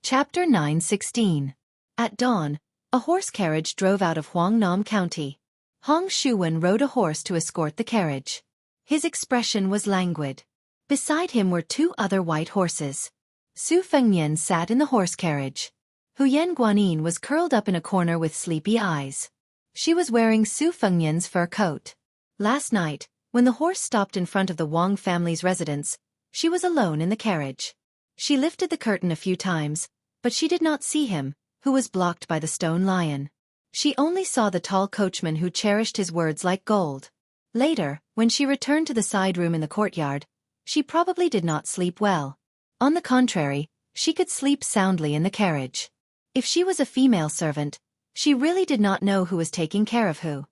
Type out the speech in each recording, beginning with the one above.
Chapter 9:16. At dawn, a horse carriage drove out of Huangnam County. Hong Shuwen rode a horse to escort the carriage. His expression was languid. Beside him were two other white horses. Su Fengnian sat in the horse carriage. Huyen Guanyin was curled up in a corner with sleepy eyes. She was wearing Su Fengnian's fur coat. Last night, when the horse stopped in front of the Wang family's residence, she was alone in the carriage. She lifted the curtain a few times, but she did not see him, who was blocked by the stone lion. She only saw the tall coachman who cherished his words like gold. Later, when she returned to the side room in the courtyard, she probably did not sleep well. On the contrary, she could sleep soundly in the carriage. If she was a female servant, she really did not know who was taking care of who.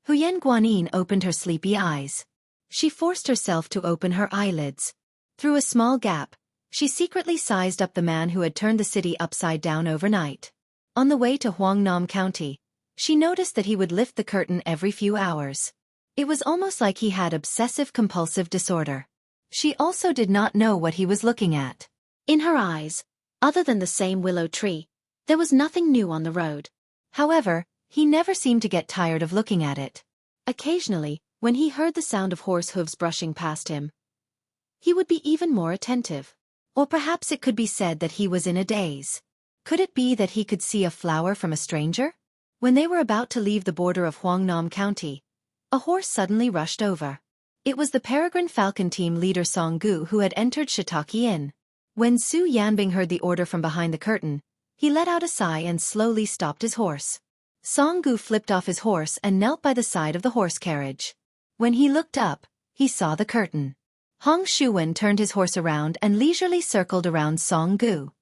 Huyen Guanyin opened her sleepy eyes. She forced herself to open her eyelids. Through a small gap, she secretly sized up the man who had turned the city upside down overnight. On the way to Huangnam County, she noticed that he would lift the curtain every few hours. It was almost like he had obsessive-compulsive disorder. She also did not know what he was looking at. In her eyes, other than the same willow tree, there was nothing new on the road. However, he never seemed to get tired of looking at it. Occasionally, when he heard the sound of horse hooves brushing past him, he would be even more attentive. Or perhaps it could be said that he was in a daze. Could it be that he could see a flower from a stranger? When they were about to leave the border of Huangnam County, a horse suddenly rushed over. It was the Peregrine Falcon team leader Song Gu who had entered Shiitake Inn. When Su Yanbing heard the order from behind the curtain, he let out a sigh and slowly stopped his horse. Song Gu flipped off his horse and knelt by the side of the horse carriage. When he looked up, he saw the curtain. Hong Shuwen turned his horse around and leisurely circled around Song Gu.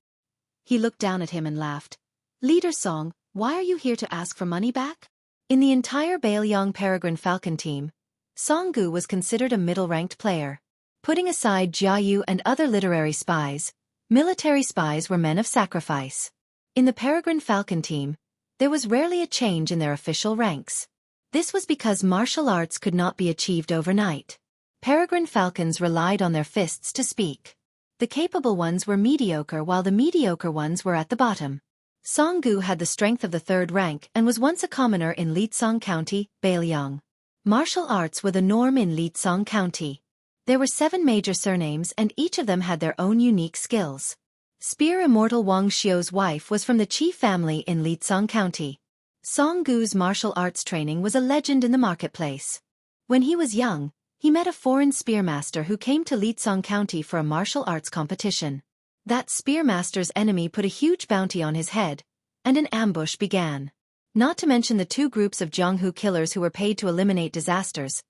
He looked down at him and laughed. "Leader Song, why are you here to ask for money back?" In the entire Bailiang Peregrine Falcon team, Song Gu was considered a middle-ranked player. Putting aside Jia Yu and other literary spies, military spies were men of sacrifice. In the Peregrine Falcon team, there was rarely a change in their official ranks. This was because martial arts could not be achieved overnight. Peregrine Falcons relied on their fists to speak. The capable ones were mediocre while the mediocre ones were at the bottom. Song Gu had the strength of the third rank and was once a commoner in Lietsong County, Bailiang. Martial arts were the norm in Lietsong County. There were 7 major surnames and each of them had their own unique skills. Spear Immortal Wang Xiu's wife was from the Qi family in Lietsong County. Song Gu's martial arts training was a legend in the marketplace. When he was young, he met a foreign spearmaster who came to Lietsong County for a martial arts competition. That spearmaster's enemy put a huge bounty on his head, and an ambush began. Not to mention the 2 groups of Jianghu killers who were paid to eliminate disasters.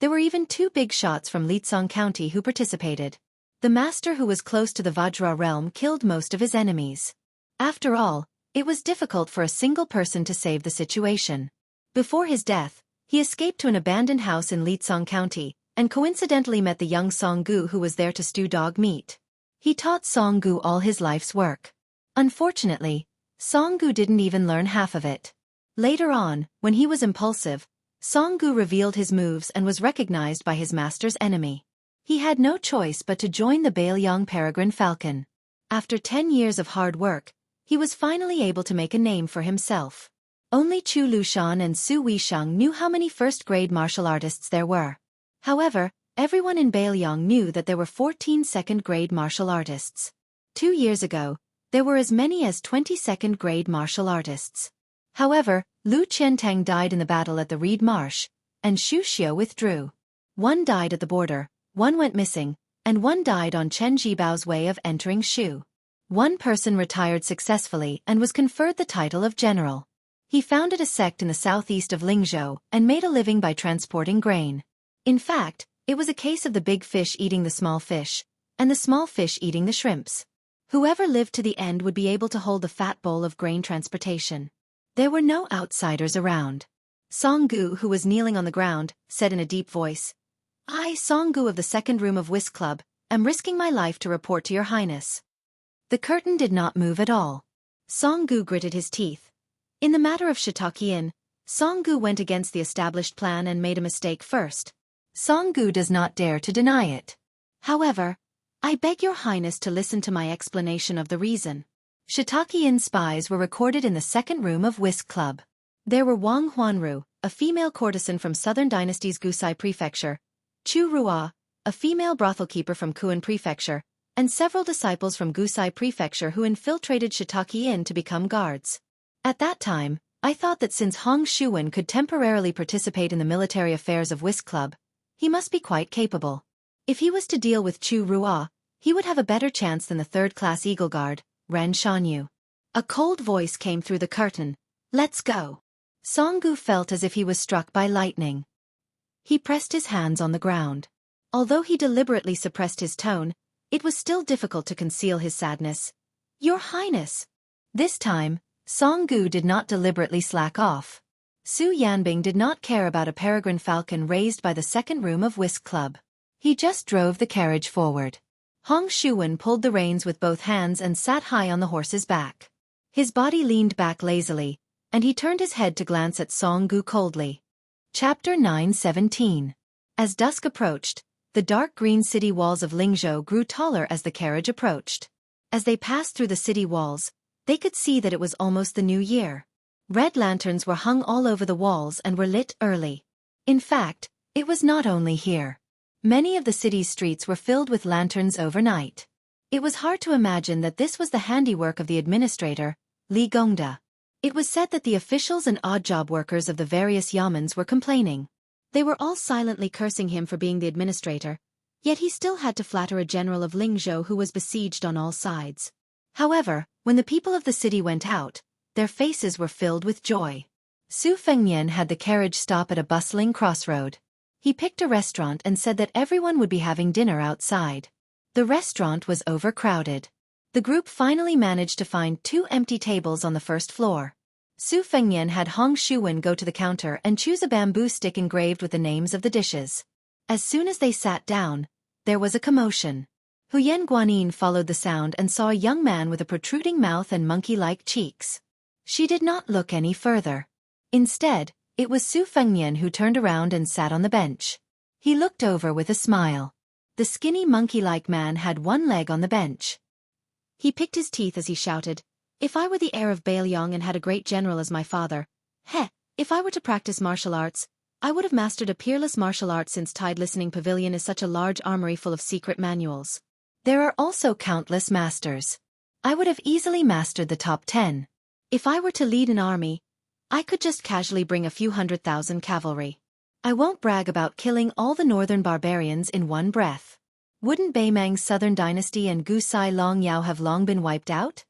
There were even 2 big shots from Lietsong County who participated. The master who was close to the Vajra realm killed most of his enemies. After all, it was difficult for a single person to save the situation. Before his death, he escaped to an abandoned house in Lietsong County, and coincidentally met the young Song Gu who was there to stew dog meat. He taught Song Gu all his life's work. Unfortunately, Song Gu didn't even learn half of it. Later on, when he was impulsive, Song Gu revealed his moves and was recognized by his master's enemy. He had no choice but to join the Bailiang Peregrine Falcon. After 10 years of hard work, he was finally able to make a name for himself. Only Chu Lushan and Su Weisheng knew how many first-grade martial artists there were. However, everyone in Bailiang knew that there were 14 second-grade martial artists. 2 years ago, there were as many as 20 second-grade martial artists. However, Lu Qiantang died in the battle at the Reed Marsh, and Xu Xiu withdrew. 1 died at the border, 1 went missing, and 1 died on Chen Jibao's way of entering Shu. 1 person retired successfully and was conferred the title of general. He founded a sect in the southeast of Lingzhou and made a living by transporting grain. In fact, it was a case of the big fish eating the small fish, and the small fish eating the shrimps. Whoever lived to the end would be able to hold the fat bowl of grain transportation. There were no outsiders around. Song Gu, who was kneeling on the ground, said in a deep voice, "I, Song Gu of the second room of Whist Club, am risking my life to report to your highness." The curtain did not move at all. Song Gu gritted his teeth. In the matter of Shiitake Inn, Song Gu went against the established plan and made a mistake first. Song Gu does not dare to deny it. However, I beg your highness to listen to my explanation of the reason. Shiitake Inn spies were recorded in the second room of Whisk Club. There were Wang Huanru, a female courtesan from Southern Dynasty's Gusai Prefecture, Chu Rua, a female brothel keeper from Kuan Prefecture, and several disciples from Gusai Prefecture who infiltrated Shiitake Inn to become guards. At that time, I thought that since Hong Shuwen could temporarily participate in the military affairs of Whisk Club, he must be quite capable. If he was to deal with Chu Rua, he would have a better chance than the third-class Eagle Guard, Ren Shanyu. A cold voice came through the curtain. "Let's go." Songgu felt as if he was struck by lightning. He pressed his hands on the ground. Although he deliberately suppressed his tone, it was still difficult to conceal his sadness. "Your Highness." This time, Songgu did not deliberately slack off. Su Yanbing did not care about a peregrine falcon raised by the second room of Whisk Club. He just drove the carriage forward. Hong Shuwen pulled the reins with both hands and sat high on the horse's back. His body leaned back lazily, and he turned his head to glance at Songgu coldly. Chapter 9:17. As dusk approached, the dark green city walls of Lingzhou grew taller as the carriage approached. As they passed through the city walls, they could see that it was almost the new year. Red lanterns were hung all over the walls and were lit early. In fact, it was not only here. Many of the city's streets were filled with lanterns overnight. It was hard to imagine that this was the handiwork of the administrator, Li Gongda. It was said that the officials and odd-job workers of the various yamens were complaining. They were all silently cursing him for being the administrator, yet he still had to flatter a general of Lingzhou who was besieged on all sides. However, when the people of the city went out, their faces were filled with joy. Su Fengnian had the carriage stop at a bustling crossroad. He picked a restaurant and said that everyone would be having dinner outside. The restaurant was overcrowded. The group finally managed to find 2 empty tables on the first floor. Su Fengnian had Hong Shuwen go to the counter and choose a bamboo stick engraved with the names of the dishes. As soon as they sat down, there was a commotion. Huyen Guanyin followed the sound and saw a young man with a protruding mouth and monkey-like cheeks. She did not look any further. Instead, it was Su Fengnian who turned around and sat on the bench. He looked over with a smile. The skinny monkey-like man had one leg on the bench. He picked his teeth as he shouted, "If I were the heir of Bailiang and had a great general as my father, if I were to practice martial arts, I would have mastered a peerless martial art since Tide Listening Pavilion is such a large armory full of secret manuals. There are also countless masters. I would have easily mastered the top 10. If I were to lead an army, I could just casually bring a few 100,000 cavalry. I won't brag about killing all the northern barbarians in one breath. Wouldn't Beimang's southern dynasty and Gusai Longyao have long been wiped out?"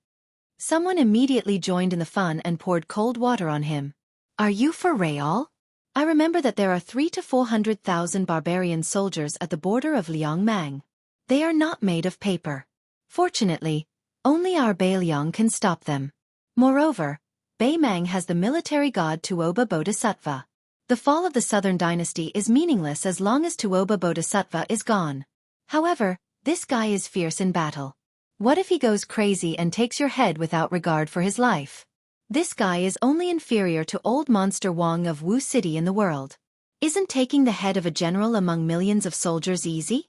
Someone immediately joined in the fun and poured cold water on him. "Are you for real? I remember that there are 300,000 to 400,000 barbarian soldiers at the border of Liangmang. They are not made of paper. Fortunately, only our Bailiang can stop them. Moreover, Beimang has the military god Tuoba Bodhisattva. The fall of the southern dynasty is meaningless as long as Tuoba Bodhisattva is gone. However, this guy is fierce in battle. What if he goes crazy and takes your head without regard for his life? This guy is only inferior to old monster Wang of Wu City in the world. Isn't taking the head of a general among millions of soldiers easy?"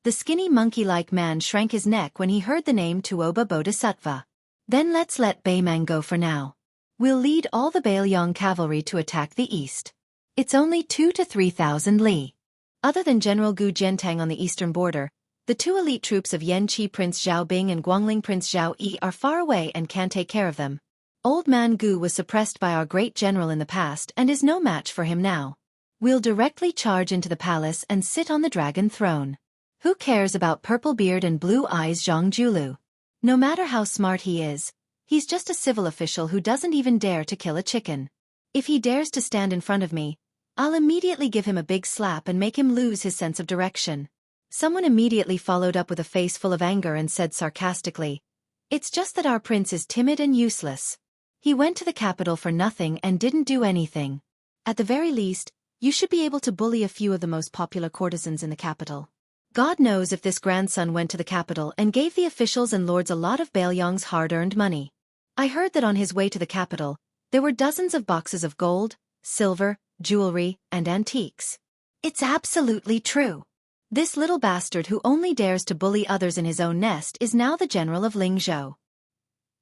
The skinny monkey-like man shrank his neck when he heard the name Tuoba Bodhisattva. "Then let's let Beimang go for now. We'll lead all the Bailiang cavalry to attack the east. It's only 2,000 to 3,000 li. Other than General Gu Jiantang on the eastern border, the 2 elite troops of Yanqi Prince Zhao Bing and Guangling Prince Zhao Yi are far away and can take care of them. Old man Gu was suppressed by our great general in the past and is no match for him now. We'll directly charge into the palace and sit on the dragon throne. Who cares about purple beard and blue eyes Zhang Julu? No matter how smart he is, he's just a civil official who doesn't even dare to kill a chicken. If he dares to stand in front of me, I'll immediately give him a big slap and make him lose his sense of direction." Someone immediately followed up with a face full of anger and said sarcastically, "It's just that our prince is timid and useless. He went to the capital for nothing and didn't do anything. At the very least, you should be able to bully a few of the most popular courtesans in the capital. God knows if this grandson went to the capital and gave the officials and lords a lot of Bailiang's hard-earned money. I heard that on his way to the capital, there were dozens of boxes of gold, silver, jewelry, and antiques. It's absolutely true. This little bastard who only dares to bully others in his own nest is now the general of Lingzhou."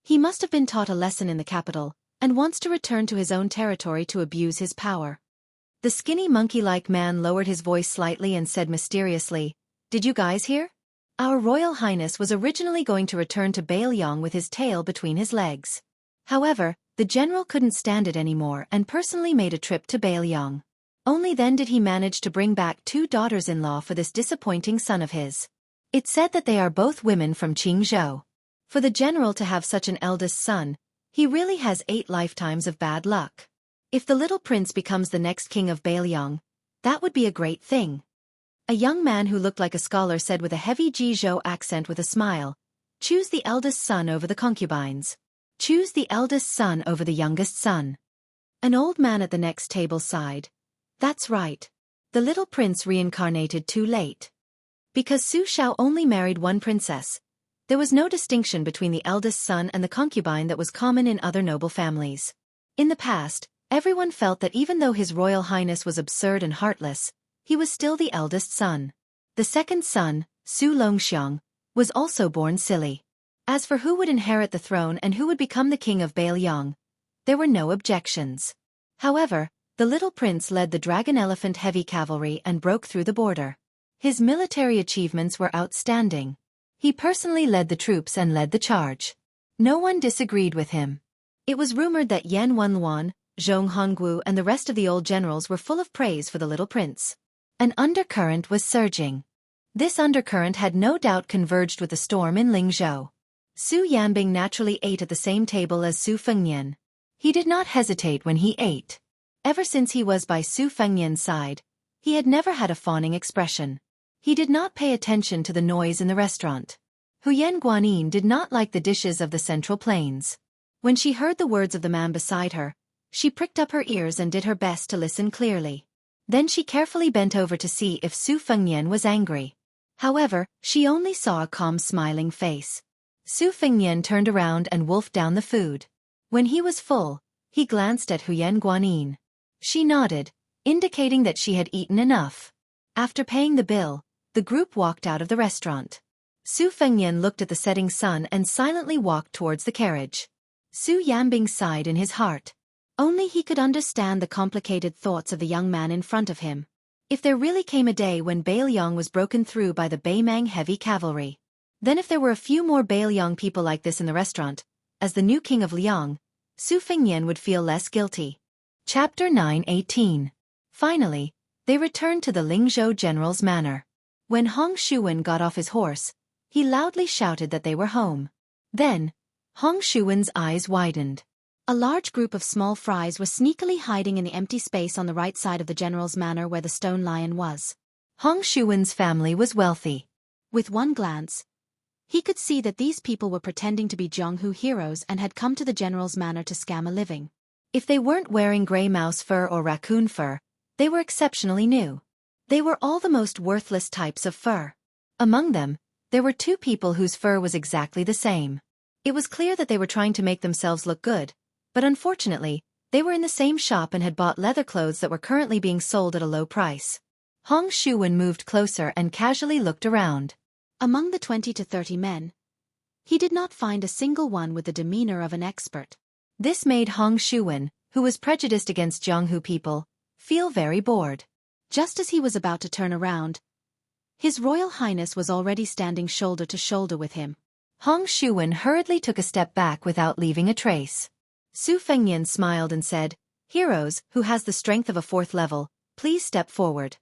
He must have been taught a lesson in the capital, and wants to return to his own territory to abuse his power. The skinny monkey-like man lowered his voice slightly and said mysteriously, "Did you guys hear? Our Royal Highness was originally going to return to Baelyong with his tail between his legs. However, the general couldn't stand it anymore and personally made a trip to Baelyong. Only then did he manage to bring back 2 daughters-in-law for this disappointing son of his. It's said that they are both women from Qingzhou. For the general to have such an eldest son, he really has 8 lifetimes of bad luck. If the little prince becomes the next king of Baelyong, that would be a great thing." A young man who looked like a scholar said with a heavy Jizhou accent with a smile, "Choose the eldest son over the concubines. Choose the eldest son over the youngest son." An old man at the next table sighed. "That's right. The little prince reincarnated too late." Because Su Shao only married one princess, there was no distinction between the eldest son and the concubine that was common in other noble families. In the past, everyone felt that even though His Royal Highness was absurd and heartless, he was still the eldest son. The second son, Su Longxiang, was also born silly. As for who would inherit the throne and who would become the king of Baelyong, there were no objections. However, the little prince led the dragon elephant heavy cavalry and broke through the border. His military achievements were outstanding. He personally led the troops and led the charge. No one disagreed with him. It was rumored that Yan Wenluan, Zhong Hongwu and the rest of the old generals were full of praise for the little prince. An undercurrent was surging. This undercurrent had no doubt converged with the storm in Lingzhou. Su Yanbing naturally ate at the same table as Su Fengnian. He did not hesitate when he ate. Ever since he was by Su Fengnian's side, he had never had a fawning expression. He did not pay attention to the noise in the restaurant. Huyen Guanyin did not like the dishes of the Central Plains. When she heard the words of the man beside her, she pricked up her ears and did her best to listen clearly. Then she carefully bent over to see if Su Fengnian was angry. However, she only saw a calm smiling face. Su Fengnian turned around and wolfed down the food. When he was full, he glanced at Huyen Guanyin. She nodded, indicating that she had eaten enough. After paying the bill, the group walked out of the restaurant. Su Fengnian looked at the setting sun and silently walked towards the carriage. Su Yanbing sighed in his heart. Only he could understand the complicated thoughts of the young man in front of him. If there really came a day when Baelyong was broken through by the Baimang heavy cavalry, then if there were a few more Baelyong people like this in the restaurant, as the new king of Liang, Su Fengnian would feel less guilty. Chapter 9:18. Finally, they returned to the Lingzhou general's manor. When Hong Shuwen got off his horse, he loudly shouted that they were home. Then, Hong Shuwen's eyes widened. A large group of small fries was sneakily hiding in the empty space on the right side of the general's manor where the stone lion was. Hong Shuwen's family was wealthy. With one glance, he could see that these people were pretending to be Zhonghu heroes and had come to the general's manor to scam a living. If they weren't wearing gray mouse fur or raccoon fur, they were exceptionally new. They were all the most worthless types of fur. Among them, there were 2 people whose fur was exactly the same. It was clear that they were trying to make themselves look good, but unfortunately, they were in the same shop and had bought leather clothes that were currently being sold at a low price. Hong Shuwen moved closer and casually looked around. Among the 20 to 30 men, he did not find a single one with the demeanor of an expert. This made Hong Shuwen, who was prejudiced against Zhonghu people, feel very bored. Just as he was about to turn around, His Royal Highness was already standing shoulder to shoulder with him. Hong Shuwen hurriedly took a step back without leaving a trace. Su Fengnian smiled and said, "Heroes, who has the strength of a 4th level, please step forward."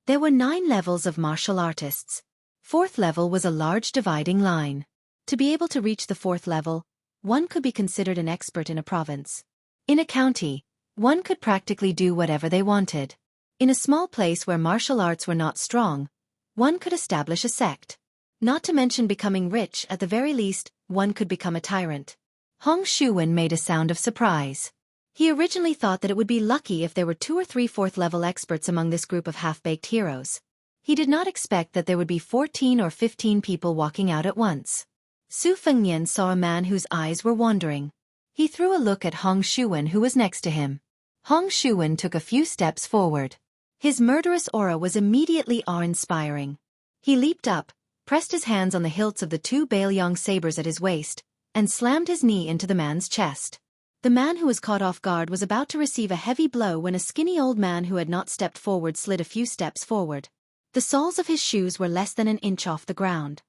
There were 9 levels of martial artists. 4th level was a large dividing line. To be able to reach the 4th level, one could be considered an expert in a province. In a county, one could practically do whatever they wanted. In a small place where martial arts were not strong, one could establish a sect. Not to mention becoming rich, at the very least, one could become a tyrant. Hong Shuwen made a sound of surprise. He originally thought that it would be lucky if there were 2 or 3 4th-level experts among this group of half-baked heroes. He did not expect that there would be 14 or 15 people walking out at once. Su Fengnian saw a man whose eyes were wandering. He threw a look at Hong Shuwen who was next to him. Hong Shuwen took a few steps forward. His murderous aura was immediately awe-inspiring. He leaped up, pressed his hands on the hilts of the 2 Baelyong sabers at his waist, and slammed his knee into the man's chest. The man who was caught off guard was about to receive a heavy blow when a skinny old man who had not stepped forward slid a few steps forward. The soles of his shoes were less than an inch off the ground.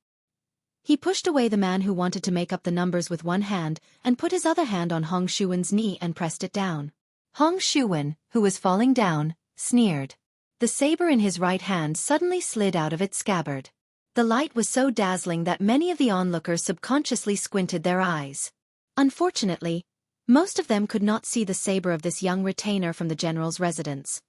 He pushed away the man who wanted to make up the numbers with one hand and put his other hand on Hong Shuwen's knee and pressed it down. Hong Shuwen, who was falling down, sneered. The saber in his right hand suddenly slid out of its scabbard. The light was so dazzling that many of the onlookers subconsciously squinted their eyes. Unfortunately, most of them could not see the saber of this young retainer from the general's residence.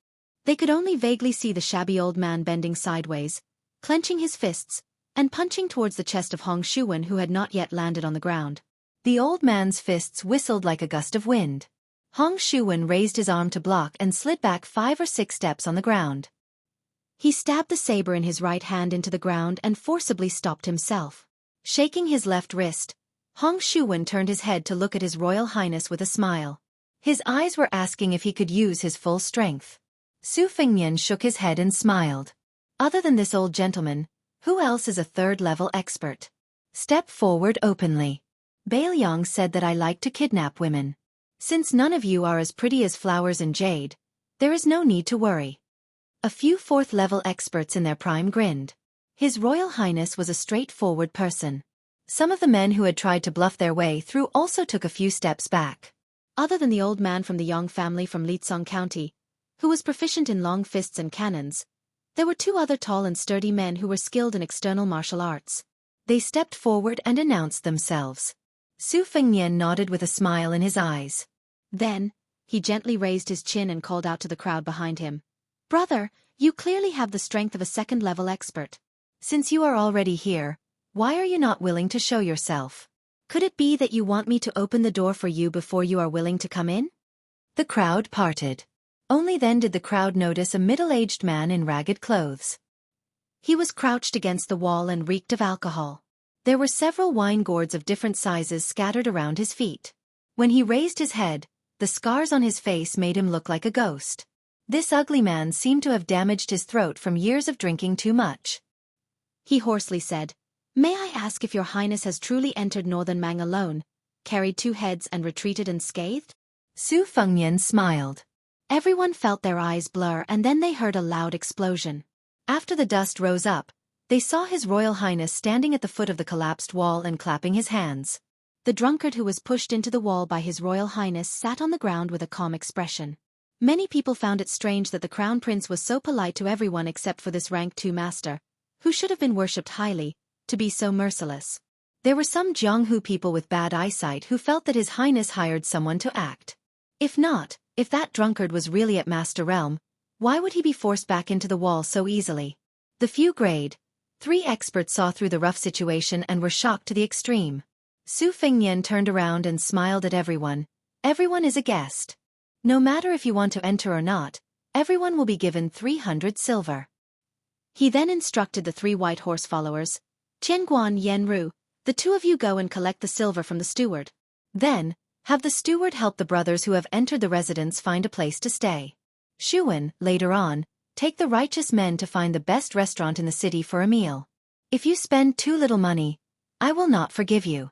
They could only vaguely see the shabby old man bending sideways, clenching his fists, and punching towards the chest of Hong Shuwen who had not yet landed on the ground. The old man's fists whistled like a gust of wind. Hong Shuwen raised his arm to block and slid back 5 or 6 steps on the ground. He stabbed the saber in his right hand into the ground and forcibly stopped himself. Shaking his left wrist, Hong Shuwen turned his head to look at His Royal Highness with a smile. His eyes were asking if he could use his full strength. Su Fengnian shook his head and smiled. Other than this old gentleman, who else is a third-level expert? Step forward openly. Bailiang said that I like to kidnap women. Since none of you are as pretty as flowers and jade, there is no need to worry. A few fourth-level experts in their prime grinned. His Royal Highness was a straightforward person. Some of the men who had tried to bluff their way through also took a few steps back. Other than the old man from the Yong family from Lietsong County, who was proficient in long fists and cannons, there were 2 other tall and sturdy men who were skilled in external martial arts. They stepped forward and announced themselves. Su Fengnian nodded with a smile in his eyes. Then, he gently raised his chin and called out to the crowd behind him. "Brother, you clearly have the strength of a second-level expert. Since you are already here, why are you not willing to show yourself? Could it be that you want me to open the door for you before you are willing to come in?" The crowd parted. Only then did the crowd notice a middle-aged man in ragged clothes. He was crouched against the wall and reeked of alcohol. There were several wine gourds of different sizes scattered around his feet. When he raised his head, the scars on his face made him look like a ghost. This ugly man seemed to have damaged his throat from years of drinking too much. He hoarsely said, "May I ask if your highness has truly entered Northern Mang alone, carried 2 heads and retreated unscathed?" Su Fengnian smiled. Everyone felt their eyes blur and then they heard a loud explosion. After the dust rose up, they saw His Royal Highness standing at the foot of the collapsed wall and clapping his hands. The drunkard who was pushed into the wall by His Royal Highness sat on the ground with a calm expression. Many people found it strange that the Crown Prince was so polite to everyone except for this rank 2 master, who should have been worshipped highly, to be so merciless. There were some Jianghu people with bad eyesight who felt that His Highness hired someone to act. If that drunkard was really at Master Realm, why would he be forced back into the wall so easily? The few grade 3 experts saw through the rough situation and were shocked to the extreme. Su Fengnian turned around and smiled at everyone. Everyone is a guest. No matter if you want to enter or not, everyone will be given 300 silver. He then instructed the 3 white horse followers, Qianguan, Yenru, the 2 of you go and collect the silver from the steward. Then, have the steward help the brothers who have entered the residence find a place to stay. Shuwen, later on, take the righteous men to find the best restaurant in the city for a meal. If you spend too little money, I will not forgive you.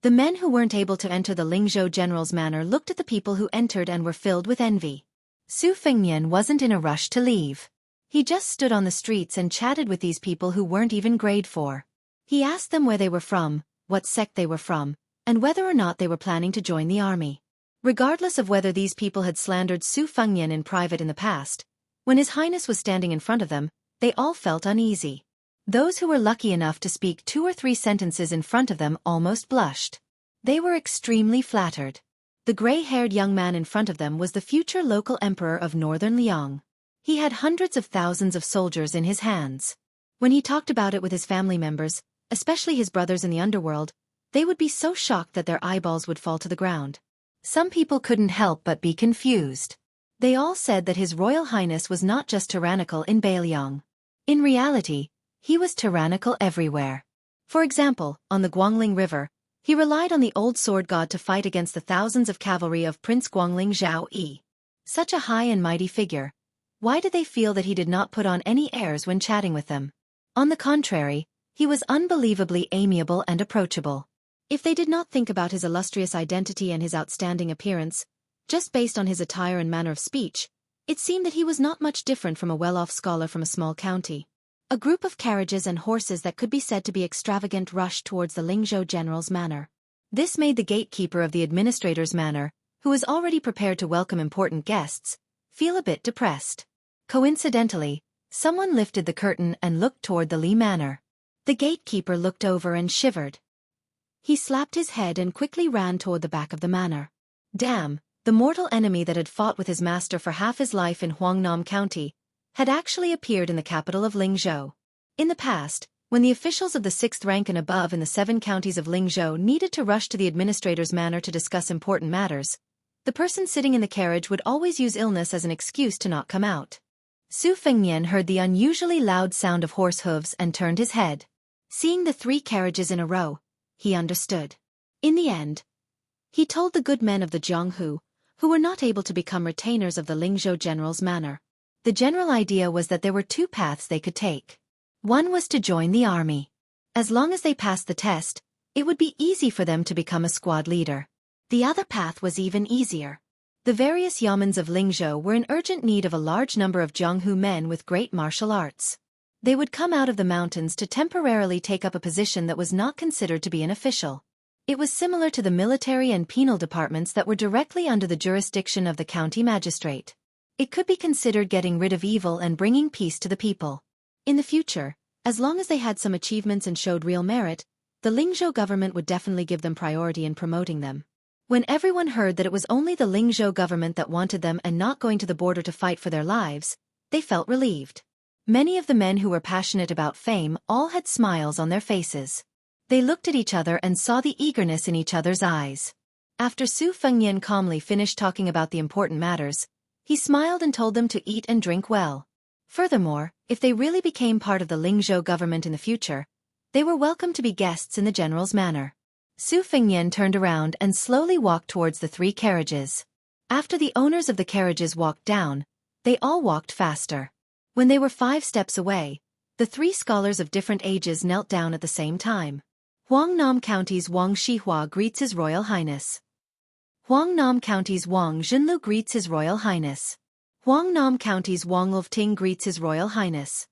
The men who weren't able to enter the Lingzhou general's manor looked at the people who entered and were filled with envy. Su Fengnian wasn't in a rush to leave. He just stood on the streets and chatted with these people who weren't even grade 4. He asked them where they were from, what sect they were from, and whether or not they were planning to join the army. Regardless of whether these people had slandered Su Fengnian in private in the past, when His Highness was standing in front of them, they all felt uneasy. Those who were lucky enough to speak 2 or 3 sentences in front of them almost blushed. They were extremely flattered. The gray-haired young man in front of them was the future local emperor of Northern Liang. He had hundreds of thousands of soldiers in his hands. When he talked about it with his family members, especially his brothers in the underworld, they would be so shocked that their eyeballs would fall to the ground. Some people couldn't help but be confused. They all said that His Royal Highness was not just tyrannical in Bailiang. In reality, he was tyrannical everywhere. For example, on the Guangling River, he relied on the old sword god to fight against the thousands of cavalry of Prince Guangling Zhao Yi. Such a high and mighty figure. Why did they feel that he did not put on any airs when chatting with them? On the contrary, he was unbelievably amiable and approachable. If they did not think about his illustrious identity and his outstanding appearance, just based on his attire and manner of speech, it seemed that he was not much different from a well-off scholar from a small county. A group of carriages and horses that could be said to be extravagant rushed towards the Lingzhou general's manor. This made the gatekeeper of the administrator's manor, who was already prepared to welcome important guests, feel a bit depressed. Coincidentally, someone lifted the curtain and looked toward the Li manor. The gatekeeper looked over and shivered. He slapped his head and quickly ran toward the back of the manor. Damn, the mortal enemy that had fought with his master for half his life in Huangnam County had actually appeared in the capital of Lingzhou. In the past, when the officials of the 6th rank and above in the 7 counties of Lingzhou needed to rush to the administrator's manor to discuss important matters, the person sitting in the carriage would always use illness as an excuse to not come out. Su Fengnian heard the unusually loud sound of horse hooves and turned his head. Seeing the 3 carriages in a row, he understood. In the end, he told the good men of the Jianghu, who were not able to become retainers of the Lingzhou general's manor. The general idea was that there were 2 paths they could take. One was to join the army. As long as they passed the test, it would be easy for them to become a squad leader. The other path was even easier. The various yamens of Lingzhou were in urgent need of a large number of Jianghu men with great martial arts. They would come out of the mountains to temporarily take up a position that was not considered to be an official. It was similar to the military and penal departments that were directly under the jurisdiction of the county magistrate. It could be considered getting rid of evil and bringing peace to the people. In the future, as long as they had some achievements and showed real merit, the Lingzhou government would definitely give them priority in promoting them. When everyone heard that it was only the Lingzhou government that wanted them and not going to the border to fight for their lives, they felt relieved. Many of the men who were passionate about fame all had smiles on their faces. They looked at each other and saw the eagerness in each other's eyes. After Su Fengnian calmly finished talking about the important matters, he smiled and told them to eat and drink well. Furthermore, if they really became part of the Lingzhou government in the future, they were welcome to be guests in the general's manor. Su Fengnian turned around and slowly walked towards the 3 carriages. After the owners of the carriages walked down, they all walked faster. When they were 5 steps away, the 3 scholars of different ages knelt down at the same time. Huangnam County's Wang Shihua greets His Royal Highness. Huangnam County's Wang Zhenlu greets His Royal Highness. Huangnam County's Wang Lufting greets His Royal Highness.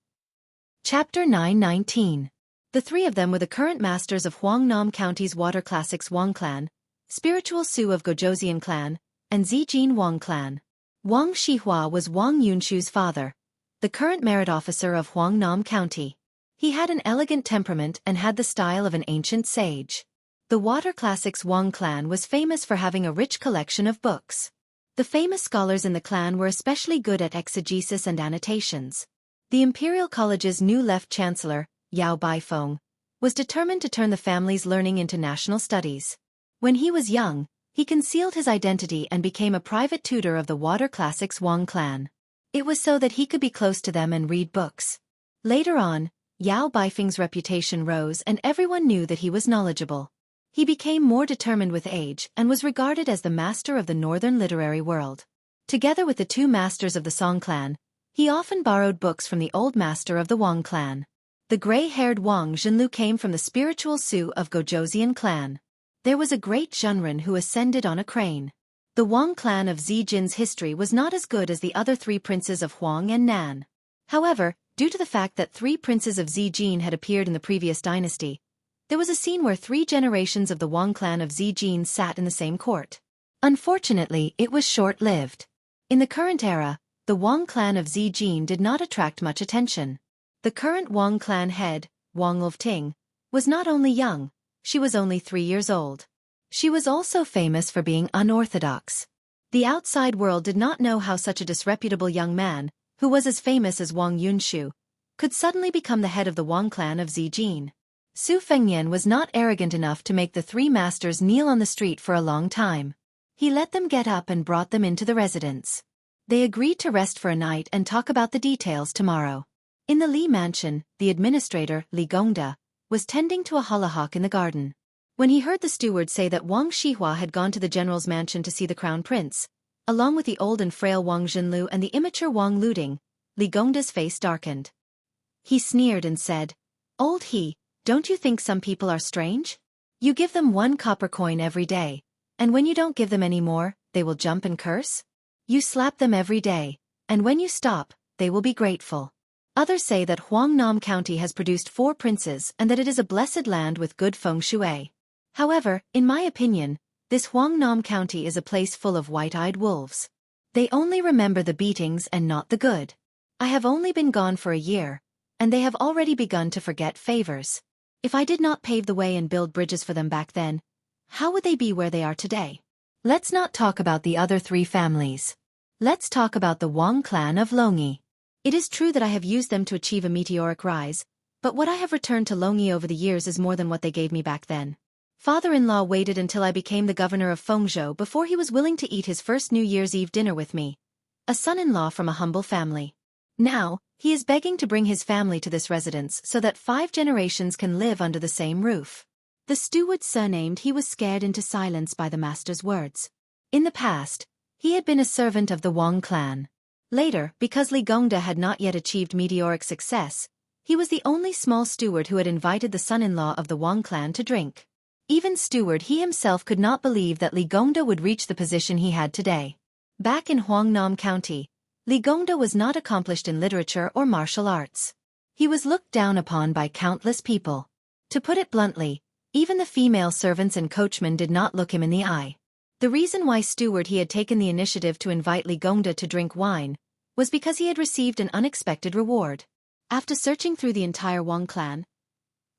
Chapter 919. The 3 of them were the current masters of Huangnam County's Water Classics Wang clan, Spiritual Su of Gojouzian clan, and Zijin Wang clan. Wang Shihua was Wang Yunshu's father, the current merit officer of Huangnam County. He had an elegant temperament and had the style of an ancient sage. The Water Classics Wang clan was famous for having a rich collection of books. The famous scholars in the clan were especially good at exegesis and annotations. The Imperial College's new left chancellor, Yao Baifeng, was determined to turn the family's learning into national studies. When he was young, he concealed his identity and became a private tutor of the Water Classics Wang clan. It was so that he could be close to them and read books. Later on, Yao Baifeng's reputation rose and everyone knew that he was knowledgeable. He became more determined with age and was regarded as the master of the northern literary world. Together with the 2 masters of the Song clan, he often borrowed books from the old master of the Wang clan. The gray-haired Wang Zhenlu came from the Spiritual Su of Gojouzian clan. There was a great Zhenren who ascended on a crane. The Wang clan of Zijin's history was not as good as the other 3 princes of Huang and Nan. However, due to the fact that 3 princes of Zijin had appeared in the previous dynasty, there was a scene where 3 generations of the Wang clan of Zijin sat in the same court. Unfortunately, it was short-lived. In the current era, the Wang clan of Zijin did not attract much attention. The current Wang clan head, Wang Lufting, was not only young, she was only 3 years old. She was also famous for being unorthodox. The outside world did not know how such a disreputable young man, who was as famous as Wang Yunshu, could suddenly become the head of the Wang clan of Zijin. Su Fengnian was not arrogant enough to make the 3 masters kneel on the street for a long time. He let them get up and brought them into the residence. They agreed to rest for a night and talk about the details tomorrow. In the Li mansion, the administrator, Li Gongda, was tending to a hollyhock in the garden. When he heard the steward say that Wang Shihua had gone to the general's mansion to see the crown prince, along with the old and frail Wang Zhenlu and the immature Wang Luding, Li Gongda's face darkened. He sneered and said, "Old he, don't you think some people are strange? You give them 1 copper coin every day, and when you don't give them any more, they will jump and curse? You slap them every day, and when you stop, they will be grateful. Others say that Huangnam County has produced 4 princes and that it is a blessed land with good feng shui. However, in my opinion, this Huangnam County is a place full of white-eyed wolves. They only remember the beatings and not the good. I have only been gone for a year, and they have already begun to forget favors. If I did not pave the way and build bridges for them back then, how would they be where they are today? Let's not talk about the other 3 families. Let's talk about the Wang clan of Longi. It is true that I have used them to achieve a meteoric rise, but what I have returned to Longi over the years is more than what they gave me back then. Father-in-law waited until I became the governor of Fengzhou before he was willing to eat his first New Year's Eve dinner with me. A son-in-law from a humble family. Now, he is begging to bring his family to this residence so that 5 generations can live under the same roof. The steward surnamed he was scared into silence by the master's words. In the past, he had been a servant of the Wang clan. Later, because Li Gongda had not yet achieved meteoric success, he was the only small steward who had invited the son-in-law of the Wang clan to drink. Even steward he himself could not believe that Li Gongda would reach the position he had today. Back in Huangnam County, Li Gongda was not accomplished in literature or martial arts. He was looked down upon by countless people. To put it bluntly, even the female servants and coachmen did not look him in the eye. The reason why steward he had taken the initiative to invite Li Gongda to drink wine was because he had received an unexpected reward. After searching through the entire Wang clan,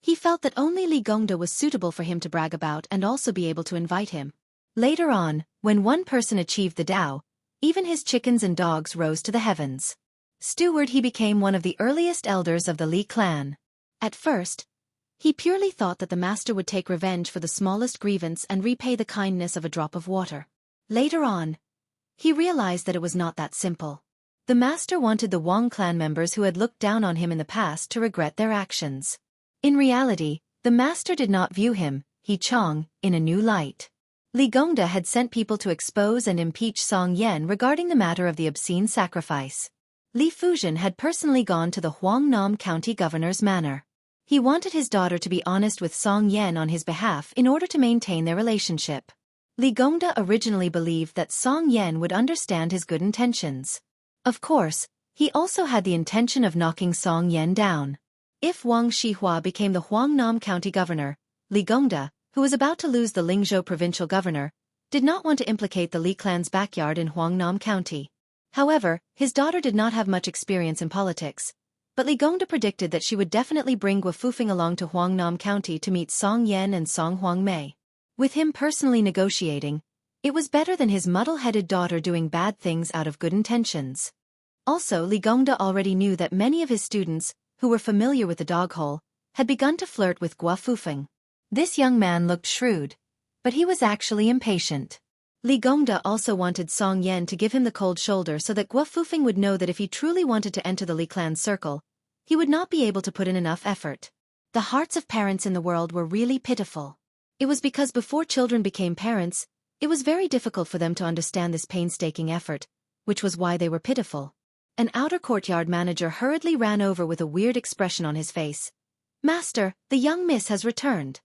he felt that only Li Gongda was suitable for him to brag about and also be able to invite him. Later on, when one person achieved the Tao, even his chickens and dogs rose to the heavens. Steward he became one of the earliest elders of the Li clan. At first, he purely thought that the master would take revenge for the smallest grievance and repay the kindness of a drop of water. Later on, he realized that it was not that simple. The master wanted the Wang clan members who had looked down on him in the past to regret their actions. In reality, the master did not view him, He Chong, in a new light. Li Gongda had sent people to expose and impeach Song Yan regarding the matter of the obscene sacrifice. Li Fuzhen had personally gone to the Huangnam County governor's manor. He wanted his daughter to be honest with Song Yan on his behalf in order to maintain their relationship. Li Gongda originally believed that Song Yan would understand his good intentions. Of course, he also had the intention of knocking Song Yan down. If Wang Shihua became the Huangnam County governor, Li Gongda, who was about to lose the Lingzhou provincial governor, did not want to implicate the Li clan's backyard in Huangnam County. However, his daughter did not have much experience in politics, but Li Gongda predicted that she would definitely bring Guofufeng along to Huangnam County to meet Song Yan and Song Huangmei. With him personally negotiating, it was better than his muddle-headed daughter doing bad things out of good intentions. Also, Li Gongda already knew that many of his students, who were familiar with the dog hole, had begun to flirt with Guofufeng. This young man looked shrewd, but he was actually impatient. Li Gongda also wanted Song Yan to give him the cold shoulder so that Guofufeng would know that if he truly wanted to enter the Li clan's circle, he would not be able to put in enough effort. The hearts of parents in the world were really pitiful. It was because before children became parents, it was very difficult for them to understand this painstaking effort, which was why they were pitiful. An outer courtyard manager hurriedly ran over with a weird expression on his face. "Master, the young miss has returned."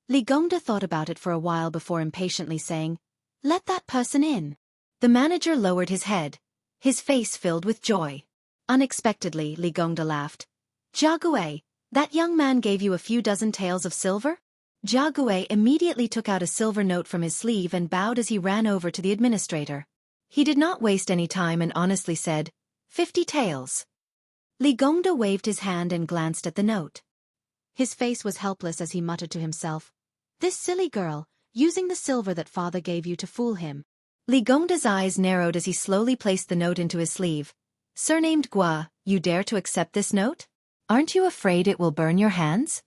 Li Gongda thought about it for a while before impatiently saying, "Let that person in." The manager lowered his head, his face filled with joy. Unexpectedly, Li Gongda laughed. "Jia Gui, that young man gave you a few dozen taels of silver?" Jia Gui immediately took out a silver note from his sleeve and bowed as he ran over to the administrator. He did not waste any time and honestly said, 50 taels. Li Gongda waved his hand and glanced at the note. His face was helpless as he muttered to himself, "This silly girl, using the silver that father gave you to fool him." Li Gongda's eyes narrowed as he slowly placed the note into his sleeve. "Surnamed Gua, you dare to accept this note? Aren't you afraid it will burn your hands?"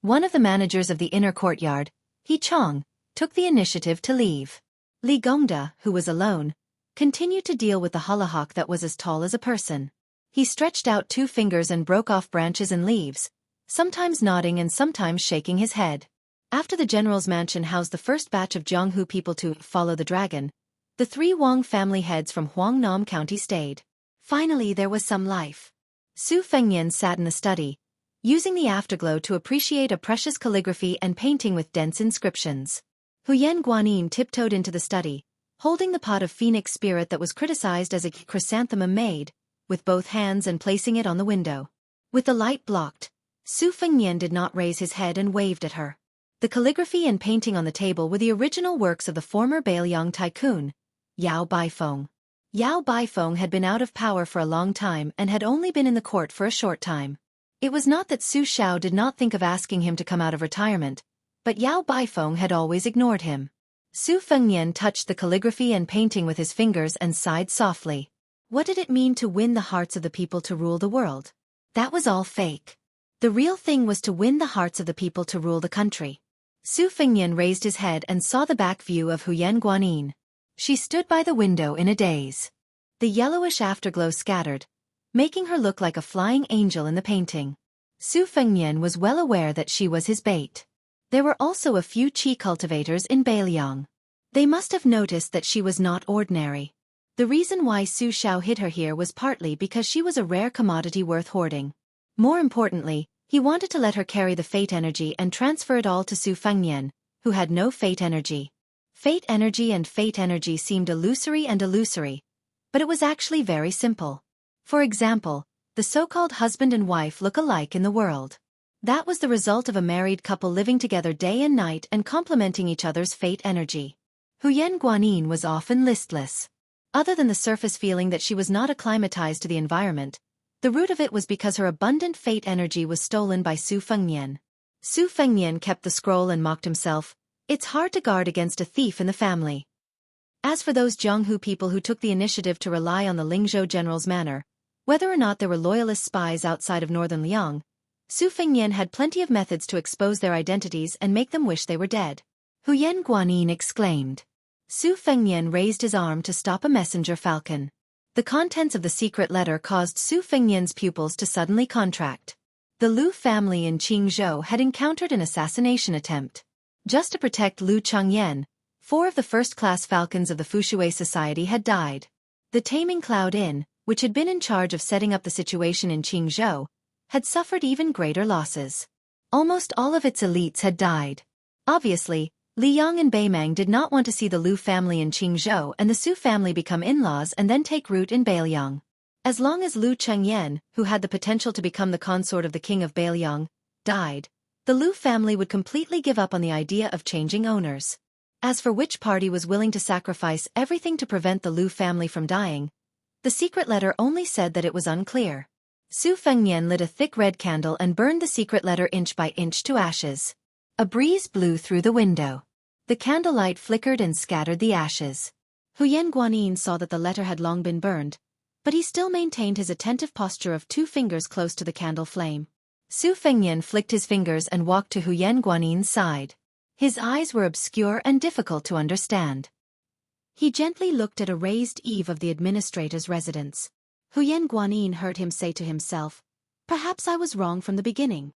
One of the managers of the inner courtyard, He Chong, took the initiative to leave. Li Gongda, who was alone, continued to deal with the hollyhock that was as tall as a person. He stretched out 2 fingers and broke off branches and leaves, sometimes nodding and sometimes shaking his head. After the general's mansion housed the first batch of Jianghu people to follow the dragon, the 3 Wang family heads from Huangnam County stayed. Finally there was some life. Su Fengnian sat in the study, using the afterglow to appreciate a precious calligraphy and painting with dense inscriptions. Huyen Guanyin tiptoed into the study, holding the pot of phoenix spirit that was criticized as a chrysanthemum maid, with both hands and placing it on the window. With the light blocked, Su Fengnian did not raise his head and waved at her. The calligraphy and painting on the table were the original works of the former Bailiang tycoon, Yao Baifeng. Yao Baifeng had been out of power for a long time and had only been in the court for a short time. It was not that Su Xiao did not think of asking him to come out of retirement, but Yao Baifeng had always ignored him. Su Fengnian touched the calligraphy and painting with his fingers and sighed softly. What did it mean to win the hearts of the people to rule the world? That was all fake. The real thing was to win the hearts of the people to rule the country. Su Fengnian raised his head and saw the back view of Huyen Guanyin. She stood by the window in a daze. The yellowish afterglow scattered, making her look like a flying angel in the painting. Su Fengnian was well aware that she was his bait. There were also a few qi cultivators in Bailiang. They must have noticed that she was not ordinary. The reason why Su Xiao hid her here was partly because she was a rare commodity worth hoarding. More importantly, he wanted to let her carry the fate energy and transfer it all to Su Fengnian, who had no fate energy. Fate energy seemed illusory, but it was actually very simple. For example, the so-called husband and wife look alike in the world. That was the result of a married couple living together day and night and complementing each other's fate energy. Huyen Guanyin was often listless. Other than the surface feeling that she was not acclimatized to the environment, the root of it was because her abundant fate energy was stolen by Su Fengnian. Su Fengnian kept the scroll and mocked himself. It's hard to guard against a thief in the family. As for those Jianghu people who took the initiative to rely on the Lingzhou general's manor, whether or not there were loyalist spies outside of northern Liang, Su Fengnian had plenty of methods to expose their identities and make them wish they were dead. Huyen Guanyin exclaimed. Su Fengnian raised his arm to stop a messenger falcon. The contents of the secret letter caused Su Fengnian's pupils to suddenly contract. The Lu family in Qingzhou had encountered an assassination attempt. Just to protect Lu Changyan, 4 of the first-class falcons of the Fushui Society had died. The Taming Cloud Inn, which had been in charge of setting up the situation in Qingzhou, had suffered even greater losses. Almost all of its elites had died. Obviously, Li Yang and Beimang did not want to see the Lu family in Qingzhou and the Su family become in-laws and then take root in Bailiang. As long as Lu Chengyan, who had the potential to become the consort of the king of Bailiang, died, the Lu family would completely give up on the idea of changing owners. As for which party was willing to sacrifice everything to prevent the Lu family from dying, the secret letter only said that it was unclear. Su Fengnian lit a thick red candle and burned the secret letter inch by inch to ashes. A breeze blew through the window. The candlelight flickered and scattered the ashes. Huyen Guanyin saw that the letter had long been burned, but he still maintained his attentive posture of 2 fingers close to the candle flame. Su Fengnian flicked his fingers and walked to Huyen Guanyin's side. His eyes were obscure and difficult to understand. He gently looked at a raised eave of the administrator's residence. Huyen Guanyin heard him say to himself, "Perhaps I was wrong from the beginning."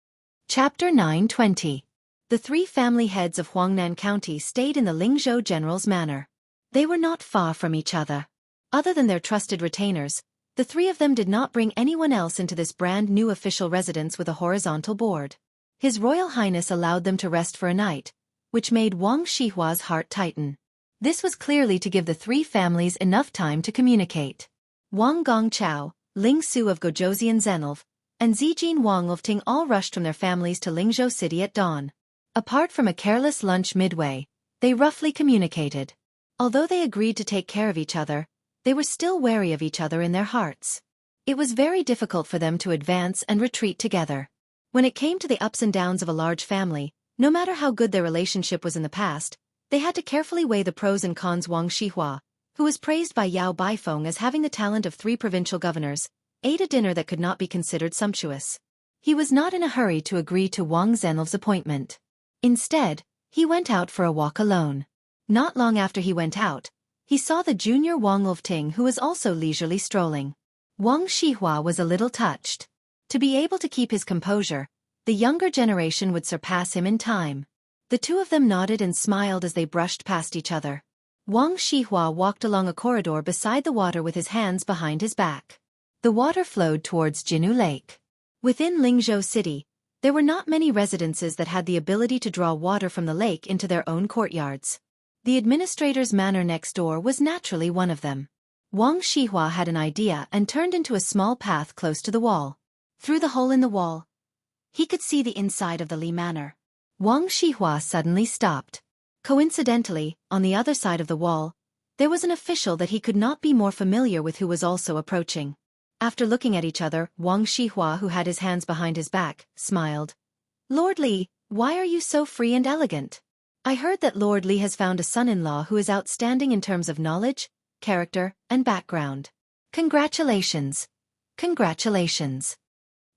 Chapter 920. The 3 family heads of Huangnan County stayed in the Lingzhou general's manor. They were not far from each other. Other than their trusted retainers, the 3 of them did not bring anyone else into this brand new official residence with a horizontal board. His Royal Highness allowed them to rest for a night, which made Wang Shihua's heart tighten. This was clearly to give the 3 families enough time to communicate. Wang Gongchao, Ling Su of Gojouzian Zenilv, and Zijin Wang of Ting all rushed from their families to Lingzhou City at dawn. Apart from a careless lunch midway, they roughly communicated. Although they agreed to take care of each other, they were still wary of each other in their hearts. It was very difficult for them to advance and retreat together. When it came to the ups and downs of a large family, no matter how good their relationship was in the past, they had to carefully weigh the pros and cons. Wang Shihua, who was praised by Yao Baifeng as having the talent of 3 provincial governors, ate a dinner that could not be considered sumptuous. He was not in a hurry to agree to Wang Zenilv's appointment. Instead, he went out for a walk alone. Not long after he went out, he saw the junior Wang Lofting, who was also leisurely strolling. Wang Shihua was a little touched. To be able to keep his composure, the younger generation would surpass him in time. The 2 of them nodded and smiled as they brushed past each other. Wang Shihua walked along a corridor beside the water with his hands behind his back. The water flowed towards Jinu Lake. Within Lingzhou City, There were not many residences that had the ability to draw water from the lake into their own courtyards. The administrator's manor next door was naturally one of them. Wang Shihua had an idea and turned into a small path close to the wall. Through the hole in the wall, he could see the inside of the Li Manor. Wang Shihua suddenly stopped. Coincidentally, on the other side of the wall, there was an official that he could not be more familiar with who was also approaching. After looking at each other, Wang Shihua, who had his hands behind his back, smiled. "Lord Li, why are you so free and elegant? I heard that Lord Li has found a son-in-law who is outstanding in terms of knowledge, character, and background. Congratulations. Congratulations."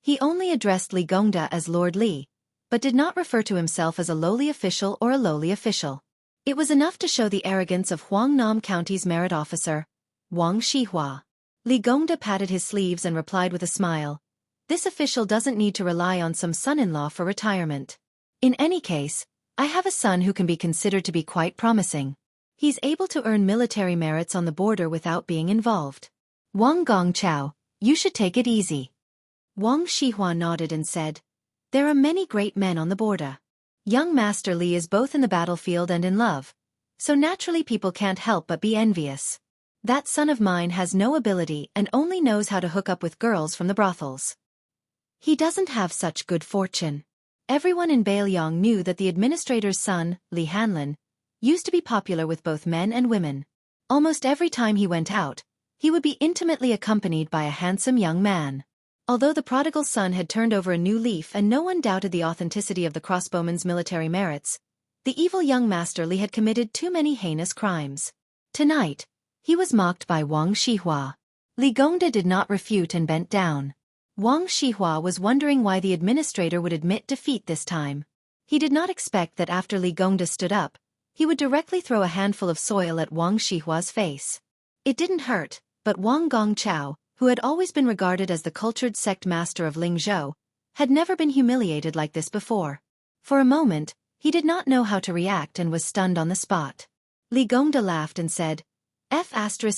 He only addressed Li Gongda as Lord Li, but did not refer to himself as a lowly official or a lowly official. It was enough to show the arrogance of Huangnam County's merit officer, Wang Shihua. Li Gongda patted his sleeves and replied with a smile. "This official doesn't need to rely on some son-in-law for retirement. In any case, I have a son who can be considered to be quite promising. He's able to earn military merits on the border without being involved. Wang Gongchao, you should take it easy." Wang Shihua nodded and said, "There are many great men on the border. Young Master Li is both in the battlefield and in love, so naturally people can't help but be envious. That son of mine has no ability and only knows how to hook up with girls from the brothels. He doesn't have such good fortune." Everyone in Bailiang knew that the administrator's son, Li Hanlin, used to be popular with both men and women. Almost every time he went out, he would be intimately accompanied by a handsome young man. Although the prodigal son had turned over a new leaf and no one doubted the authenticity of the crossbowman's military merits, the evil young Master Li had committed too many heinous crimes. Tonight, he was mocked by Wang Shihua. Li Gongda did not refute and bent down. Wang Shihua was wondering why the administrator would admit defeat this time. He did not expect that after Li Gongda stood up, he would directly throw a handful of soil at Wang Shihua's face. It didn't hurt, but Wang Gongchao, who had always been regarded as the cultured sect master of Lingzhou, had never been humiliated like this before. For a moment, he did not know how to react and was stunned on the spot. Li Gongda laughed and said,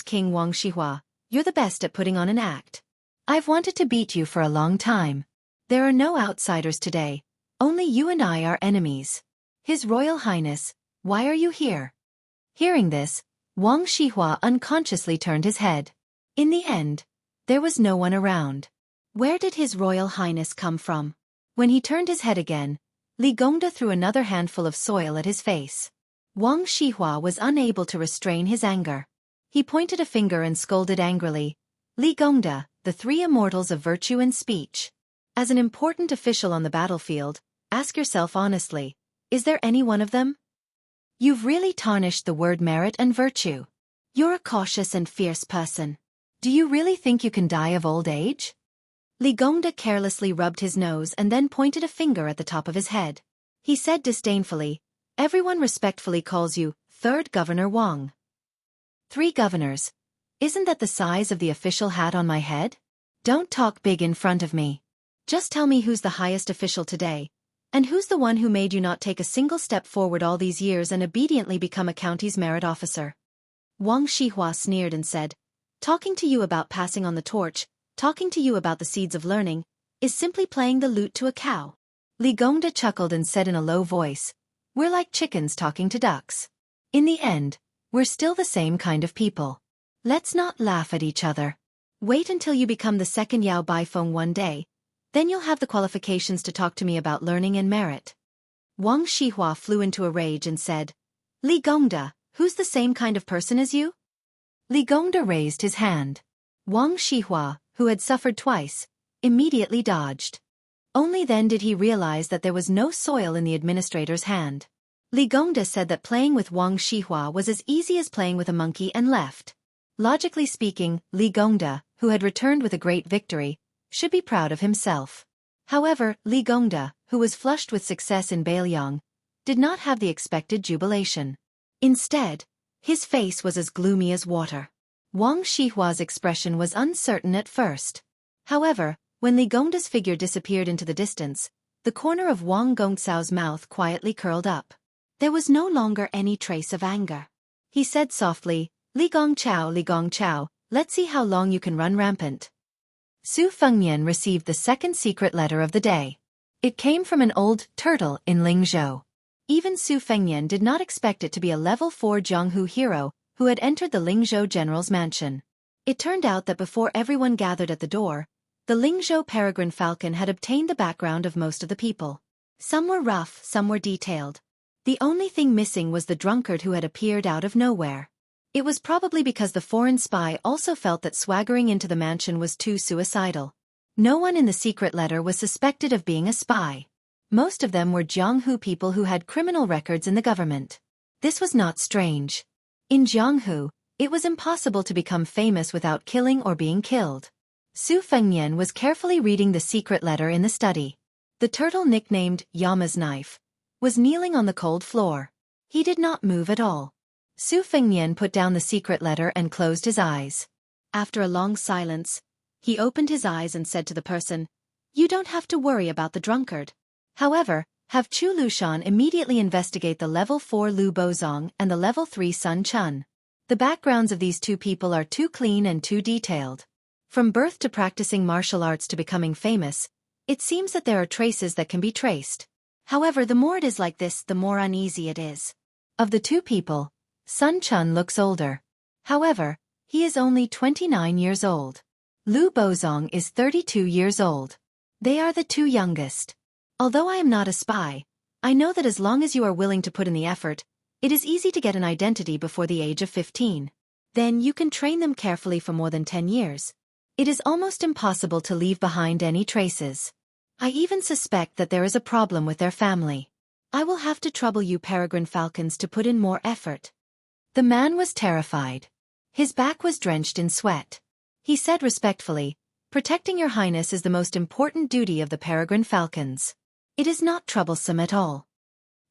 King Wang Shihua, you're the best at putting on an act. I've wanted to beat you for a long time. There are no outsiders today, only you and I are enemies. His Royal Highness, why are you here?" Hearing this, Wang Shihua unconsciously turned his head. In the end, there was no one around. Where did His Royal Highness come from? When he turned his head again, Li Gongda threw another handful of soil at his face. Wang Shihua was unable to restrain his anger. He pointed a finger and scolded angrily, "Li Gongda, the three immortals of virtue and speech. As an important official on the battlefield, ask yourself honestly, is there any one of them? You've really tarnished the word merit and virtue. You're a cautious and fierce person. Do you really think you can die of old age?" Li Gongda carelessly rubbed his nose and then pointed a finger at the top of his head. He said disdainfully, "Everyone respectfully calls you Third Governor Wang." 3 governors. Isn't that the size of the official hat on my head? Don't talk big in front of me. Just tell me who's the highest official today, and who's the one who made you not take a single step forward all these years and obediently become a county's merit officer." Wang Shihua sneered and said, "Talking to you about passing on the torch, talking to you about the seeds of learning, is simply playing the lute to a cow." Li Gongda chuckled and said in a low voice, "We're like chickens talking to ducks. In the end, we're still the same kind of people. Let's not laugh at each other. Wait until you become the second Yao Baifeng one day, then you'll have the qualifications to talk to me about learning and merit." Wang Shihua flew into a rage and said, "Li Gongda, who's the same kind of person as you?" Li Gongda raised his hand. Wang Shihua, who had suffered twice, immediately dodged. Only then did he realize that there was no soil in the administrator's hand. Li Gongda said that playing with Wang Shihua was as easy as playing with a monkey and left. Logically speaking, Li Gongda, who had returned with a great victory, should be proud of himself. However, Li Gongda, who was flushed with success in Bailiang, did not have the expected jubilation. Instead, his face was as gloomy as water. Wang Shihua's expression was uncertain at first. However, when Li Gongda's figure disappeared into the distance, the corner of Wang Gongcao's mouth quietly curled up. There was no longer any trace of anger. He said softly, Li Gongchao, let's see how long you can run rampant." Su Fengmian received the second secret letter of the day. It came from an old turtle in Lingzhou. Even Su Fengnian did not expect it to be a level 4 Jianghu hero who had entered the Lingzhou general's mansion. It turned out that before everyone gathered at the door, the Lingzhou peregrine falcon had obtained the background of most of the people. Some were rough, some were detailed. The only thing missing was the drunkard who had appeared out of nowhere. It was probably because the foreign spy also felt that swaggering into the mansion was too suicidal. No one in the secret letter was suspected of being a spy. Most of them were Jianghu people who had criminal records in the government. This was not strange. In Jianghu, it was impossible to become famous without killing or being killed. Su Fengnian was carefully reading the secret letter in the study. The turtle, nicknamed Yama's knife, was kneeling on the cold floor. He did not move at all. Su Fengnian put down the secret letter and closed his eyes. After a long silence, he opened his eyes and said to the person, "You don't have to worry about the drunkard. However, have Chu Lushan immediately investigate the level 4 Lu Bozong and the level 3 Sun Chun. The backgrounds of these two people are too clean and too detailed. From birth to practicing martial arts to becoming famous, it seems that there are traces that can be traced. However, the more it is like this, the more uneasy it is. Of the two people, Sun Chun looks older. However, he is only 29 years old. Lu Bozong is 32 years old. They are the two youngest. Although I am not a spy, I know that as long as you are willing to put in the effort, it is easy to get an identity before the age of 15. Then you can train them carefully for more than 10 years. It is almost impossible to leave behind any traces. I even suspect that there is a problem with their family. I will have to trouble you peregrine falcons to put in more effort." The man was terrified. His back was drenched in sweat. He said respectfully, "Protecting your highness is the most important duty of the peregrine falcons. It is not troublesome at all."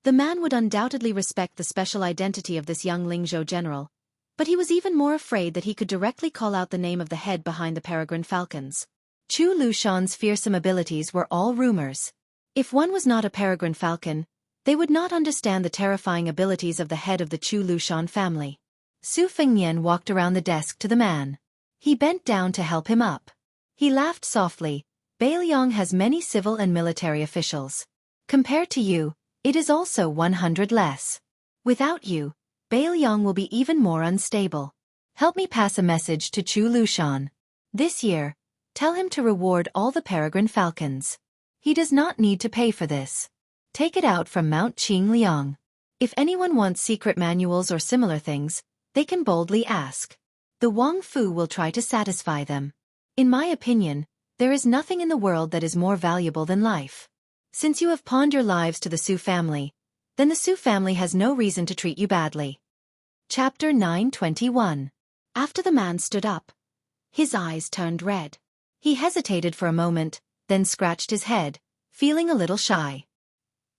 The man would undoubtedly respect the special identity of this young Lingzhou general, but he was even more afraid that he could directly call out the name of the head behind the peregrine falcons. Chu Lushan's fearsome abilities were all rumors. If one was not a peregrine falcon, they would not understand the terrifying abilities of the head of the Chu Lushan family. Su Fengnian walked around the desk to the man. He bent down to help him up. He laughed softly. "Bailiang has many civil and military officials. Compared to you, it is also 100 less. Without you, Bailiang will be even more unstable. Help me pass a message to Chu Lushan. This year, tell him to reward all the peregrine falcons. He does not need to pay for this. Take it out from Mount Qingliang. If anyone wants secret manuals or similar things, they can boldly ask. The Wang Fu will try to satisfy them. In my opinion, there is nothing in the world that is more valuable than life. Since you have pawned your lives to the Su family, then the Su family has no reason to treat you badly." Chapter 921. After the man stood up, his eyes turned red. He hesitated for a moment, then scratched his head, feeling a little shy.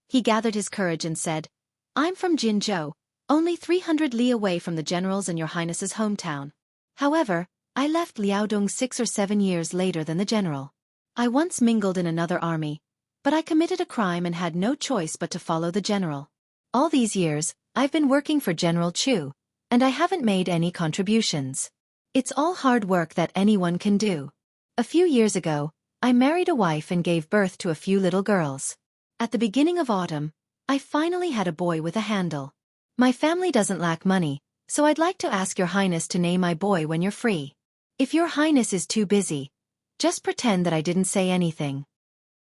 He gathered his courage and said, "I'm from Jinzhou, only 300 li away from the general's and your highness's hometown. However, I left Liaodong 6 or 7 years later than the general. I once mingled in another army, but I committed a crime and had no choice but to follow the general. All these years, I've been working for General Chu, and I haven't made any contributions. It's all hard work that anyone can do. A few years ago, I married a wife and gave birth to a few little girls. At the beginning of autumn, I finally had a boy with a handle. My family doesn't lack money, so I'd like to ask your highness to name my boy when you're free. If your highness is too busy, just pretend that I didn't say anything."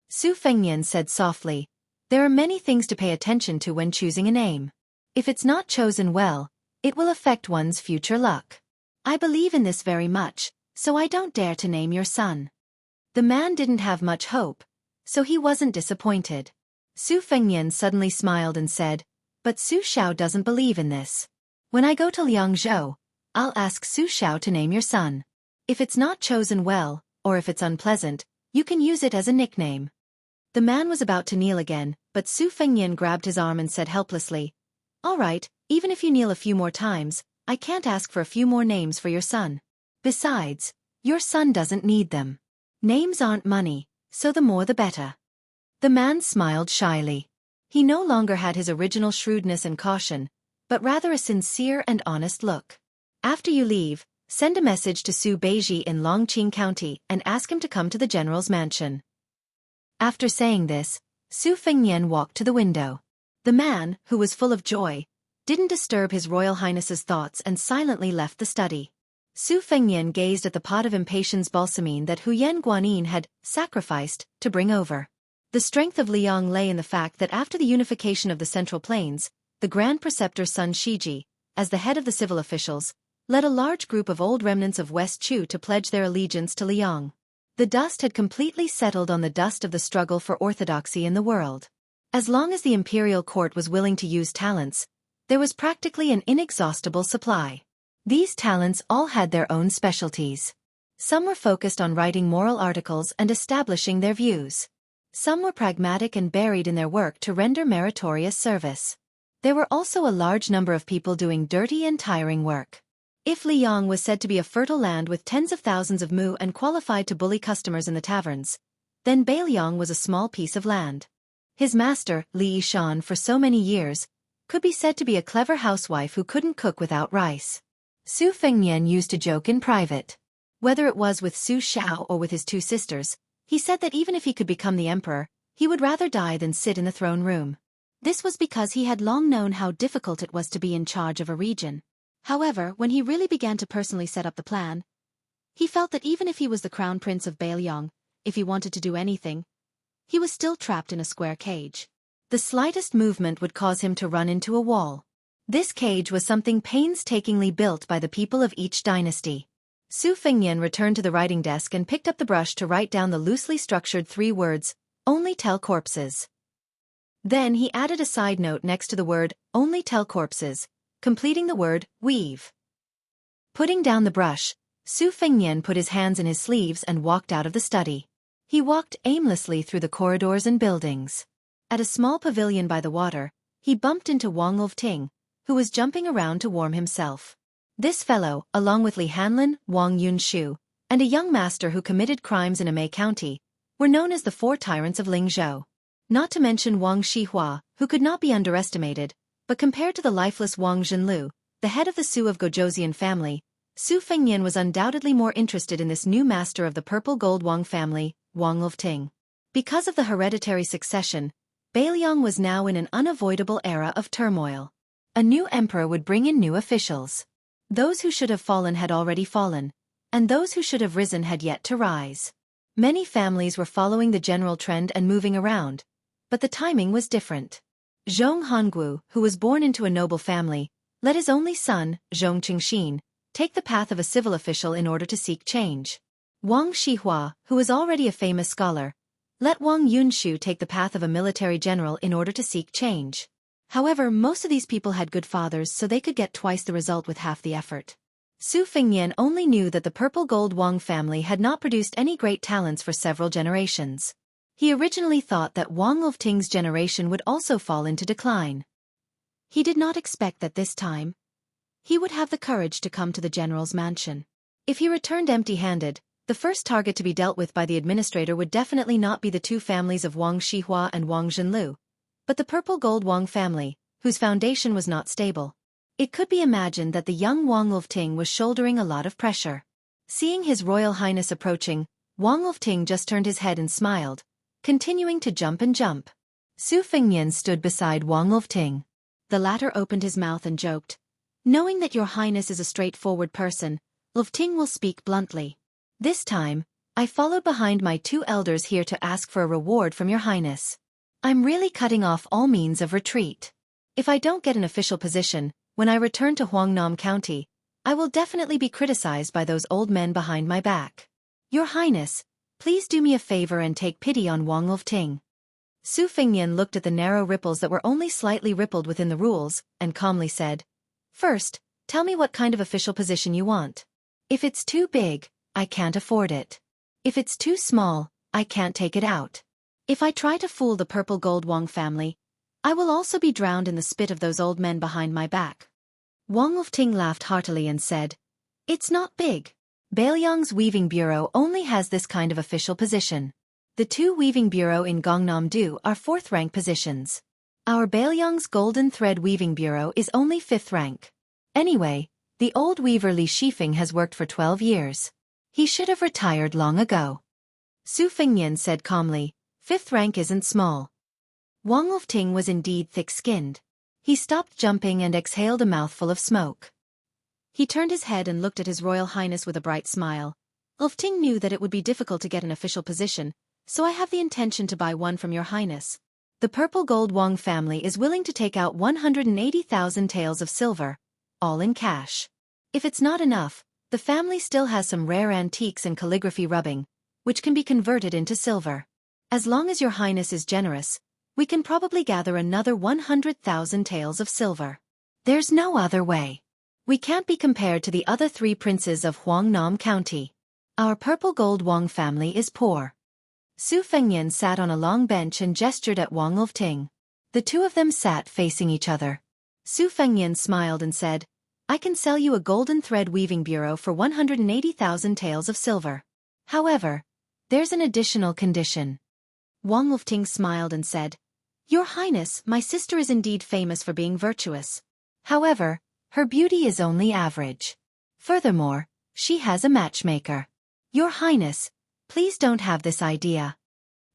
Su Fengnian said softly, "There are many things to pay attention to when choosing a name. If it's not chosen well, it will affect one's future luck. I believe in this very much, so I don't dare to name your son." The man didn't have much hope, so he wasn't disappointed. Su Fengnian suddenly smiled and said, "But Su Xiao doesn't believe in this. When I go to Liangzhou, I'll ask Su Xiao to name your son. If it's not chosen well, or if it's unpleasant, you can use it as a nickname." The man was about to kneel again, but Su Fengnian grabbed his arm and said helplessly, "All right, even if you kneel a few more times, I can't ask for a few more names for your son. Besides, your son doesn't need them. Names aren't money, so the more the better." The man smiled shyly. He no longer had his original shrewdness and caution, but rather a sincere and honest look. "After you leave, send a message to Su Beiji in Longqing County and ask him to come to the general's mansion." After saying this, Su Fengnian walked to the window. The man, who was full of joy, didn't disturb His Royal Highness's thoughts and silently left the study. Su Fengnian gazed at the pot of impatience balsamine that Huyen Guanyin had sacrificed to bring over. The strength of Liang lay in the fact that after the unification of the Central Plains, the Grand Preceptor Sun Shiji, as the head of the civil officials, led a large group of old remnants of West Chu to pledge their allegiance to Liang. The dust had completely settled on the dust of the struggle for orthodoxy in the world. As long as the imperial court was willing to use talents, there was practically an inexhaustible supply. These talents all had their own specialties. Some were focused on writing moral articles and establishing their views. Some were pragmatic and buried in their work to render meritorious service. There were also a large number of people doing dirty and tiring work. If Liang was said to be a fertile land with tens of thousands of mu and qualified to bully customers in the taverns, then Beiliang was a small piece of land. His master, Li Yishan, for so many years, could be said to be a clever housewife who couldn't cook without rice. Su Fengnian used to joke in private. Whether it was with Su Xiao or with his two sisters, he said that even if he could become the emperor, he would rather die than sit in the throne room. This was because he had long known how difficult it was to be in charge of a region. However, when he really began to personally set up the plan, he felt that even if he was the crown prince of Beiliang, if he wanted to do anything, he was still trapped in a square cage. The slightest movement would cause him to run into a wall. This cage was something painstakingly built by the people of each dynasty. Su Fengnian returned to the writing desk and picked up the brush to write down the loosely structured 3 words, "Only tell corpses." Then he added a side note next to the word, "Only tell corpses," completing the word, "weave." Putting down the brush, Su Fengnian put his hands in his sleeves and walked out of the study. He walked aimlessly through the corridors and buildings. At a small pavilion by the water, he bumped into Wang Ting, who was jumping around to warm himself. This fellow, along with Li Hanlin, Wang Yunshu, and a young master who committed crimes in a Mei County, were known as the 4 tyrants of Lingzhou. Not to mention Wang Shihua, who could not be underestimated, but compared to the lifeless Wang Zhenlu, the head of the Su of Gojosian family, Su Fengnian was undoubtedly more interested in this new master of the purple gold Wang family, Wang Ting. Because of the hereditary succession, Beiliang was now in an unavoidable era of turmoil. A new emperor would bring in new officials. Those who should have fallen had already fallen, and those who should have risen had yet to rise. Many families were following the general trend and moving around, but the timing was different. Zhong Hongwu, who was born into a noble family, let his only son, Zhong Qingxin, take the path of a civil official in order to seek change. Wang Shihua, who was already a famous scholar, let Wang Yunshu take the path of a military general in order to seek change. However, most of these people had good fathers, so they could get twice the result with half the effort. Su Fengnian only knew that the purple gold Wang family had not produced any great talents for several generations. He originally thought that Wang Ting's generation would also fall into decline. He did not expect that this time he would have the courage to come to the general's mansion. If he returned empty-handed, the first target to be dealt with by the administrator would definitely not be the 2 families of Wang Shihua and Wang Zhenlu, but the purple gold Wang family, whose foundation was not stable. It could be imagined that the young Wang Ting was shouldering a lot of pressure. Seeing His Royal Highness approaching, Wang Ting just turned his head and smiled, continuing to jump and jump. Su Fengnian stood beside Wang Ting. The latter opened his mouth and joked, "Knowing that your highness is a straightforward person, Ting will speak bluntly. This time, I followed behind my 2 elders here to ask for a reward from your highness. I'm really cutting off all means of retreat. If I don't get an official position, when I return to Huangnam County, I will definitely be criticized by those old men behind my back. Your highness, please do me a favor and take pity on Wang Ting." Su Fengnian looked at the narrow ripples that were only slightly rippled within the rules, and calmly said, "First, tell me what kind of official position you want. If it's too big, I can't afford it. If it's too small, I can't take it out. If I try to fool the purple gold Wang family, I will also be drowned in the spit of those old men behind my back." Wang Ting laughed heartily and said, "It's not big. Beiliang's weaving bureau only has this kind of official position. The 2 weaving bureau in Gangnam-do are 4th rank positions. Our Beiliang's golden thread weaving bureau is only 5th rank. Anyway, the old weaver Li Shifeng has worked for 12 years. He should have retired long ago." Su Fengnian said calmly, 5th rank isn't small. Wang Ting was indeed thick-skinned. He stopped jumping and exhaled a mouthful of smoke. He turned his head and looked at His Royal Highness with a bright smile. Ting knew that it would be difficult to get an official position, so I have the intention to buy one from your highness. The purple gold Wang family is willing to take out 180,000 taels of silver, all in cash. If it's not enough, the family still has some rare antiques and calligraphy rubbing, which can be converted into silver. As long as your highness is generous, we can probably gather another 100,000 taels of silver. There's no other way. We can't be compared to the other 3 princes of Huangnam County. Our purple gold Wang family is poor. Su Fengnian sat on a long bench and gestured at Wang Ting. The two of them sat facing each other. Su Fengnian smiled and said, I can sell you a golden thread weaving bureau for 180,000 taels of silver. However, there's an additional condition. Wang Ting smiled and said, Your Highness, my sister is indeed famous for being virtuous. However, her beauty is only average. Furthermore, she has a matchmaker. Your Highness, please don't have this idea.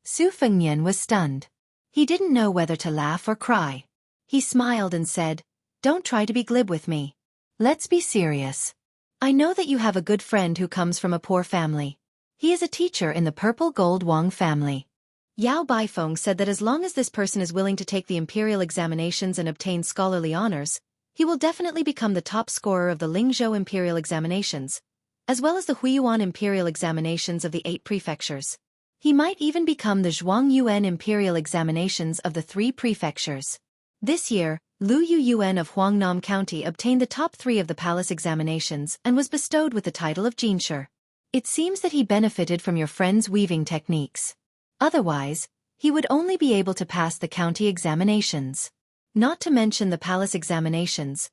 Su Fengnian was stunned. He didn't know whether to laugh or cry. He smiled and said, Don't try to be glib with me. Let's be serious. I know that you have a good friend who comes from a poor family. He is a teacher in the purple gold Wang family. Yao Baifeng said that as long as this person is willing to take the imperial examinations and obtain scholarly honors, he will definitely become the top scorer of the Lingzhou imperial examinations, as well as the Huiyuan imperial examinations of the 8 prefectures. He might even become the Zhuangyuan imperial examinations of the 3 prefectures. This year, Lu Yuyuan of Huangnam County obtained the top 3 of the palace examinations and was bestowed with the title of Jinsher. It seems that he benefited from your friend's weaving techniques. Otherwise, he would only be able to pass the county examinations. Not to mention the palace examinations.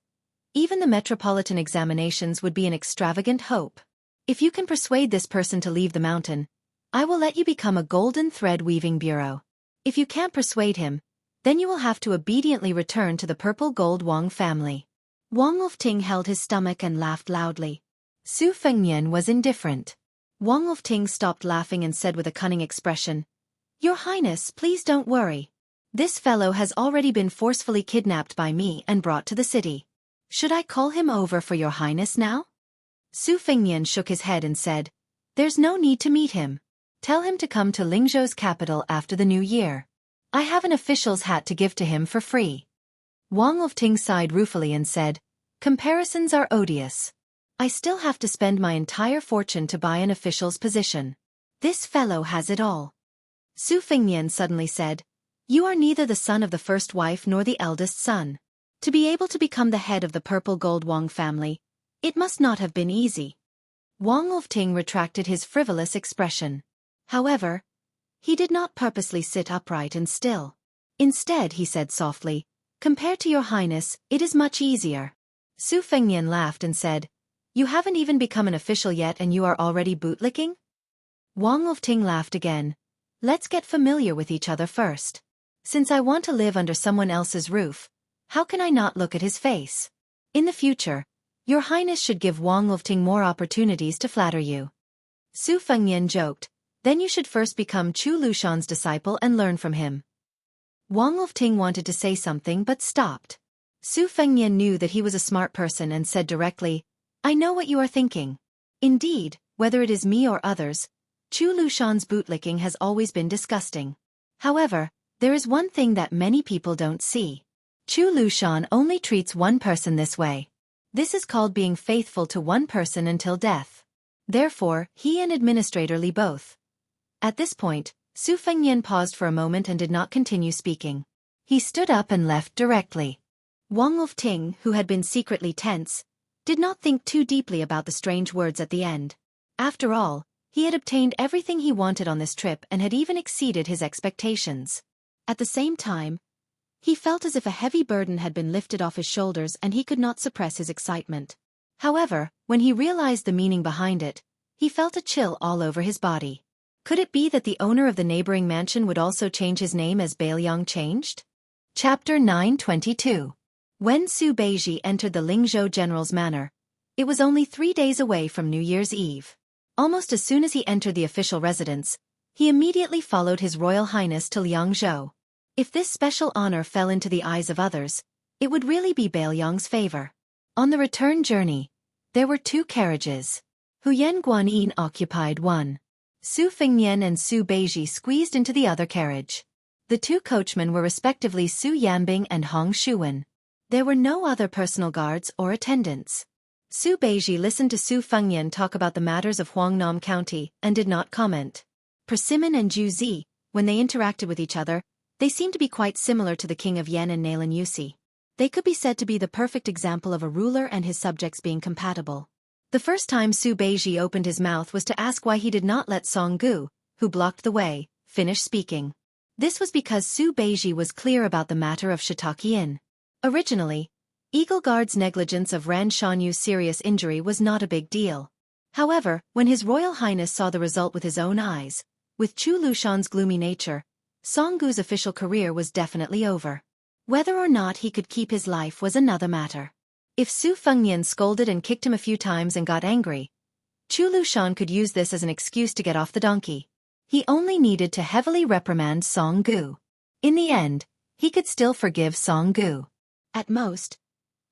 Even the metropolitan examinations would be an extravagant hope. If you can persuade this person to leave the mountain, I will let you become a golden thread weaving bureau. If you can't persuade him, then you will have to obediently return to the purple gold Wang family. Wang Ting held his stomach and laughed loudly. Su Fengnian was indifferent. Wang Ting stopped laughing and said with a cunning expression, Your Highness, please don't worry. This fellow has already been forcefully kidnapped by me and brought to the city. Should I call him over for your highness now? Su Fengnian shook his head and said, There's no need to meet him. Tell him to come to Lingzhou's capital after the new year. I have an official's hat to give to him for free. Wang Ting sighed ruefully and said, Comparisons are odious. I still have to spend my entire fortune to buy an official's position. This fellow has it all. Su Fengnian suddenly said, You are neither the son of the first wife nor the eldest son. To be able to become the head of the purple gold Wang family, it must not have been easy. Wang Ting retracted his frivolous expression. However, he did not purposely sit upright and still. Instead, he said softly, Compared to your highness, it is much easier. Su Fengnian laughed and said, You haven't even become an official yet and you are already bootlicking? Wang Ting laughed again. Let's get familiar with each other first. Since I want to live under someone else's roof, how can I not look at his face? In the future, your highness should give Wang Ting more opportunities to flatter you. Su Fengnian joked, Then you should first become Chu Lushan's disciple and learn from him. Wang Ting wanted to say something but stopped. Su Fengnian knew that he was a smart person and said directly, I know what you are thinking. Indeed, whether it is me or others, Chu Lushan's bootlicking has always been disgusting. However, there is one thing that many people don't see. Chu Lushan only treats one person this way. This is called being faithful to one person until death. Therefore, he and Administrator Li both. At this point, Su Fengnian paused for a moment and did not continue speaking. He stood up and left directly. Wang Ting, who had been secretly tense, did not think too deeply about the strange words at the end. After all, he had obtained everything he wanted on this trip and had even exceeded his expectations. At the same time, he felt as if a heavy burden had been lifted off his shoulders and he could not suppress his excitement. However, when he realized the meaning behind it, he felt a chill all over his body. Could it be that the owner of the neighboring mansion would also change his name as Bailiang changed? Chapter 922. When Su Beiji entered the Lingzhou General's manor, it was only 3 days away from New Year's Eve. Almost as soon as he entered the official residence, he immediately followed His Royal Highness to Liangzhou. If this special honor fell into the eyes of others, it would really be Baelyong's favor. On the return journey, there were 2 carriages. Huyen Guanyin occupied one. Su Fengnian and Su Beiji squeezed into the other carriage. The 2 coachmen were respectively Su Yambing and Hong Shuwen. There were no other personal guards or attendants. Su Beiji listened to Su Fengnian talk about the matters of Huangnam County and did not comment. Persimmon and Ju Zi, when they interacted with each other, they seemed to be quite similar to the king of Yen and Nalen Yusi. They could be said to be the perfect example of a ruler and his subjects being compatible. The first time Su Beiji opened his mouth was to ask why he did not let Song Gu, who blocked the way, finish speaking. This was because Su Beiji was clear about the matter of Shiitake Inn. Originally, Eagle Guard's negligence of Ran Shanyu's serious injury was not a big deal. However, when His Royal Highness saw the result with his own eyes, with Chu Lushan's gloomy nature, Song Gu's official career was definitely over. Whether or not he could keep his life was another matter. If Su Fengnian scolded and kicked him a few times and got angry, Chu Lushan could use this as an excuse to get off the donkey. He only needed to heavily reprimand Song Gu. In the end, he could still forgive Song Gu. At most,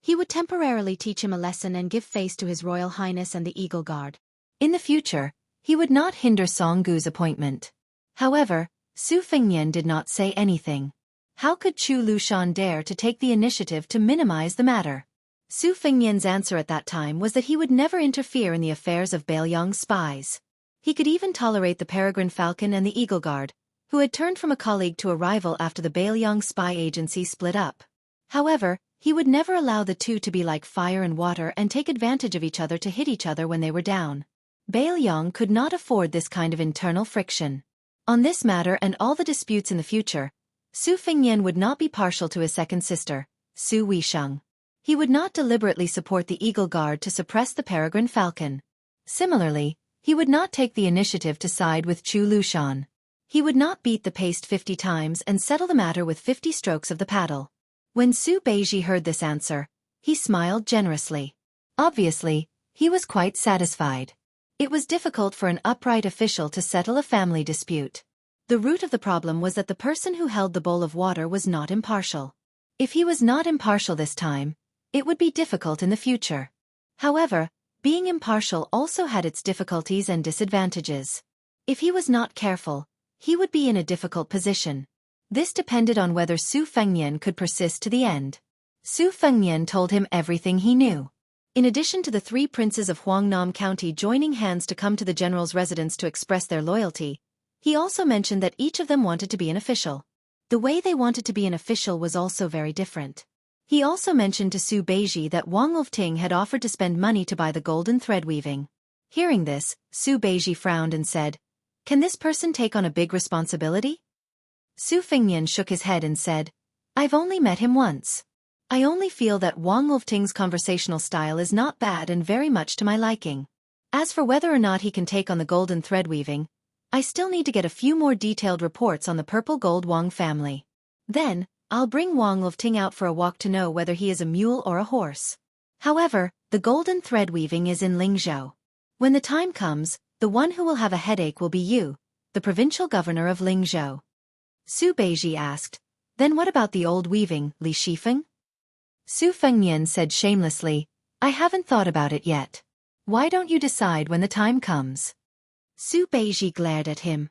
he would temporarily teach him a lesson and give face to His Royal Highness and the Eagle Guard. In the future, he would not hinder Song Gu's appointment. However, Su Fengnian did not say anything. How could Chu Lushan dare to take the initiative to minimize the matter? Su Fengnian's answer at that time was that he would never interfere in the affairs of Baelyong's spies. He could even tolerate the Peregrine Falcon and the Eagle Guard, who had turned from a colleague to a rival after the Baelyong spy agency split up. However, he would never allow the 2 to be like fire and water and take advantage of each other to hit each other when they were down. Baelyong could not afford this kind of internal friction. On this matter and all the disputes in the future, Su Fengnian would not be partial to his second sister, Su Weisheng. He would not deliberately support the Eagle Guard to suppress the Peregrine Falcon. Similarly, he would not take the initiative to side with Chu Lushan. He would not beat the paste 50 times and settle the matter with 50 strokes of the paddle. When Su Beiji heard this answer, he smiled generously. Obviously, he was quite satisfied. It was difficult for an upright official to settle a family dispute. The root of the problem was that the person who held the bowl of water was not impartial. If he was not impartial this time, it would be difficult in the future. However, being impartial also had its difficulties and disadvantages. If he was not careful, he would be in a difficult position. This depended on whether Su Fengnian could persist to the end. Su Fengnian told him everything he knew. In addition to the 3 princes of Huangnam County joining hands to come to the general's residence to express their loyalty, he also mentioned that each of them wanted to be an official. The way they wanted to be an official was also very different. He also mentioned to Su Beiji that Wang Ulfting had offered to spend money to buy the golden thread weaving. Hearing this, Su Beiji frowned and said, "Can this person take on a big responsibility?" Su Fengnian shook his head and said, "I've only met him once. I only feel that Wang Ulfting's conversational style is not bad and very much to my liking. As for whether or not he can take on the golden thread weaving, I still need to get a few more detailed reports on the purple gold Wang family. Then, I'll bring Wang Ulfting out for a walk to know whether he is a mule or a horse. However, the golden thread weaving is in Lingzhou. When the time comes, the one who will have a headache will be you, the provincial governor of Lingzhou." Su Beiji asked, "Then what about the old weaving, Li Shifeng?" Su Fengnian said shamelessly, "I haven't thought about it yet. Why don't you decide when the time comes?" Su Beiji glared at him.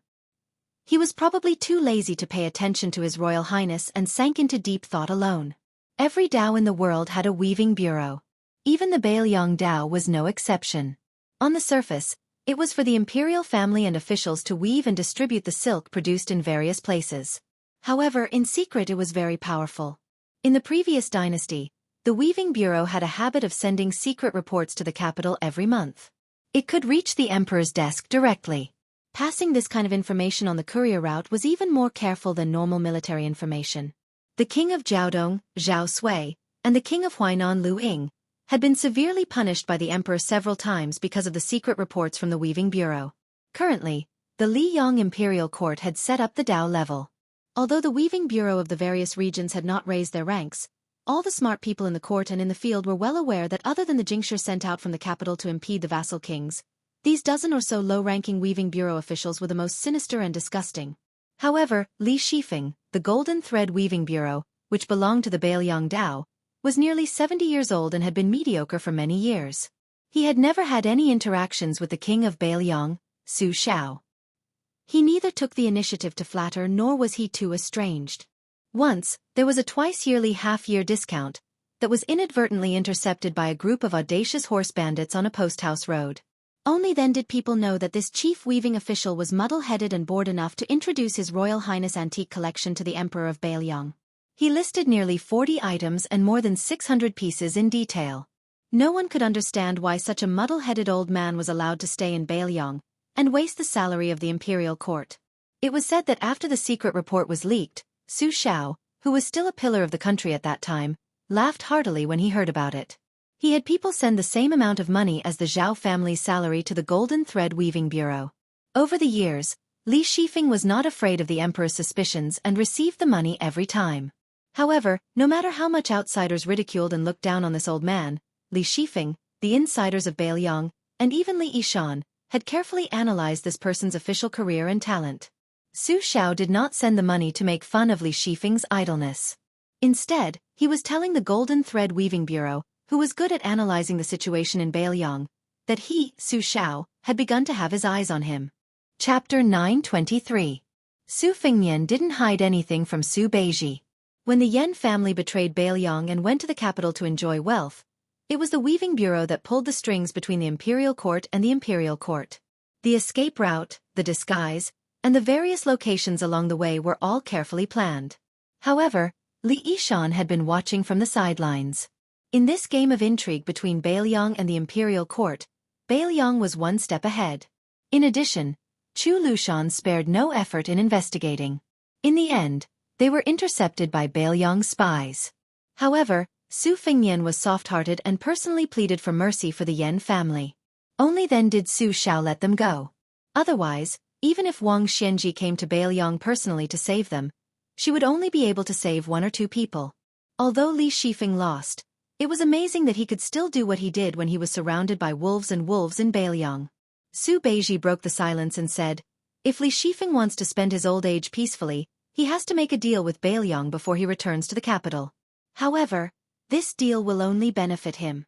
He was probably too lazy to pay attention to His Royal Highness and sank into deep thought alone. Every Dao in the world had a weaving bureau. Even the Baelyong Dao was no exception. On the surface, it was for the imperial family and officials to weave and distribute the silk produced in various places. However, in secret it was very powerful. In the previous dynasty, the weaving bureau had a habit of sending secret reports to the capital every month. It could reach the emperor's desk directly. Passing this kind of information on the courier route was even more careful than normal military information. The king of Jiaodong, Zhao Sui, and the king of Huainan Lu Ying had been severely punished by the emperor several times because of the secret reports from the weaving bureau. Currently, the Liyang imperial court had set up the Dao level. Although the weaving bureau of the various regions had not raised their ranks, all the smart people in the court and in the field were well aware that other than the Jingshi sent out from the capital to impede the vassal kings, these dozen or so low-ranking weaving bureau officials were the most sinister and disgusting. However, Li Shifeng, the Golden Thread Weaving Bureau, which belonged to the Bailiang Dao, was nearly 70 years old and had been mediocre for many years. He had never had any interactions with the king of Bailiang, Su Xiao. He neither took the initiative to flatter nor was he too estranged. Once, there was a twice-yearly half-year discount that was inadvertently intercepted by a group of audacious horse bandits on a post-house road. Only then did people know that this chief weaving official was muddle-headed and bored enough to introduce His Royal Highness antique collection to the Emperor of Bailiang. He listed nearly 40 items and more than 600 pieces in detail. No one could understand why such a muddle-headed old man was allowed to stay in Bailiang and waste the salary of the imperial court. It was said that after the secret report was leaked, Su Xiao, who was still a pillar of the country at that time, laughed heartily when he heard about it. He had people send the same amount of money as the Zhao family's salary to the Golden Thread Weaving Bureau. Over the years, Li Shifeng was not afraid of the emperor's suspicions and received the money every time. However, no matter how much outsiders ridiculed and looked down on this old man, Li Shifeng, the insiders of Bailiang, and even Li Yishan, had carefully analyzed this person's official career and talent. Su Xiao did not send the money to make fun of Li Shifeng's idleness. Instead, he was telling the Golden Thread Weaving Bureau, who was good at analyzing the situation in Bailiang, that he, Su Xiao, had begun to have his eyes on him. Chapter 923. Su Fengnian didn't hide anything from Su Beiji. When the Yan family betrayed Bailiang and went to the capital to enjoy wealth, it was the Weaving Bureau that pulled the strings between the imperial court and the imperial court. The escape route, the disguise, and the various locations along the way were all carefully planned. However, Li Yishan had been watching from the sidelines. In this game of intrigue between Bailiang and the imperial court, Bailiang was one step ahead. In addition, Chu Lushan spared no effort in investigating. In the end, they were intercepted by Bailiang's spies. However, Su Fengnian was soft-hearted and personally pleaded for mercy for the Yan family. Only then did Su Xiao let them go. Otherwise, even if Wang Xianji came to Bailiang personally to save them, she would only be able to save one or two people. Although Li Shifeng lost, it was amazing that he could still do what he did when he was surrounded by wolves in Bailiang. Su Beiji broke the silence and said, "If Li Shifeng wants to spend his old age peacefully, he has to make a deal with Bailiang before he returns to the capital. However, this deal will only benefit him."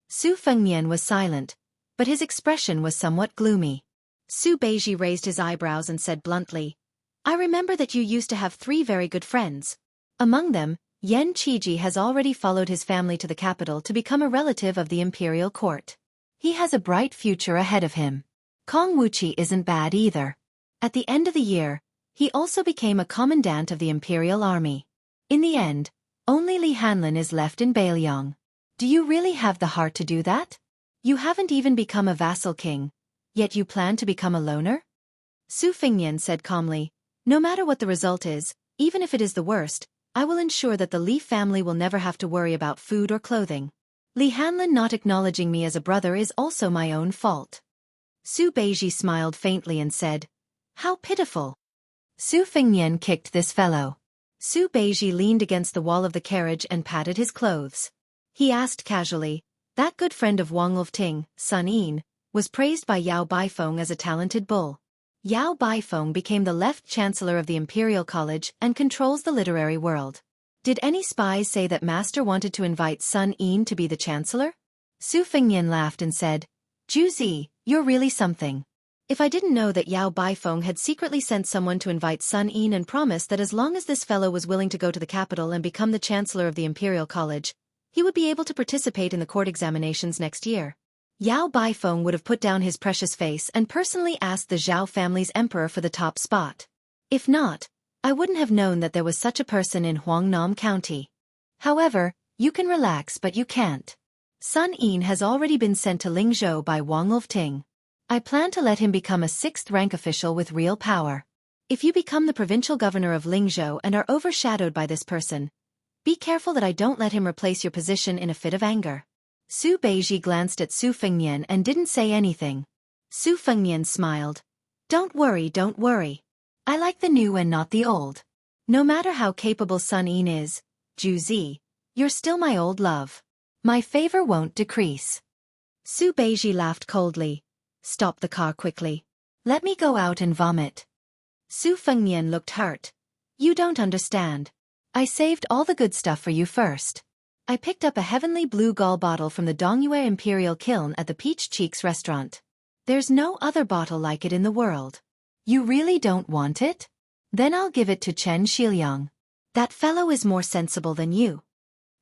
Su Fengnian was silent, but his expression was somewhat gloomy. Su Beiji raised his eyebrows and said bluntly, "I remember that you used to have 3 very good friends. Among them, Yan Qiji has already followed his family to the capital to become a relative of the imperial court. He has a bright future ahead of him. Kong Wuqi isn't bad either. At the end of the year, he also became a commandant of the imperial army. In the end, only Li Hanlin is left in Bailiang. Do you really have the heart to do that? You haven't even become a vassal king, yet you plan to become a loner?" Su Fengnian said calmly, "No matter what the result is, even if it is the worst, I will ensure that the Li family will never have to worry about food or clothing. Li Hanlin not acknowledging me as a brother is also my own fault." Su Beiji smiled faintly and said, "How pitiful." Su Fengnian kicked this fellow. Su Beiji leaned against the wall of the carriage and patted his clothes. He asked casually, "That good friend of Wang Lofting, Sun Yin, was praised by Yao Baifeng as a talented bull. Yao Baifeng became the left chancellor of the Imperial College and controls the literary world. Did any spies say that Master wanted to invite Sun Yin to be the chancellor?" Su Fengnian laughed and said, "Juzi, you're really something. If I didn't know that Yao Baifeng had secretly sent someone to invite Sun Yin and promised that as long as this fellow was willing to go to the capital and become the chancellor of the Imperial College, he would be able to participate in the court examinations next year, Yao Baifeng would have put down his precious face and personally asked the Zhao family's emperor for the top spot. If not, I wouldn't have known that there was such a person in Huangnam County. However, you can relax but you can't. Sun Yin has already been sent to Lingzhou by Wang Lofting. I plan to let him become a 6th-rank official with real power. If you become the provincial governor of Lingzhou and are overshadowed by this person, be careful that I don't let him replace your position in a fit of anger." Su Beiji glanced at Su Fengnian and didn't say anything. Su Fengnian smiled. Don't worry. I like the new and not the old. No matter how capable Sun Yin is, Ju Zi, you're still my old love. My favor won't decrease." Su Beiji laughed coldly. "Stop the car quickly. Let me go out and vomit." Su Fengnian looked hurt. You don't understand. I saved all the good stuff for you first. I picked up a heavenly blue gall bottle from the Dongyue Imperial Kiln at the Peach Cheeks restaurant. There's no other bottle like it in the world. You really don't want it? Then I'll give it to Chen Shiliang. That fellow is more sensible than you.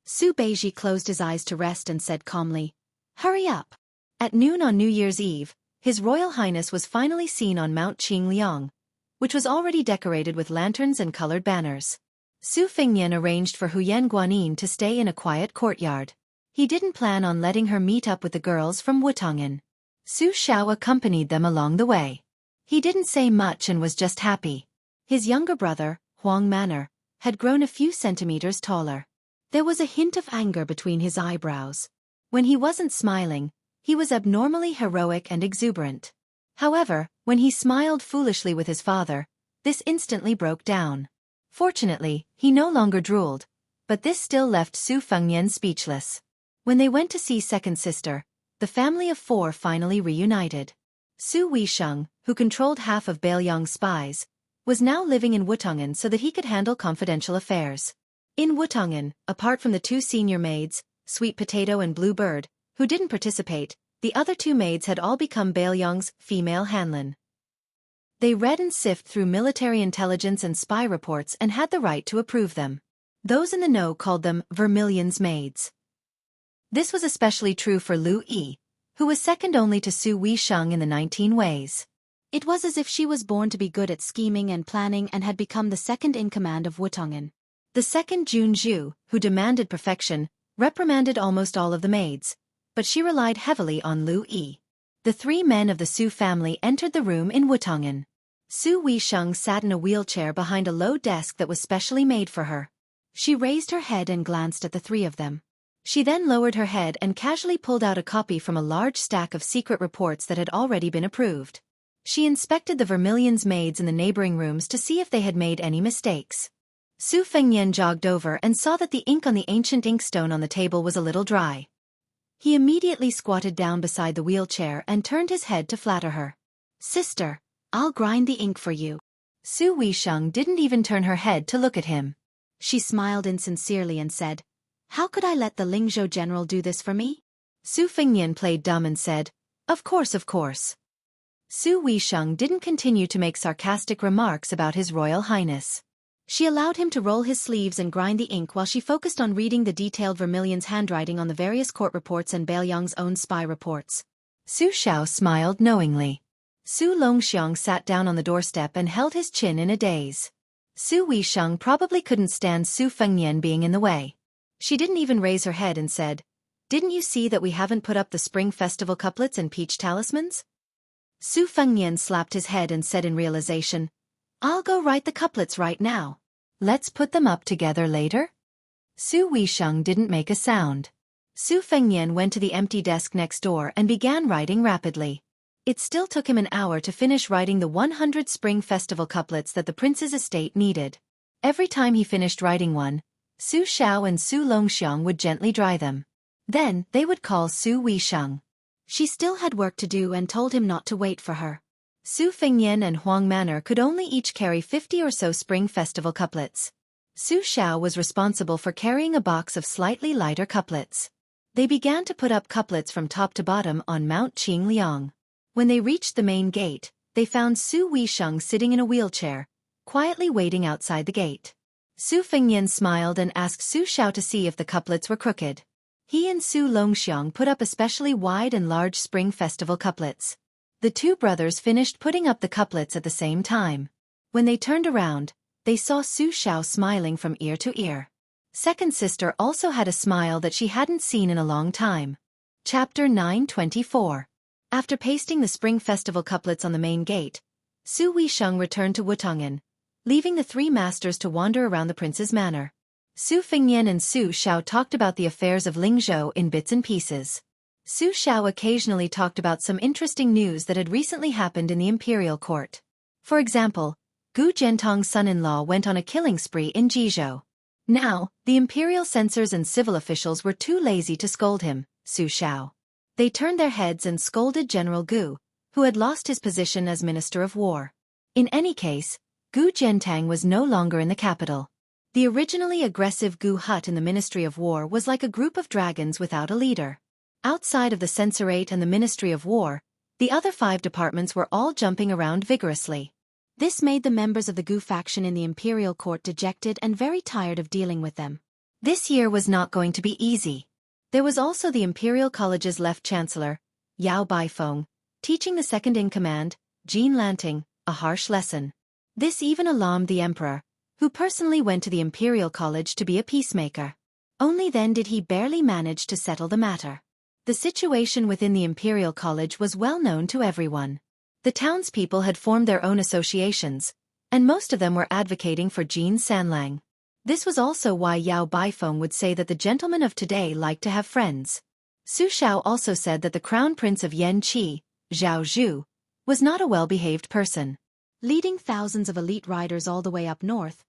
Su Beiji closed his eyes to rest and said calmly, "Hurry up." At noon on New Year's Eve, His Royal Highness was finally seen on Mount Qingliang, which was already decorated with lanterns and colored banners. Su Fengnian arranged for Huyen Guanyin to stay in a quiet courtyard. He didn't plan on letting her meet up with the girls from Wutong'an. Su Xiao accompanied them along the way. He didn't say much and was just happy. His younger brother, Huang Manor, had grown a few centimeters taller. There was a hint of anger between his eyebrows. When he wasn't smiling, he was abnormally heroic and exuberant. However, when he smiled foolishly with his father, this instantly broke down. Fortunately, he no longer drooled, but this still left Su Fengnian speechless. When they went to see second sister, the family of four finally reunited. Su Weisheng, who controlled half of Bailiang's spies, was now living in Wutong'an so that he could handle confidential affairs. In Wutong'an, apart from the two senior maids, Sweet Potato and Blue Bird, who didn't participate, the other two maids had all become Bailiang's female hanlin. They read and sift through military intelligence and spy reports and had the right to approve them. Those in the know called them Vermilion's maids. This was especially true for Lu Yi, who was second only to Su Weisheng in the 19 ways. It was as if she was born to be good at scheming and planning and had become the second in command of Wutong'an. The second Jun Zhu, who demanded perfection, reprimanded almost all of the maids, but she relied heavily on Lu Yi. The three men of the Su family entered the room in Wutong'an. Su Weisheng sat in a wheelchair behind a low desk that was specially made for her. She raised her head and glanced at the three of them. She then lowered her head and casually pulled out a copy from a large stack of secret reports that had already been approved. She inspected the Vermilion's maids in the neighboring rooms to see if they had made any mistakes. Su Fengnian jogged over and saw that the ink on the ancient inkstone on the table was a little dry. He immediately squatted down beside the wheelchair and turned his head to flatter her. "Sister, I'll grind the ink for you." Su Weisheng didn't even turn her head to look at him. She smiled insincerely and said, "How could I let the Lingzhou general do this for me?" Su Fengnian played dumb and said, Of course. Su Weisheng didn't continue to make sarcastic remarks about His Royal Highness. She allowed him to roll his sleeves and grind the ink while she focused on reading the detailed Vermilion's handwriting on the various court reports and Bailiang's own spy reports. Su Xiao smiled knowingly. Su Longxiang sat down on the doorstep and held his chin in a daze. Su Weisheng probably couldn't stand Su Fengnian being in the way. She didn't even raise her head and said, "Didn't you see that we haven't put up the Spring Festival couplets and peach talismans?" Su Fengnian slapped his head and said in realization, "I'll go write the couplets right now. Let's put them up together later." Su Weisheng didn't make a sound. Su Fengnian went to the empty desk next door and began writing rapidly. It still took him an hour to finish writing the 100 Spring Festival couplets that the prince's estate needed. Every time he finished writing one, Su Xiao and Su Longxiang would gently dry them. Then, they would call Su Weisheng. She still had work to do and told him not to wait for her. Su Fengnian and Huang Manor could only each carry 50 or so Spring Festival couplets. Su Xiao was responsible for carrying a box of slightly lighter couplets. They began to put up couplets from top to bottom on Mount Qingliang. When they reached the main gate, they found Su Weisheng sitting in a wheelchair, quietly waiting outside the gate. Su Fengnian smiled and asked Su Xiao to see if the couplets were crooked. He and Su Longxiang put up especially wide and large Spring Festival couplets. The two brothers finished putting up the couplets at the same time. When they turned around, they saw Su Xiao smiling from ear to ear. Second sister also had a smile that she hadn't seen in a long time. Chapter 924. After pasting the Spring Festival couplets on the main gate, Su Weisheng returned to Wutong'an, leaving the three masters to wander around the prince's manor. Su Fengnian and Su Xiao talked about the affairs of Lingzhou in bits and pieces. Su Xiao occasionally talked about some interesting news that had recently happened in the imperial court. For example, Gu Zhentong's son-in-law went on a killing spree in Jizhou. Now, the imperial censors and civil officials were too lazy to scold him, Su Xiao. They turned their heads and scolded General Gu, who had lost his position as Minister of War. In any case, Gu Gentang was no longer in the capital. The originally aggressive Gu hut in the Ministry of War was like a group of dragons without a leader. Outside of the Censorate and the Ministry of War, the other 5 departments were all jumping around vigorously. This made the members of the Gu faction in the imperial court dejected and very tired of dealing with them. This year was not going to be easy. There was also the Imperial College's left chancellor, Yao Baifeng, teaching the second-in-command, Jean Lanting, a harsh lesson. This even alarmed the emperor, who personally went to the Imperial College to be a peacemaker. Only then did he barely manage to settle the matter. The situation within the Imperial College was well known to everyone. The townspeople had formed their own associations, and most of them were advocating for Jean Sanlang. This was also why Yao Baifeng would say that the gentlemen of today like to have friends. Su Shao also said that the crown prince of Yanqi, Zhao Zhu, was not a well-behaved person. Leading thousands of elite riders all the way up north,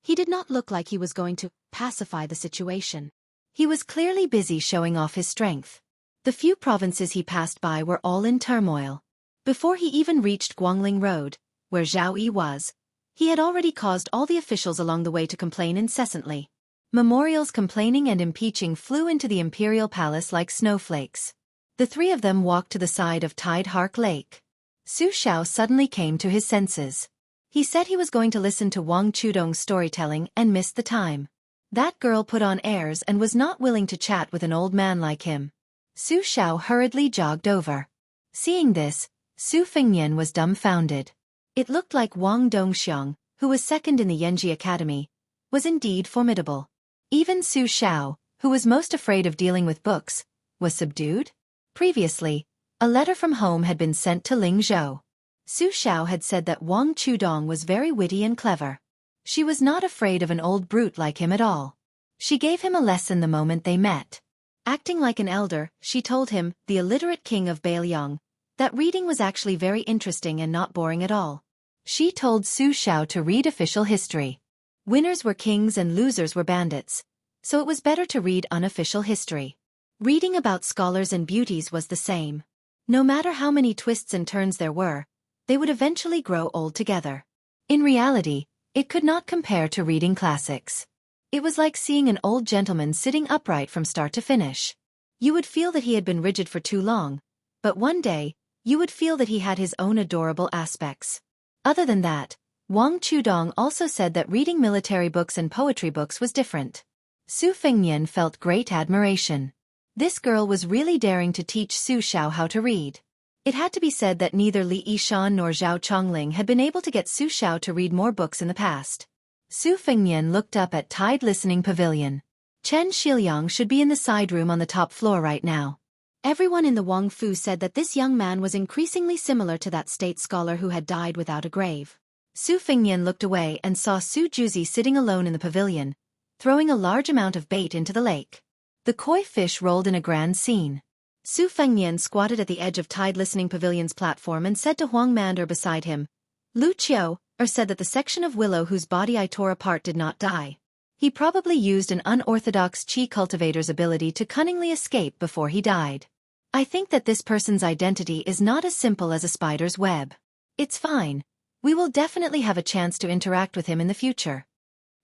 he did not look like he was going to pacify the situation. He was clearly busy showing off his strength. The few provinces he passed by were all in turmoil. Before he even reached Guangling Road, where Zhao Yi was, he had already caused all the officials along the way to complain incessantly. Memorials complaining and impeaching flew into the imperial palace like snowflakes. The 3 of them walked to the side of Tide Hark Lake. Su Shao suddenly came to his senses. He said he was going to listen to Wang Chudong's storytelling and missed the time. That girl put on airs and was not willing to chat with an old man like him. Su Shao hurriedly jogged over. Seeing this, Su Fengnian was dumbfounded. It looked like Wang Dongxiang, who was second in the Yanji Academy, was indeed formidable. Even Su Shao, who was most afraid of dealing with books, was subdued. Previously, a letter from home had been sent to Ling Zhou. Su Shao had said that Wang Chudong was very witty and clever. She was not afraid of an old brute like him at all. She gave him a lesson the moment they met. Acting like an elder, she told him, the illiterate king of Bailiang, that reading was actually very interesting and not boring at all. She told Su Shao to read official history. Winners were kings and losers were bandits, so it was better to read unofficial history. Reading about scholars and beauties was the same. No matter how many twists and turns there were, they would eventually grow old together. In reality, it could not compare to reading classics. It was like seeing an old gentleman sitting upright from start to finish. You would feel that he had been rigid for too long, but one day, you would feel that he had his own adorable aspects. Other than that, Wang Chudong also said that reading military books and poetry books was different. Su Fengnian felt great admiration. This girl was really daring to teach Su Shao how to read. It had to be said that neither Li Yishan nor Zhao Chongling had been able to get Su Shao to read more books in the past. Su Fengnian looked up at Tide Listening Pavilion. Chen Shiliang should be in the side room on the top floor right now. Everyone in the Wang Fu said that this young man was increasingly similar to that state scholar who had died without a grave. Su Fengnian looked away and saw Su Juzi sitting alone in the pavilion, throwing a large amount of bait into the lake. The koi fish rolled in a grand scene. Su Fengnian squatted at the edge of Tide Listening Pavilion's platform and said to Huang Mander beside him, Lu Qiu, said that the section of willow whose body I tore apart did not die. He probably used an unorthodox qi cultivator's ability to cunningly escape before he died. I think that this person's identity is not as simple as a spider's web. It's fine. We will definitely have a chance to interact with him in the future.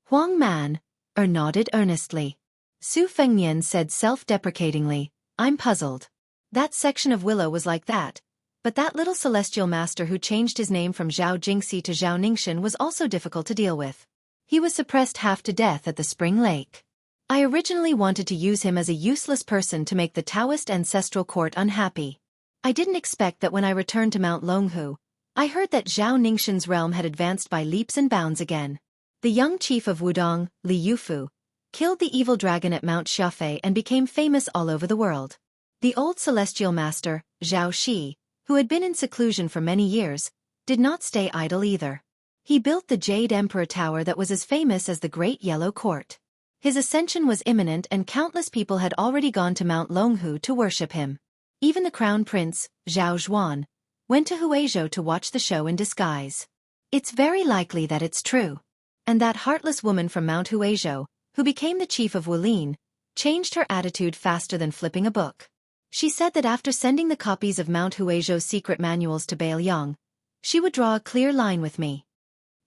Huang Man, nodded earnestly. Su Fengnian said self-deprecatingly, I'm puzzled. That section of willow was like that, but that little celestial master who changed his name from Zhao Jingxi to Zhao Ningxian was also difficult to deal with. He was suppressed half to death at the Spring Lake. I originally wanted to use him as a useless person to make the Taoist ancestral court unhappy. I didn't expect that when I returned to Mount Longhu, I heard that Zhao Ningxian's realm had advanced by leaps and bounds again. The young chief of Wudong, Li Yufu, killed the evil dragon at Mount Xiaofei and became famous all over the world. The old celestial master, Zhao Shi, who had been in seclusion for many years, did not stay idle either. He built the Jade Emperor Tower that was as famous as the Great Yellow Court. His ascension was imminent and countless people had already gone to Mount Longhu to worship him. Even the crown prince, Zhao Zhuan, went to Huizhou to watch the show in disguise. It's very likely that it's true. And that heartless woman from Mount Huizhou, who became the chief of Wulin, changed her attitude faster than flipping a book. She said that after sending the copies of Mount Huizhou's secret manuals to Bailiang, she would draw a clear line with me.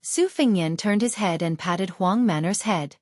Su Fengnian turned his head and patted Huang Manor's head.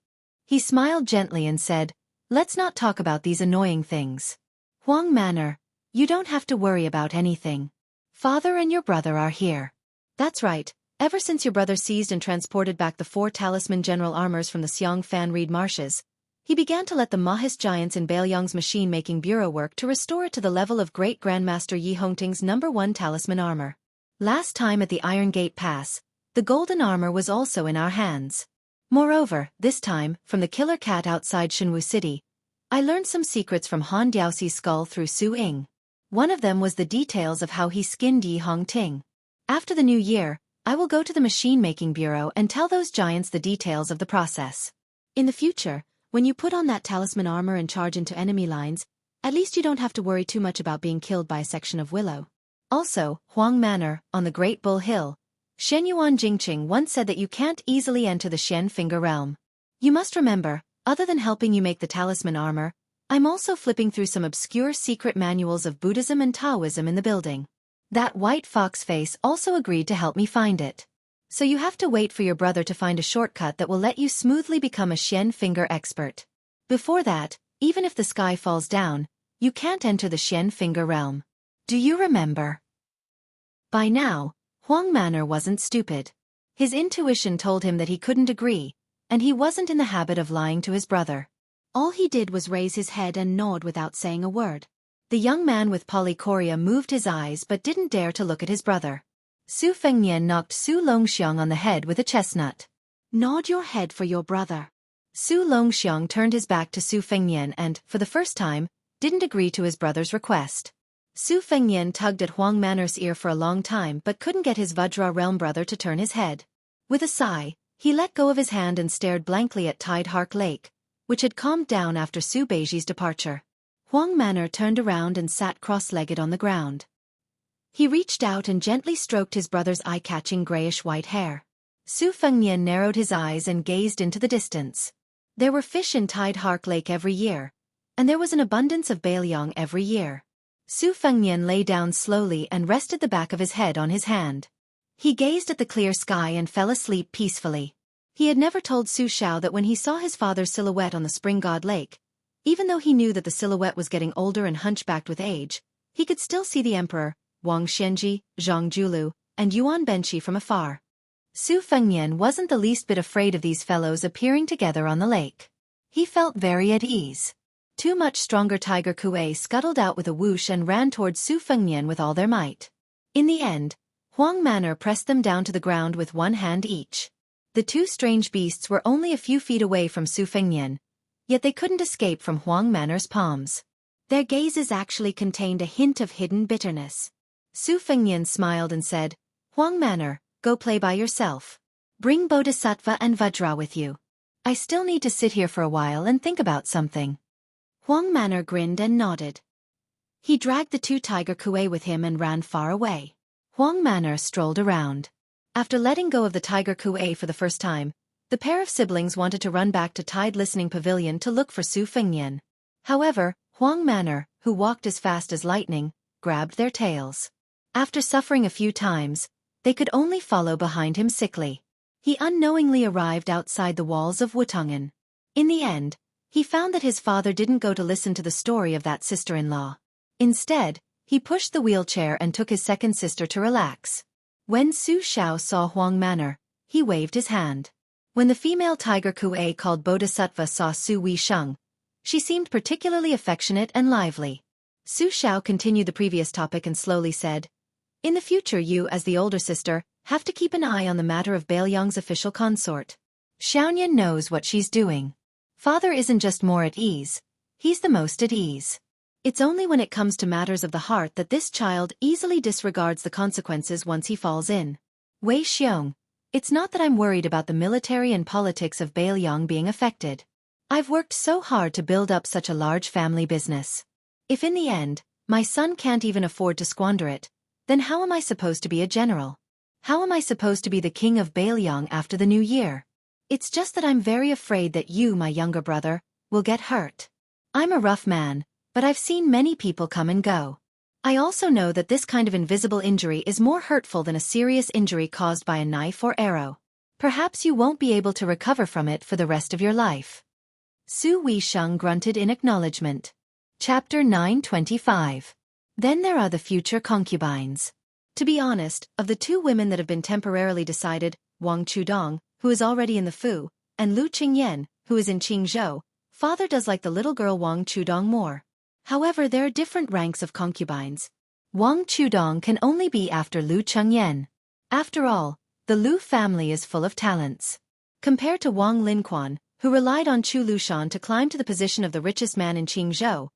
He smiled gently and said, "Let's not talk about these annoying things. Huang Manor, you don't have to worry about anything. Father and your brother are here." That's right. Ever since your brother seized and transported back the 4 talisman general armors from the Xiong Fan Reed marshes, he began to let the Mahis giants in Baelyong's machine-making bureau work to restore it to the level of Great Grandmaster Yi Hongting's #1 talisman armor. Last time at the Iron Gate Pass, the golden armor was also in our hands. Moreover, this time, from the killer cat outside Shenwu City, I learned some secrets from Han Diaoxi's skull through Su Ying. One of them was the details of how he skinned Yi Hongting. After the new year, I will go to the machine-making bureau and tell those giants the details of the process. In the future, when you put on that talisman armor and charge into enemy lines, at least you don't have to worry too much about being killed by a section of willow. Also, Huang Manor, on the Great Bull Hill, Shen Yuan Jingqing once said that you can't easily enter the Shen Finger realm. You must remember, other than helping you make the talisman armor, I'm also flipping through some obscure secret manuals of Buddhism and Taoism in the building. That white fox face also agreed to help me find it. So you have to wait for your brother to find a shortcut that will let you smoothly become a Shen Finger expert. Before that, even if the sky falls down, you can't enter the Shen Finger realm. Do you remember? By now, Huang Manor wasn't stupid. His intuition told him that he couldn't agree, and he wasn't in the habit of lying to his brother. All he did was raise his head and nod without saying a word. The young man with polychoria moved his eyes but didn't dare to look at his brother. Su Fengnian knocked Su Longxiang on the head with a chestnut. "Nod your head for your brother." Su Longxiang turned his back to Su Fengnian and, for the first time, didn't agree to his brother's request. Su Fengnian tugged at Huang Manor's ear for a long time but couldn't get his Vajra realm brother to turn his head. With a sigh, he let go of his hand and stared blankly at Tide Hark Lake, which had calmed down after Su Beiji's departure. Huang Manor turned around and sat cross-legged on the ground. He reached out and gently stroked his brother's eye-catching grayish-white hair. Su Fengnian narrowed his eyes and gazed into the distance. There were fish in Tide Hark Lake every year, and there was an abundance of Baelyong every year. Su Fengnian lay down slowly and rested the back of his head on his hand. He gazed at the clear sky and fell asleep peacefully. He had never told Su Shao that when he saw his father's silhouette on the Spring God Lake, even though he knew that the silhouette was getting older and hunchbacked with age, he could still see the emperor, Wang Shenji, Zhang Julu, and Yuan Benshi from afar. Su Fengnian wasn't the least bit afraid of these fellows appearing together on the lake. He felt very at ease. 2 much stronger tiger kuei scuttled out with a whoosh and ran towards Su Fengnian with all their might. In the end, Huang Manor pressed them down to the ground with one hand each. The 2 strange beasts were only a few feet away from Su Fengnian, yet they couldn't escape from Huang Manor's palms. Their gazes actually contained a hint of hidden bitterness. Su Fengnian smiled and said, "Huang Manor, go play by yourself. Bring Bodhisattva and Vajra with you. I still need to sit here for a while and think about something." Huang Manor grinned and nodded. He dragged the 2 tiger kuei with him and ran far away. Huang Manor strolled around. After letting go of the tiger kuei for the first time, the pair of siblings wanted to run back to Tide Listening Pavilion to look for Su Fengnian. However, Huang Manor, who walked as fast as lightning, grabbed their tails. After suffering a few times, they could only follow behind him sickly. He unknowingly arrived outside the walls of Wutong'an. In the end, he found that his father didn't go to listen to the story of that sister-in-law. Instead, he pushed the wheelchair and took his second sister to relax. When Su Shao saw Huang Manor, he waved his hand. When the female tiger kuei called Bodhisattva saw Su Weisheng, she seemed particularly affectionate and lively. Su Shao continued the previous topic and slowly said, "In the future you, as the older sister, have to keep an eye on the matter of Baelyong's official consort. Xiaoyan knows what she's doing. Father isn't just more at ease, he's the most at ease. It's only when it comes to matters of the heart that this child easily disregards the consequences once he falls in. Wei Xiong, it's not that I'm worried about the military and politics of Baelyong being affected. I've worked so hard to build up such a large family business. If in the end, my son can't even afford to squander it, then how am I supposed to be a general? How am I supposed to be the king of Baelyong after the new year? It's just that I'm very afraid that you, my younger brother, will get hurt. I'm a rough man, but I've seen many people come and go. I also know that this kind of invisible injury is more hurtful than a serious injury caused by a knife or arrow. Perhaps you won't be able to recover from it for the rest of your life. Su Weisheng grunted in acknowledgement. Chapter 925. Then there are the future concubines. To be honest, of the two women that have been temporarily decided, Wang Chudong, who is already in the Fu, and Lu Qingyan, who is in Qingzhou, father does like the little girl Wang Chudong more. However, there are different ranks of concubines. Wang Chudong can only be after Lu Qingyan. After all, the Lu family is full of talents. Compared to Wang Linquan, who relied on Chu Lushan to climb to the position of the richest man in Qingzhou,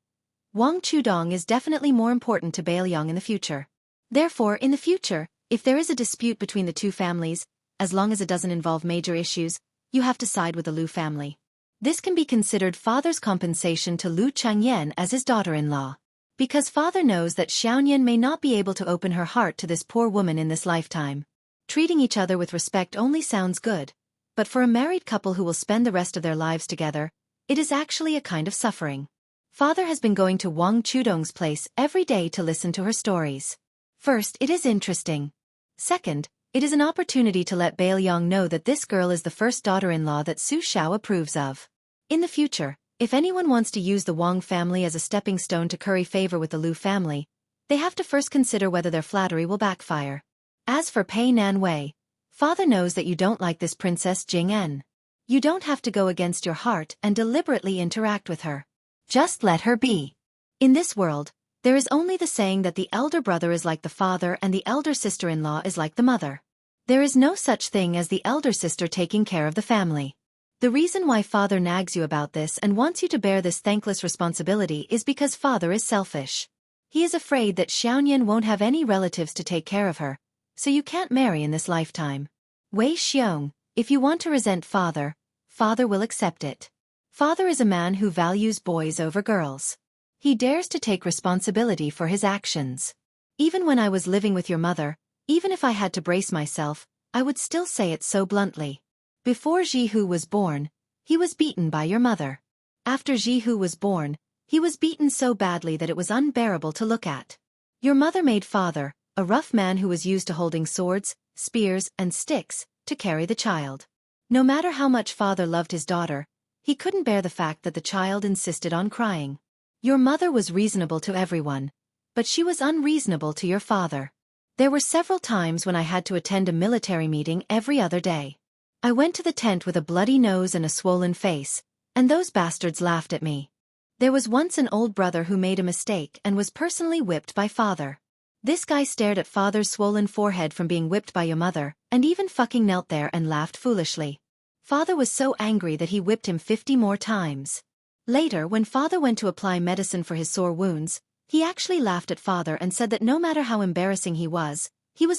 Wang Chudong is definitely more important to Bailiang in the future. Therefore, in the future, if there is a dispute between the two families, as long as it doesn't involve major issues, you have to side with the Lu family. This can be considered father's compensation to Lu Changyan as his daughter-in-law. Because father knows that Xiaoyan may not be able to open her heart to this poor woman in this lifetime. Treating each other with respect only sounds good, but for a married couple who will spend the rest of their lives together, it is actually a kind of suffering. Father has been going to Wang Chudong's place every day to listen to her stories. First, it is interesting. Second, it is an opportunity to let Bailiang know that this girl is the first daughter-in-law that Su Xiao approves of. In the future, if anyone wants to use the Wang family as a stepping stone to curry favor with the Lu family, they have to first consider whether their flattery will backfire. As for Pei Nanwei, father knows that you don't like this Princess Jing-en. You don't have to go against your heart and deliberately interact with her. Just let her be. In this world, there is only the saying that the elder brother is like the father and the elder sister-in-law is like the mother. There is no such thing as the elder sister taking care of the family. The reason why father nags you about this and wants you to bear this thankless responsibility is because father is selfish. He is afraid that Xiaoyan won't have any relatives to take care of her, so you can't marry in this lifetime. Wei Xiong, if you want to resent father, father will accept it. Father is a man who values boys over girls. He dares to take responsibility for his actions. Even when I was living with your mother, even if I had to brace myself, I would still say it so bluntly. Before Jihu was born, he was beaten by your mother. After Jihu was born, he was beaten so badly that it was unbearable to look at. Your mother made father, a rough man who was used to holding swords, spears, and sticks, to carry the child. No matter how much father loved his daughter, he couldn't bear the fact that the child insisted on crying. Your mother was reasonable to everyone, but she was unreasonable to your father. There were several times when I had to attend a military meeting every other day. I went to the tent with a bloody nose and a swollen face, and those bastards laughed at me. There was once an old brother who made a mistake and was personally whipped by father. This guy stared at father's swollen forehead from being whipped by your mother, and even fucking knelt there and laughed foolishly. Father was so angry that he whipped him 50 more times. Later, when father went to apply medicine for his sore wounds, he actually laughed at father and said that no matter how embarrassing he was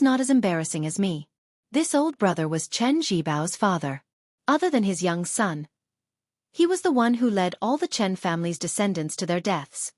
not as embarrassing as me. This old brother was Chen Jibao's father. Other than his young son, he was the one who led all the Chen family's descendants to their deaths.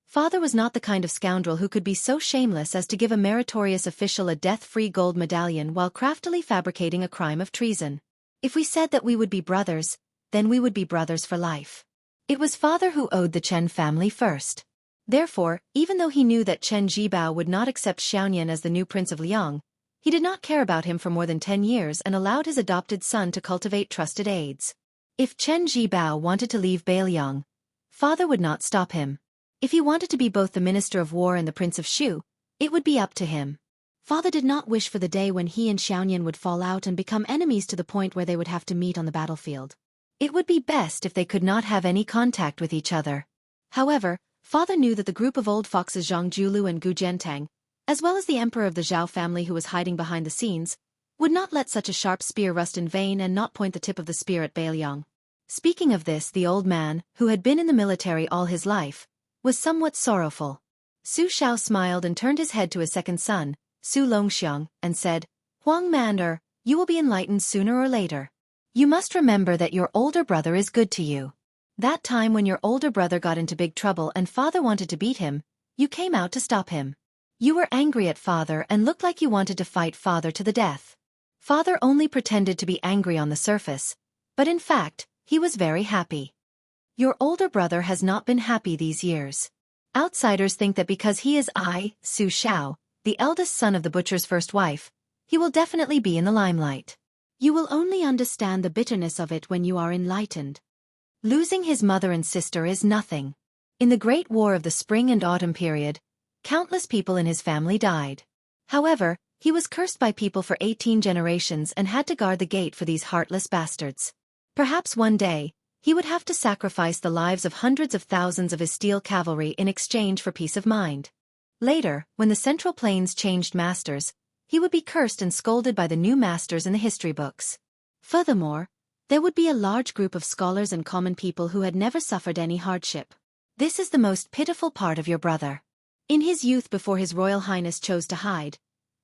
Father was not the kind of scoundrel who could be so shameless as to give a meritorious official a death-free gold medallion while craftily fabricating a crime of treason. If we said that we would be brothers, then we would be brothers for life. It was father who owed the Chen family first. Therefore, even though he knew that Chen Jibao would not accept Xiaoyan as the new prince of Liang, he did not care about him for more than 10 years and allowed his adopted son to cultivate trusted aides. If Chen Jibao wanted to leave Bailiang, father would not stop him. If he wanted to be both the Minister of War and the Prince of Shu, it would be up to him. Father did not wish for the day when he and Xiaoyan would fall out and become enemies to the point where they would have to meet on the battlefield. It would be best if they could not have any contact with each other. However, father knew that the group of old foxes Zhang Julu and Gu Jiantang, as well as the emperor of the Zhao family who was hiding behind the scenes, would not let such a sharp spear rust in vain and not point the tip of the spear at Bailiang. Speaking of this, the old man, who had been in the military all his life, was somewhat sorrowful. Su Xiao smiled and turned his head to his second son, Su Longxiang, and said, "Huang Man, you will be enlightened sooner or later. You must remember that your older brother is good to you. That time when your older brother got into big trouble and father wanted to beat him, you came out to stop him. You were angry at father and looked like you wanted to fight father to the death. Father only pretended to be angry on the surface, but in fact, he was very happy. Your older brother has not been happy these years. Outsiders think that because he is Su Xiao, the eldest son of the butcher's first wife, he will definitely be in the limelight. You will only understand the bitterness of it when you are enlightened. Losing his mother and sister is nothing. In the Great War of the Spring and Autumn period, countless people in his family died. However, he was cursed by people for 18 generations and had to guard the gate for these heartless bastards. Perhaps one day, he would have to sacrifice the lives of hundreds of thousands of his steel cavalry in exchange for peace of mind. Later, when the Central Plains changed masters, he would be cursed and scolded by the new masters in the history books. Furthermore, there would be a large group of scholars and common people who had never suffered any hardship. This is the most pitiful part of your brother. In his youth before His Royal Highness chose to hide,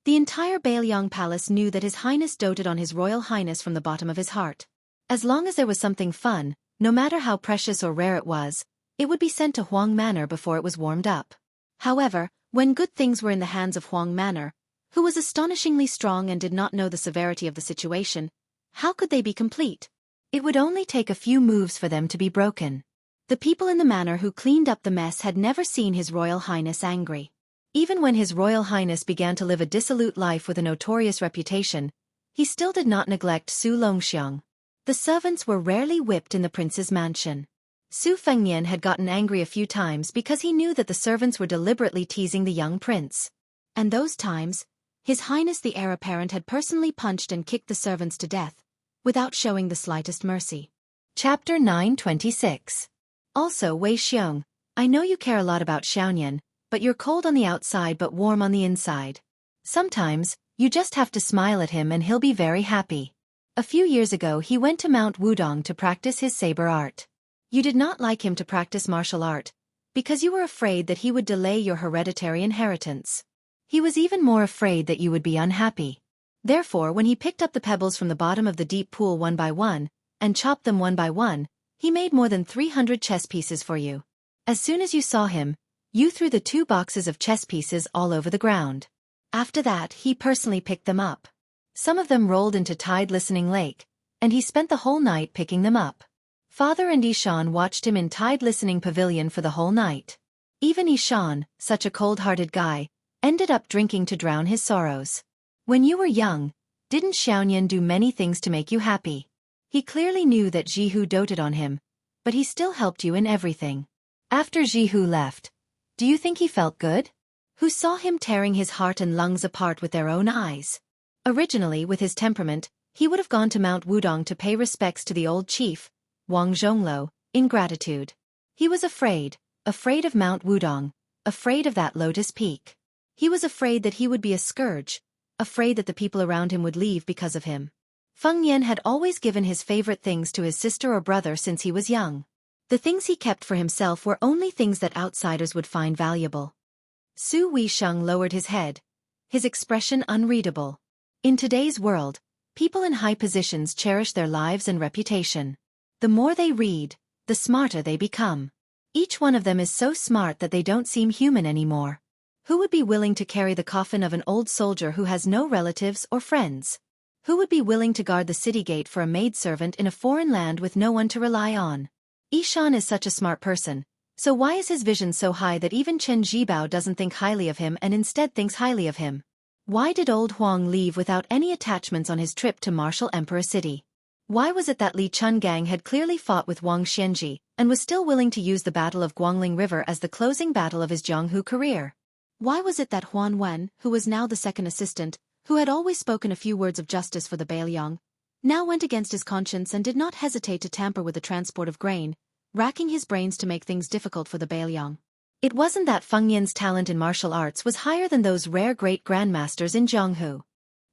the entire Baelyong Palace knew that His Highness doted on His Royal Highness from the bottom of his heart. As long as there was something fun, no matter how precious or rare it would be sent to Huang Manor before it was warmed up. However, when good things were in the hands of Huang Manor, who was astonishingly strong and did not know the severity of the situation, how could they be complete? It would only take a few moves for them to be broken. The people in the manor who cleaned up the mess had never seen His Royal Highness angry. Even when His Royal Highness began to live a dissolute life with a notorious reputation, he still did not neglect Su Longxiang. The servants were rarely whipped in the prince's mansion. Su Fengnian had gotten angry a few times because he knew that the servants were deliberately teasing the young prince. And those times, His Highness the heir apparent had personally punched and kicked the servants to death, without showing the slightest mercy. Chapter 926. Also Wei Xiong, I know you care a lot about Xiaoyan, but you're cold on the outside but warm on the inside. Sometimes, you just have to smile at him and he'll be very happy. A few years ago he went to Mount Wudong to practice his saber art. You did not like him to practice martial art, because you were afraid that he would delay your hereditary inheritance. He was even more afraid that you would be unhappy. Therefore when he picked up the pebbles from the bottom of the deep pool one by one, and chopped them one by one, he made more than 300 chess pieces for you. As soon as you saw him, you threw the 2 boxes of chess pieces all over the ground. After that he personally picked them up. Some of them rolled into Tide Listening Lake, and he spent the whole night picking them up. Father and Ishan watched him in Tide Listening Pavilion for the whole night. Even Ishan, such a cold-hearted guy, ended up drinking to drown his sorrows. When you were young, didn't Xiaoyan do many things to make you happy? He clearly knew that Jihu doted on him, but he still helped you in everything. After Jihu left, do you think he felt good? Who saw him tearing his heart and lungs apart with their own eyes? Originally, with his temperament, he would have gone to Mount Wudong to pay respects to the old chief, Wang Zhonglo, in gratitude. He was afraid of Mount Wudong, afraid of that lotus peak. He was afraid that he would be a scourge, afraid that the people around him would leave because of him. Feng Yan had always given his favorite things to his sister or brother since he was young. The things he kept for himself were only things that outsiders would find valuable. Su Weisheng lowered his head, his expression unreadable. In today's world, people in high positions cherish their lives and reputation. The more they read, the smarter they become. Each one of them is so smart that they don't seem human anymore. Who would be willing to carry the coffin of an old soldier who has no relatives or friends? Who would be willing to guard the city gate for a maidservant in a foreign land with no one to rely on? Ishan is such a smart person, so why is his vision so high that even Chen Zhibao doesn't think highly of him and instead thinks highly of him? Why did old Huang leave without any attachments on his trip to Martial Emperor City? Why was it that Li Chungang had clearly fought with Wang Xianji and was still willing to use the Battle of Guangling River as the closing battle of his Jianghu career? Why was it that Huan Wen, who was now the second assistant, who had always spoken a few words of justice for the Baelyong, now went against his conscience and did not hesitate to tamper with the transport of grain, racking his brains to make things difficult for the Baelyong? It wasn't that Feng Yan's talent in martial arts was higher than those rare great grandmasters in Jianghu.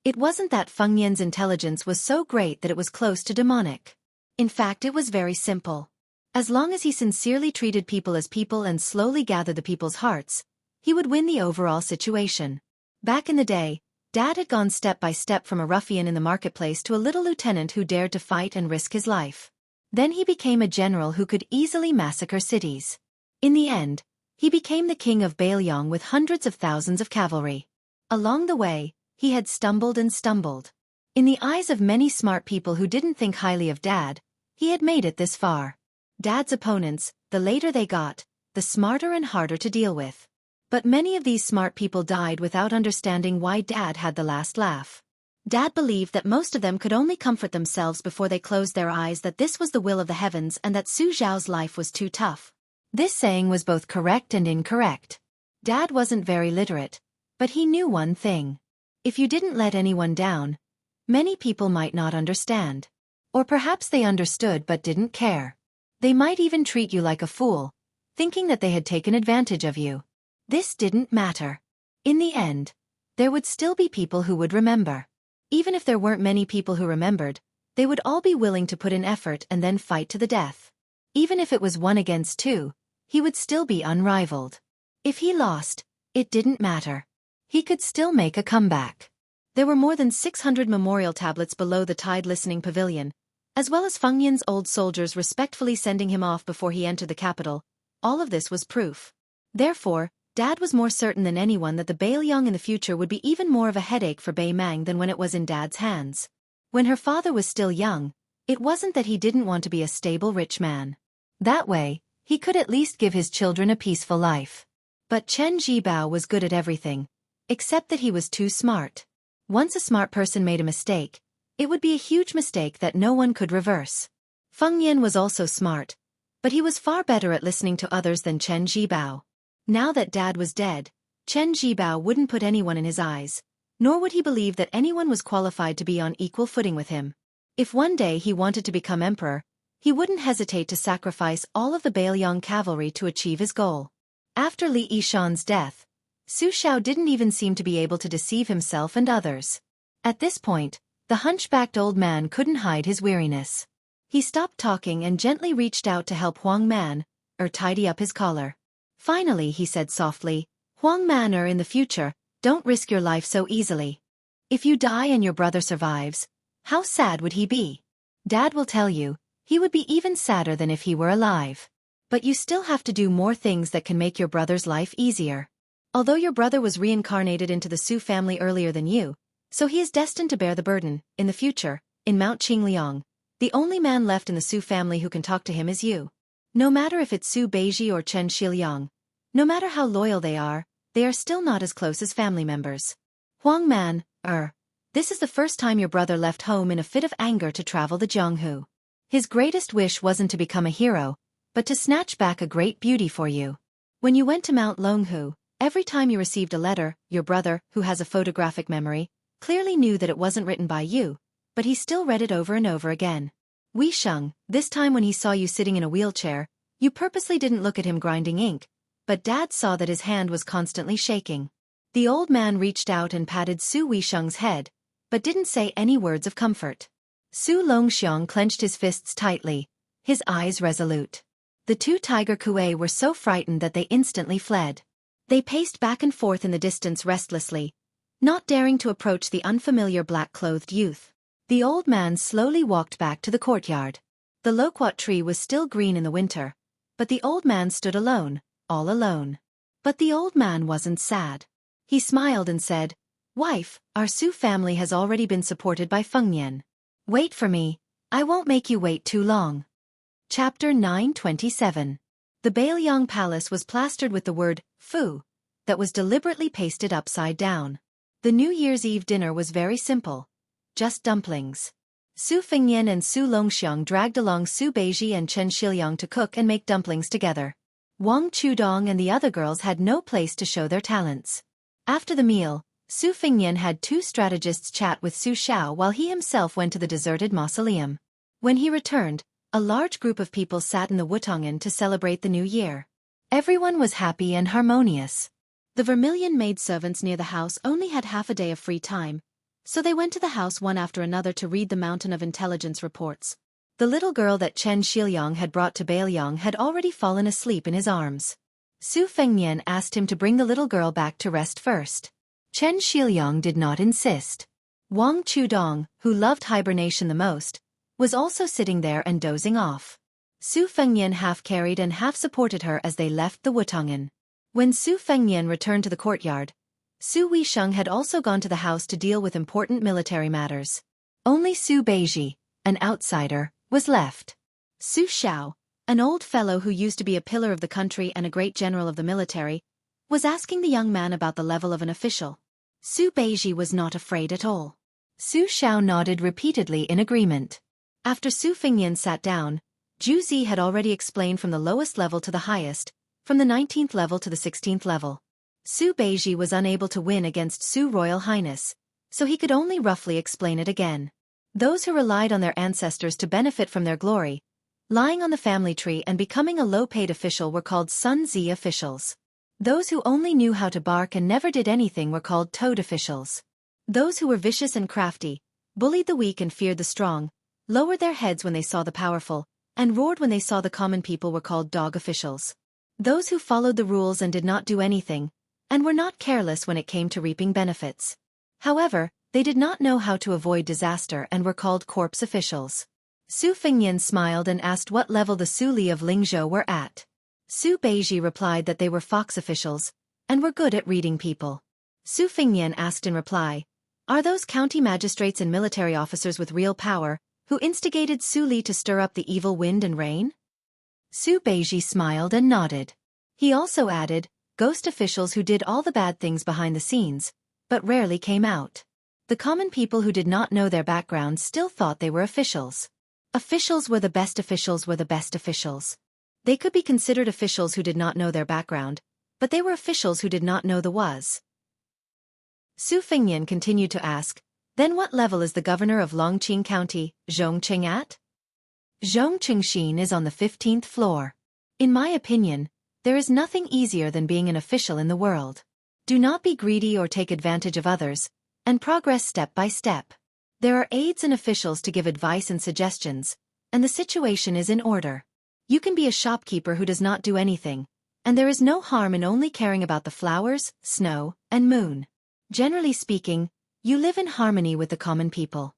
It wasn't that Feng Yan's intelligence was so great that it was close to demonic. In fact, it was very simple. As long as he sincerely treated people as people and slowly gathered the people's hearts, he would win the overall situation. Back in the day, Dad had gone step by step from a ruffian in the marketplace to a little lieutenant who dared to fight and risk his life. Then he became a general who could easily massacre cities. In the end, he became the king of Baelyong with hundreds of thousands of cavalry. Along the way, he had stumbled and stumbled. In the eyes of many smart people who didn't think highly of Dad, he had made it this far. Dad's opponents, the later they got, the smarter and harder to deal with. But many of these smart people died without understanding why Dad had the last laugh. Dad believed that most of them could only comfort themselves before they closed their eyes that this was the will of the heavens and that Su Xiao's life was too tough. This saying was both correct and incorrect. Dad wasn't very literate, but he knew one thing. If you didn't let anyone down, many people might not understand. Or perhaps they understood but didn't care. They might even treat you like a fool, thinking that they had taken advantage of you. This didn't matter. In the end, there would still be people who would remember. Even if there weren't many people who remembered, they would all be willing to put in effort and then fight to the death. Even if it was 1 against 2, he would still be unrivaled. If he lost, it didn't matter. He could still make a comeback. There were more than 600 memorial tablets below the Tide Listening Pavilion, as well as Feng Yan's old soldiers respectfully sending him off before he entered the capital. All of this was proof. Therefore, Dad was more certain than anyone that the Bailiang in the future would be even more of a headache for Bei Mang than when it was in Dad's hands. When her father was still young, it wasn't that he didn't want to be a stable rich man. That way, he could at least give his children a peaceful life. But Chen Zhibao was good at everything, except that he was too smart. Once a smart person made a mistake, it would be a huge mistake that no one could reverse. Feng Yan was also smart, but he was far better at listening to others than Chen Zhibao. Now that Dad was dead, Chen Zhibao wouldn't put anyone in his eyes, nor would he believe that anyone was qualified to be on equal footing with him. If one day he wanted to become emperor, he wouldn't hesitate to sacrifice all of the Bailiang cavalry to achieve his goal. After Li Yishan's death, Su Xiao didn't even seem to be able to deceive himself and others. At this point, the hunchbacked old man couldn't hide his weariness. He stopped talking and gently reached out to help Huang Man, tidy up his collar. Finally, he said softly, Huang Man, in the future, don't risk your life so easily. If you die and your brother survives, how sad would he be? Dad will tell you, he would be even sadder than if he were alive. But you still have to do more things that can make your brother's life easier. Although your brother was reincarnated into the Su family earlier than you, so he is destined to bear the burden. In the future, in Mount Qingliang, the only man left in the Su family who can talk to him is you. No matter if it's Su Beiji or Chen Shiliang, no matter how loyal they are still not as close as family members. Huang Man, this is the first time your brother left home in a fit of anger to travel the Jianghu. His greatest wish wasn't to become a hero, but to snatch back a great beauty for you. When you went to Mount Longhu, every time you received a letter, your brother, who has a photographic memory, clearly knew that it wasn't written by you, but he still read it over and over again. Wei Sheng, this time when he saw you sitting in a wheelchair, you purposely didn't look at him grinding ink, but Dad saw that his hand was constantly shaking. The old man reached out and patted Su Wei Sheng's head, but didn't say any words of comfort. Su Longxiang clenched his fists tightly, his eyes resolute. The 2 tiger kuei were so frightened that they instantly fled. They paced back and forth in the distance restlessly, not daring to approach the unfamiliar black-clothed youth. The old man slowly walked back to the courtyard. The loquat tree was still green in the winter, but the old man stood alone, all alone. But the old man wasn't sad. He smiled and said, Wife, our Su family has already been supported by Feng Yan. Wait for me, I won't make you wait too long. Chapter 927. The Bailiang Palace was plastered with the word, Fu, that was deliberately pasted upside down. The New Year's Eve dinner was very simple. Just dumplings. Su Fengyan and Su Longxiang dragged along Su Beiji and Chen Shiliang to cook and make dumplings together. Wang Chudong and the other girls had no place to show their talents. After the meal, Su Fengyan had 2 strategists chat with Su Xiao while he himself went to the deserted mausoleum. When he returned, a large group of people sat in the Wutongan to celebrate the new year. Everyone was happy and harmonious. The vermilion maidservants near the house only had half a day of free time, so they went to the house one after another to read the mountain of intelligence reports. The little girl that Chen Shiliang had brought to Bailiang had already fallen asleep in his arms. Su Fengyan asked him to bring the little girl back to rest first. Chen Shiliang did not insist. Wang Chudong, who loved hibernation the most, was also sitting there and dozing off. Su Fengyan half carried and half supported her as they left the Wutongan. When Su Fengyan returned to the courtyard, Su Wei Sheng had also gone to the house to deal with important military matters. Only Su Beiji, an outsider, was left. Su Xiao, an old fellow who used to be a pillar of the country and a great general of the military, was asking the young man about the level of an official. Su Beiji was not afraid at all. Su Xiao nodded repeatedly in agreement. After Su Fingyan sat down, Zhu Zi had already explained from the lowest level to the highest, from the 19th level to the 16th level. Su Beiji was unable to win against Su Royal Highness, so he could only roughly explain it again. Those who relied on their ancestors to benefit from their glory, lying on the family tree and becoming a low-paid official were called Sun Zi officials. Those who only knew how to bark and never did anything were called toad officials. Those who were vicious and crafty, bullied the weak and feared the strong, lowered their heads when they saw the powerful, and roared when they saw the common people were called dog officials. Those who followed the rules and did not do anything, and were not careless when it came to reaping benefits. However, they did not know how to avoid disaster and were called corpse officials. Su Fingyan smiled and asked what level the Su Li of Lingzhou were at. Su Beiji replied that they were fox officials, and were good at reading people. Su Fingyan asked in reply, "Are those county magistrates and military officers with real power, who instigated Su Li to stir up the evil wind and rain?" Su Beiji smiled and nodded. He also added, "Ghost officials who did all the bad things behind the scenes, but rarely came out." The common people who did not know their background still thought they were officials. Officials were the best officials were the best officials. They could be considered officials who did not know their background, but they were officials who did not know the was. Su Fingyan continued to ask, "Then what level is the governor of Longqing County, Zhongqing at?" Zhongqing is on the 15th floor. In my opinion, there is nothing easier than being an official in the world. Do not be greedy or take advantage of others, and progress step by step. There are aides and officials to give advice and suggestions, and the situation is in order. You can be a shopkeeper who does not do anything, and there is no harm in only caring about the flowers, snow, and moon. Generally speaking, you live in harmony with the common people.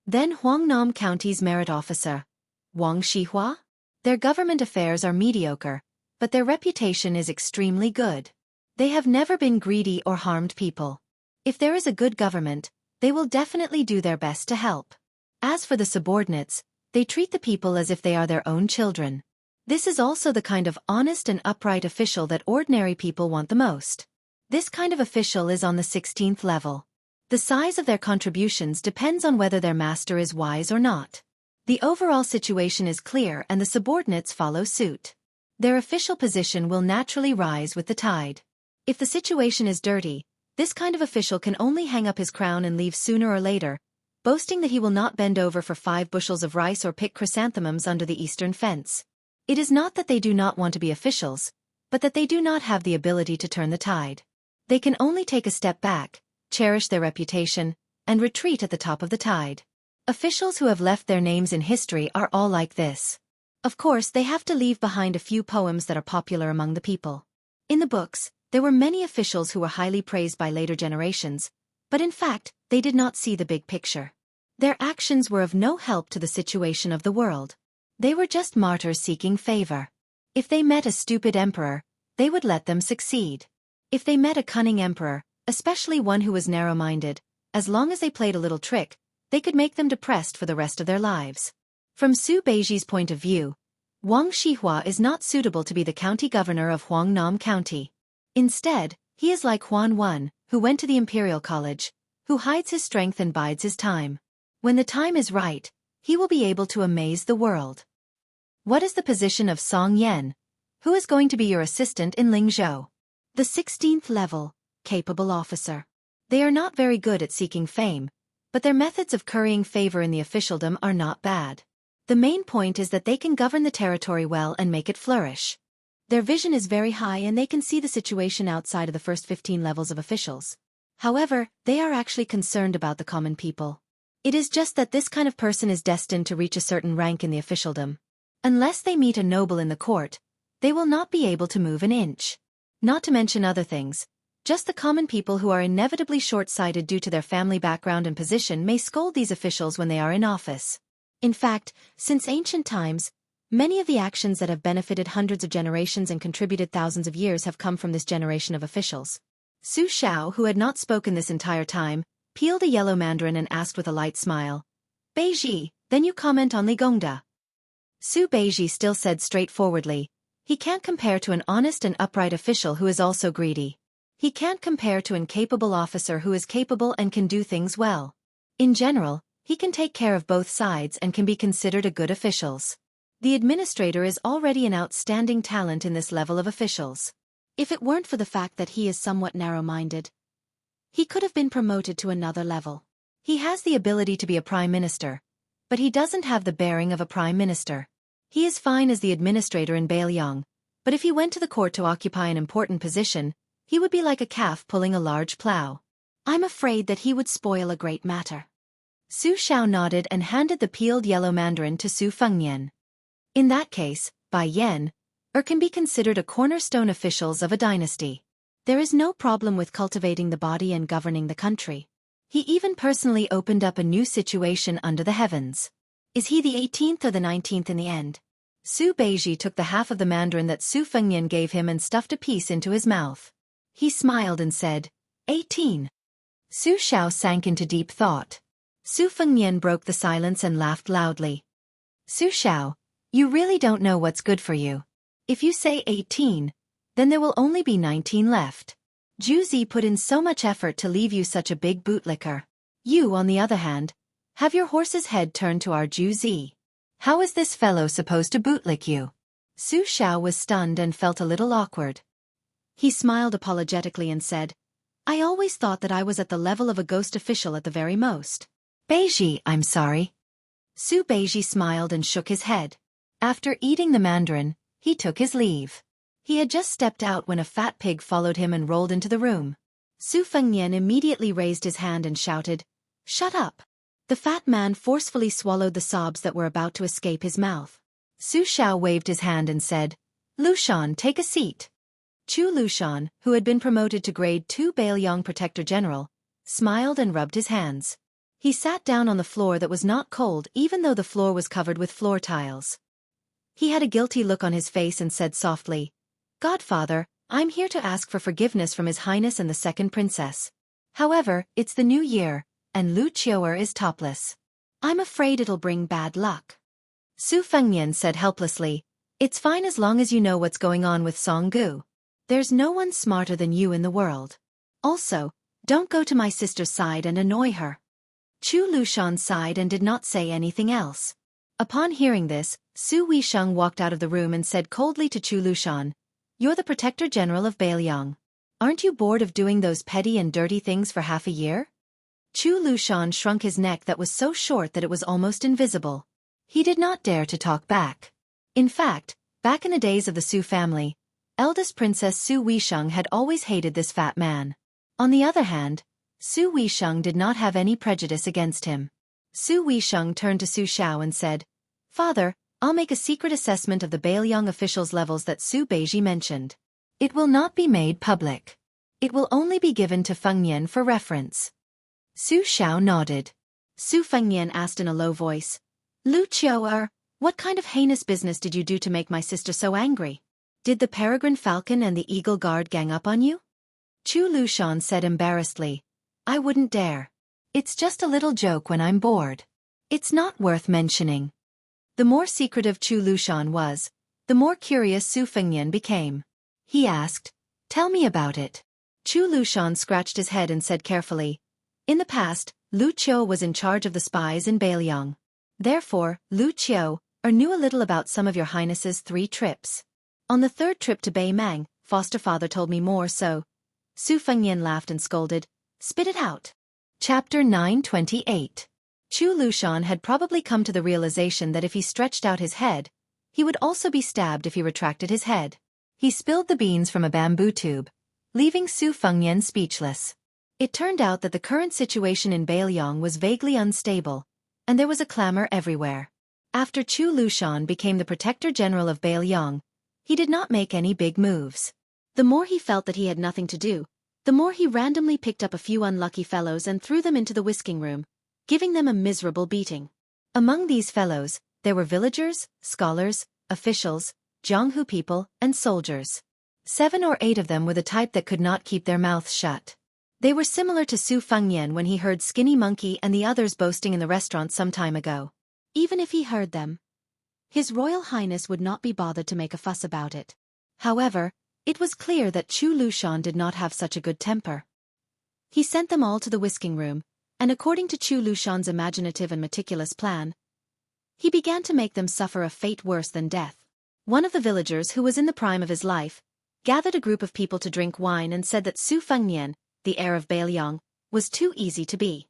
Then Huangnam County's merit officer, Wang Shihua? Their government affairs are mediocre, but their reputation is extremely good. They have never been greedy or harmed people. If there is a good government, they will definitely do their best to help. As for the subordinates, they treat the people as if they are their own children. This is also the kind of honest and upright official that ordinary people want the most. This kind of official is on the 16th level. The size of their contributions depends on whether their master is wise or not. The overall situation is clear and the subordinates follow suit. Their official position will naturally rise with the tide. If the situation is dirty, this kind of official can only hang up his crown and leave sooner or later, boasting that he will not bend over for 5 bushels of rice or pick chrysanthemums under the eastern fence. It is not that they do not want to be officials, but that they do not have the ability to turn the tide. They can only take a step back, cherish their reputation, and retreat at the top of the tide. Officials who have left their names in history are all like this. Of course, they have to leave behind a few poems that are popular among the people. In the books, there were many officials who were highly praised by later generations, but in fact, they did not see the big picture. Their actions were of no help to the situation of the world. They were just martyrs seeking favor. If they met a stupid emperor, they would let them succeed. If they met a cunning emperor, especially one who was narrow-minded, as long as they played a little trick, they could make them depressed for the rest of their lives. From Su Beiji's point of view, Wang Shihua is not suitable to be the county governor of Huangnam County. Instead, he is like Huan Wen, who went to the Imperial College, who hides his strength and bides his time. When the time is right, he will be able to amaze the world. What is the position of Song Yan? Who is going to be your assistant in Lingzhou? The 16th level, capable officer. They are not very good at seeking fame, but their methods of currying favor in the officialdom are not bad. The main point is that they can govern the territory well and make it flourish. Their vision is very high and they can see the situation outside of the first 15 levels of officials. However, they are actually concerned about the common people. It is just that this kind of person is destined to reach a certain rank in the officialdom. Unless they meet a noble in the court, they will not be able to move an inch. Not to mention other things. Just the common people who are inevitably short-sighted due to their family background and position may scold these officials when they are in office. In fact, since ancient times, many of the actions that have benefited hundreds of generations and contributed thousands of years have come from this generation of officials. Su Xiao, who had not spoken this entire time, peeled a yellow mandarin and asked with a light smile, "Beiji, then you comment on Li Gongda?" Su Beiji still said straightforwardly, "He can't compare to an honest and upright official who is also greedy. He can't compare to an incapable officer who is capable and can do things well. In general, he can take care of both sides and can be considered a good officials. The administrator is already an outstanding talent in this level of officials. If it weren't for the fact that he is somewhat narrow-minded, he could have been promoted to another level. He has the ability to be a prime minister, but he doesn't have the bearing of a prime minister. He is fine as the administrator in Baelyong, but if he went to the court to occupy an important position, he would be like a calf pulling a large plow. I'm afraid that he would spoil a great matter. Su Xiao nodded and handed the peeled yellow mandarin to Su Fengnian. In that case, Bai Yan, can be considered a cornerstone officials of a dynasty. There is no problem with cultivating the body and governing the country. He even personally opened up a new situation under the heavens. Is he the 18th or the 19th in the end? Su Beiji took the half of the mandarin that Su Fengnian gave him and stuffed a piece into his mouth. He smiled and said, 18. Su Xiao sank into deep thought. Su Fengnian broke the silence and laughed loudly. Su Xiao, you really don't know what's good for you. If you say 18, then there will only be 19 left. Ju Zi put in so much effort to leave you such a big bootlicker. You, on the other hand, have your horse's head turned to our Ju Zi. How is this fellow supposed to bootlick you? Su Xiao was stunned and felt a little awkward. He smiled apologetically and said, I always thought that I was at the level of a ghost official at the very most. Beiji, I'm sorry. Su Beiji smiled and shook his head. After eating the mandarin, he took his leave. He had just stepped out when a fat pig followed him and rolled into the room. Su Fengnian immediately raised his hand and shouted, Shut up! The fat man forcefully swallowed the sobs that were about to escape his mouth. Su Xiao waved his hand and said, Lushan, take a seat. Chu Lushan, who had been promoted to grade 2 Baelyong Protector General, smiled and rubbed his hands. He sat down on the floor that was not cold even though the floor was covered with floor tiles. He had a guilty look on his face and said softly, Godfather, I'm here to ask for forgiveness from His Highness and the second princess. However, it's the new year, and Lu Qiuer is topless. I'm afraid it'll bring bad luck. Su Fengnian said helplessly, It's fine as long as you know what's going on with Song Gu. There's no one smarter than you in the world. Also, don't go to my sister's side and annoy her. Chu Lushan sighed and did not say anything else. Upon hearing this, Su Weisheng walked out of the room and said coldly to Chu Lushan, You're the Protector General of Baelyong. Aren't you bored of doing those petty and dirty things for half a year? Chu Lushan shrunk his neck that was so short that it was almost invisible. He did not dare to talk back. In fact, back in the days of the Su family, eldest Princess Su Weisheng had always hated this fat man. On the other hand, Su Weisheng did not have any prejudice against him. Su Weisheng turned to Su Xiao and said, Father, I'll make a secret assessment of the Baelyong officials' levels that Su Beiji mentioned. It will not be made public. It will only be given to Fengnian for reference. Su Xiao nodded. Su Fengnian asked in a low voice, Lu Qiuer, what kind of heinous business did you do to make my sister so angry? Did the Peregrine Falcon and the Eagle Guard gang up on you? Chu Lushan said embarrassedly, I wouldn't dare. It's just a little joke when I'm bored. It's not worth mentioning. The more secretive Chu Lushan was, the more curious Su Fengnian became. He asked, Tell me about it. Chu Lushan scratched his head and said carefully, In the past, Lu Qiu was in charge of the spies in Baelyong. Therefore, Lu Qiu knew a little about some of your highness's 3 trips. On the 3rd trip to Baimang, foster father told me more so. Su Fengnian laughed and scolded, Spit it out. Chapter 928. Chu Lushan had probably come to the realization that if he stretched out his head, he would also be stabbed if he retracted his head. He spilled the beans from a bamboo tube, leaving Su Fengnian speechless. It turned out that the current situation in Baelyong was vaguely unstable, and there was a clamor everywhere. After Chu Lushan became the Protector General of Baelyong, he did not make any big moves. The more he felt that he had nothing to do, the more he randomly picked up a few unlucky fellows and threw them into the whisking room, giving them a miserable beating. Among these fellows, there were villagers, scholars, officials, Jianghu people, and soldiers. 7 or 8 of them were the type that could not keep their mouths shut. They were similar to Su Fengnian when he heard Skinny Monkey and the others boasting in the restaurant some time ago. Even if he heard them, His Royal Highness would not be bothered to make a fuss about it. However, it was clear that Chu Lushan did not have such a good temper. He sent them all to the whisking room, and according to Chu Lushan's imaginative and meticulous plan, he began to make them suffer a fate worse than death. One of the villagers, who was in the prime of his life, gathered a group of people to drink wine and said that Su Fengnian, the heir of Bailiang, was too easy to be.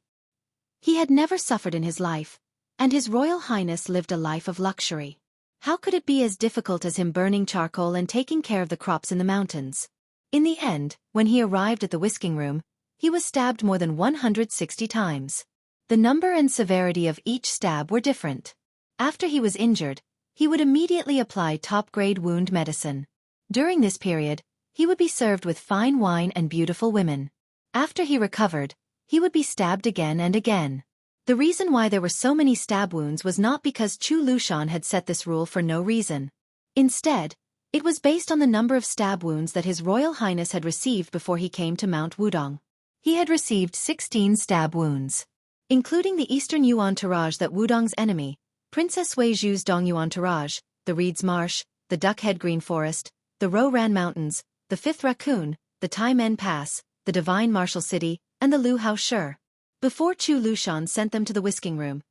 He had never suffered in his life, and His Royal Highness lived a life of luxury. How could it be as difficult as him burning charcoal and taking care of the crops in the mountains? In the end, when he arrived at the whisking room, he was stabbed more than 160 times. The number and severity of each stab were different. After he was injured, he would immediately apply top-grade wound medicine. During this period, he would be served with fine wine and beautiful women. After he recovered, he would be stabbed again and again. The reason why there were so many stab wounds was not because Chu Lushan had set this rule for no reason. Instead, it was based on the number of stab wounds that His Royal Highness had received before he came to Mount Wudong. He had received 16 stab wounds, including the Eastern Yu entourage that Wudong's enemy, Princess Weizhu's Dongyu entourage, the Reed's Marsh, the Duckhead Green Forest, the Ro-Ran Mountains, the Fifth Raccoon, the Tai Men Pass, the Divine Martial City, and the Lu Hao Shi. Before Chu Lushan sent them to the whisking room,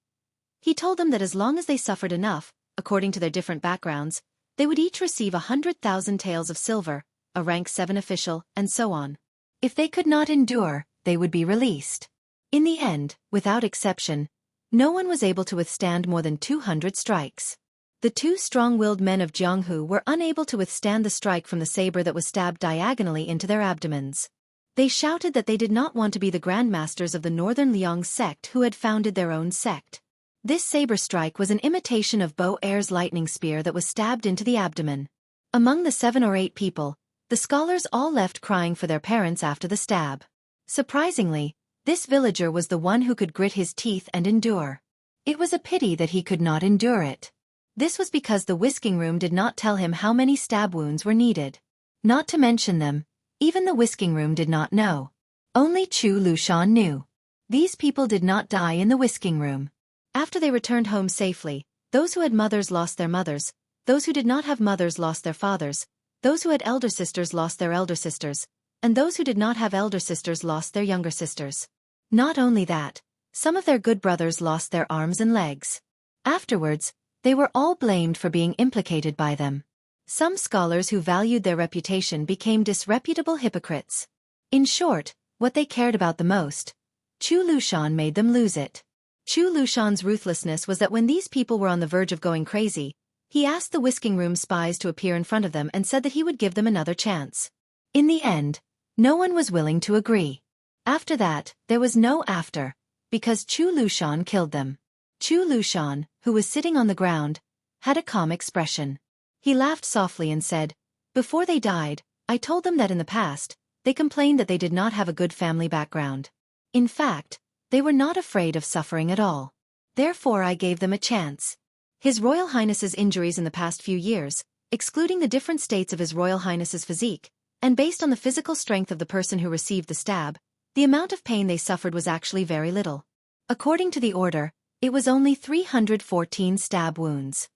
he told them that as long as they suffered enough, according to their different backgrounds, they would each receive 100,000 taels of silver, a rank 7 official, and so on. If they could not endure, they would be released. In the end, without exception, no one was able to withstand more than 200 strikes. The two strong-willed men of Jianghu were unable to withstand the strike from the saber that was stabbed diagonally into their abdomens. They shouted that they did not want to be the grandmasters of the Northern Liang sect who had founded their own sect. This saber strike was an imitation of Bo Er's lightning spear that was stabbed into the abdomen. Among the 7 or 8 people, the scholars all left crying for their parents after the stab. Surprisingly, this villager was the one who could grit his teeth and endure. It was a pity that he could not endure it. This was because the whisking room did not tell him how many stab wounds were needed. Not to mention them, even the whisking room did not know. Only Chu Lushan knew. These people did not die in the whisking room. After they returned home safely, those who had mothers lost their mothers, those who did not have mothers lost their fathers, those who had elder sisters lost their elder sisters, and those who did not have elder sisters lost their younger sisters. Not only that, some of their good brothers lost their arms and legs. Afterwards, they were all blamed for being implicated by them. Some scholars who valued their reputation became disreputable hypocrites. In short, what they cared about the most, Chu Lushan made them lose it. Chu Lushan's ruthlessness was that when these people were on the verge of going crazy, he asked the whisking room spies to appear in front of them and said that he would give them another chance. In the end, no one was willing to agree. After that, there was no after, because Chu Lushan killed them. Chu Lushan, who was sitting on the ground, had a calm expression. He laughed softly and said, "Before they died, I told them that in the past, they complained that they did not have a good family background. In fact, they were not afraid of suffering at all. Therefore I gave them a chance." His Royal Highness's injuries in the past few years, excluding the different states of His Royal Highness's physique, and based on the physical strength of the person who received the stab, the amount of pain they suffered was actually very little. According to the order, it was only 314 stab wounds.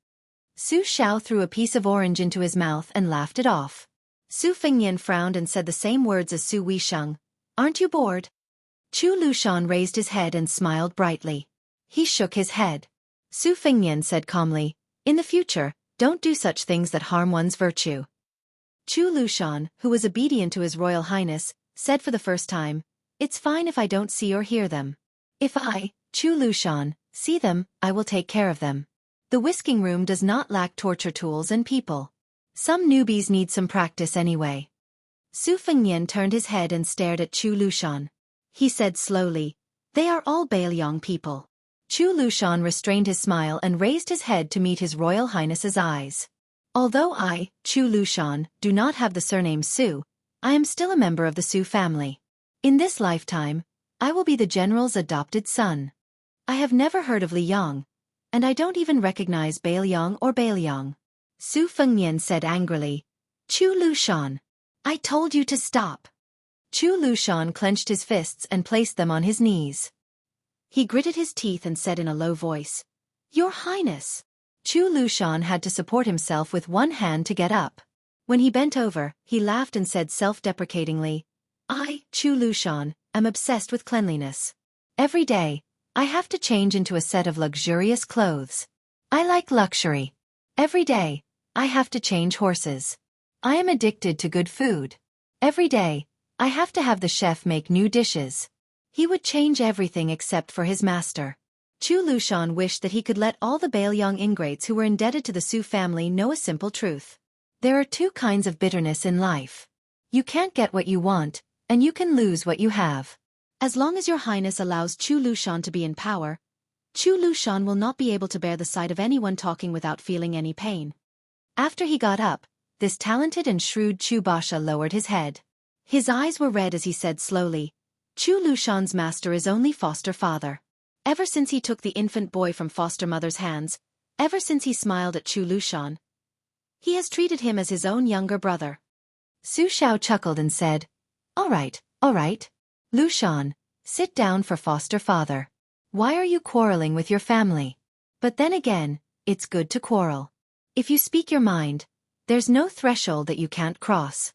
Su Xiao threw a piece of orange into his mouth and laughed it off. Su Fengnian frowned and said the same words as Su Weisheng. "Aren't you bored?" Chu Lushan raised his head and smiled brightly. He shook his head. Su Fengnian said calmly, "In the future, don't do such things that harm one's virtue." Chu Lushan, who was obedient to His Royal Highness, said for the first time, "It's fine if I don't see or hear them. If I, Chu Lushan, see them, I will take care of them." The whisking room does not lack torture tools and people. Some newbies need some practice anyway. Su Fengnian turned his head and stared at Chu Lushan. He said slowly, "They are all Bailiang people." Chu Lushan restrained his smile and raised his head to meet His Royal Highness's eyes. "Although I, Chu Lushan, do not have the surname Su, I am still a member of the Su family. In this lifetime, I will be the general's adopted son. I have never heard of Liang, and I don't even recognize Bailiang or Bailiang." Su Fengnian said angrily, "Chu Lushan, I told you to stop." Chu Lushan clenched his fists and placed them on his knees. He gritted his teeth and said in a low voice, "Your Highness." Chu Lushan had to support himself with one hand to get up. When he bent over, he laughed and said self-deprecatingly, "I, Chu Lushan, am obsessed with cleanliness. Every day, I have to change into a set of luxurious clothes. I like luxury. Every day, I have to change horses. I am addicted to good food. Every day, I have to have the chef make new dishes. He would change everything except for his master. Chu Lushan wished that he could let all the Baelyang ingrates who were indebted to the Su family know a simple truth. There are two kinds of bitterness in life. You can't get what you want, and you can lose what you have. As long as your highness allows Chu Lushan to be in power, Chu Lushan will not be able to bear the sight of anyone talking without feeling any pain. After he got up, this talented and shrewd Chu Basha lowered his head. His eyes were red as he said slowly, Chu Lushan's master is only foster father. Ever since he took the infant boy from foster mother's hands, ever since he smiled at Chu Lushan, he has treated him as his own younger brother. Su Xiao chuckled and said, all right. Lushan, sit down for foster father. Why are you quarreling with your family? But then again, it's good to quarrel. If you speak your mind, there's no threshold that you can't cross.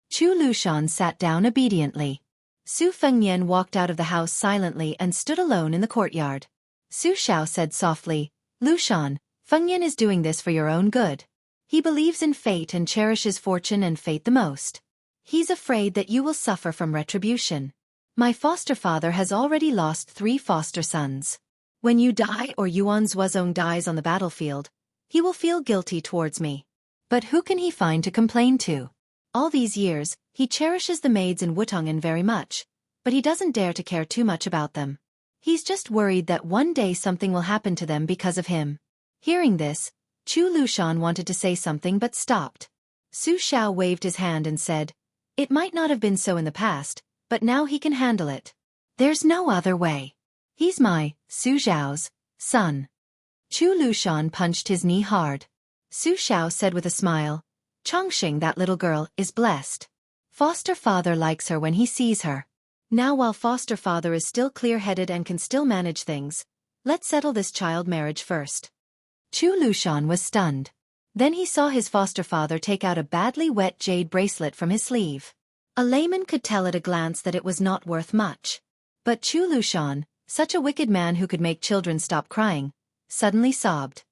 Chu Lushan sat down obediently. Su Fengnian walked out of the house silently and stood alone in the courtyard. Su Xiao said softly, Lushan, Fengnian is doing this for your own good. He believes in fate and cherishes fortune and fate the most. He's afraid that you will suffer from retribution. My foster father has already lost 3 foster sons. When you die or Yuan Zuozong dies on the battlefield, he will feel guilty towards me. But who can he find to complain to? All these years, he cherishes the maids in Wutong'an very much, but he doesn't dare to care too much about them. He's just worried that one day something will happen to them because of him. Hearing this, Chu Lushan wanted to say something but stopped. Su Xiao waved his hand and said, it might not have been so in the past, but now he can handle it. There's no other way. He's my, Su Xiao's, son. Chu Lushan punched his knee hard. Su Xiao said with a smile, Chongqing, that little girl, is blessed. Foster father likes her when he sees her. Now while foster father is still clear-headed and can still manage things, let's settle this child marriage first. Chu Lushan was stunned. Then he saw his foster father take out a badly wet jade bracelet from his sleeve. A layman could tell at a glance that it was not worth much. But Chu Lushan, such a wicked man who could make children stop crying, suddenly sobbed.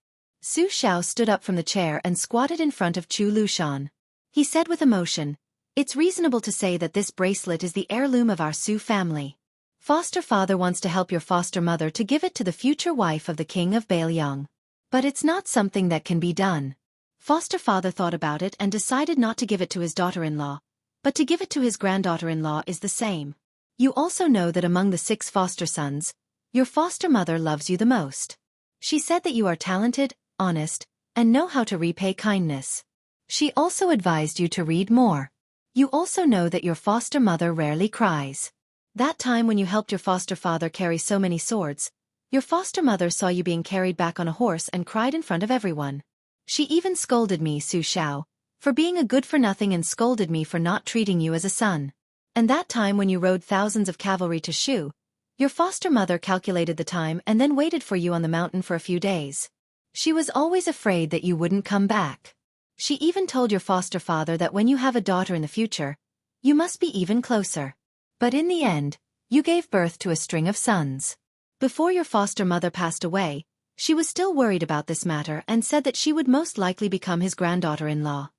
Su Xiao stood up from the chair and squatted in front of Chu Lushan. He said with emotion, it's reasonable to say that this bracelet is the heirloom of our Su family. Foster father wants to help your foster mother to give it to the future wife of the king of Baelyang. But it's not something that can be done. Foster father thought about it and decided not to give it to his daughter-in-law, but to give it to his granddaughter-in-law is the same. You also know that among the 6 foster sons, your foster mother loves you the most. She said that you are talented, honest, and know how to repay kindness. She also advised you to read more. You also know that your foster mother rarely cries. That time when you helped your foster father carry so many swords, your foster mother saw you being carried back on a horse and cried in front of everyone. She even scolded me, Su Xiao, for being a good-for-nothing and scolded me for not treating you as a son. And that time when you rode thousands of cavalry to Shu, your foster mother calculated the time and then waited for you on the mountain for a few days. She was always afraid that you wouldn't come back. She even told your foster father that when you have a daughter in the future, you must be even closer. But in the end, you gave birth to a string of sons. Before your foster mother passed away, she was still worried about this matter and said that she would most likely become his granddaughter-in-law.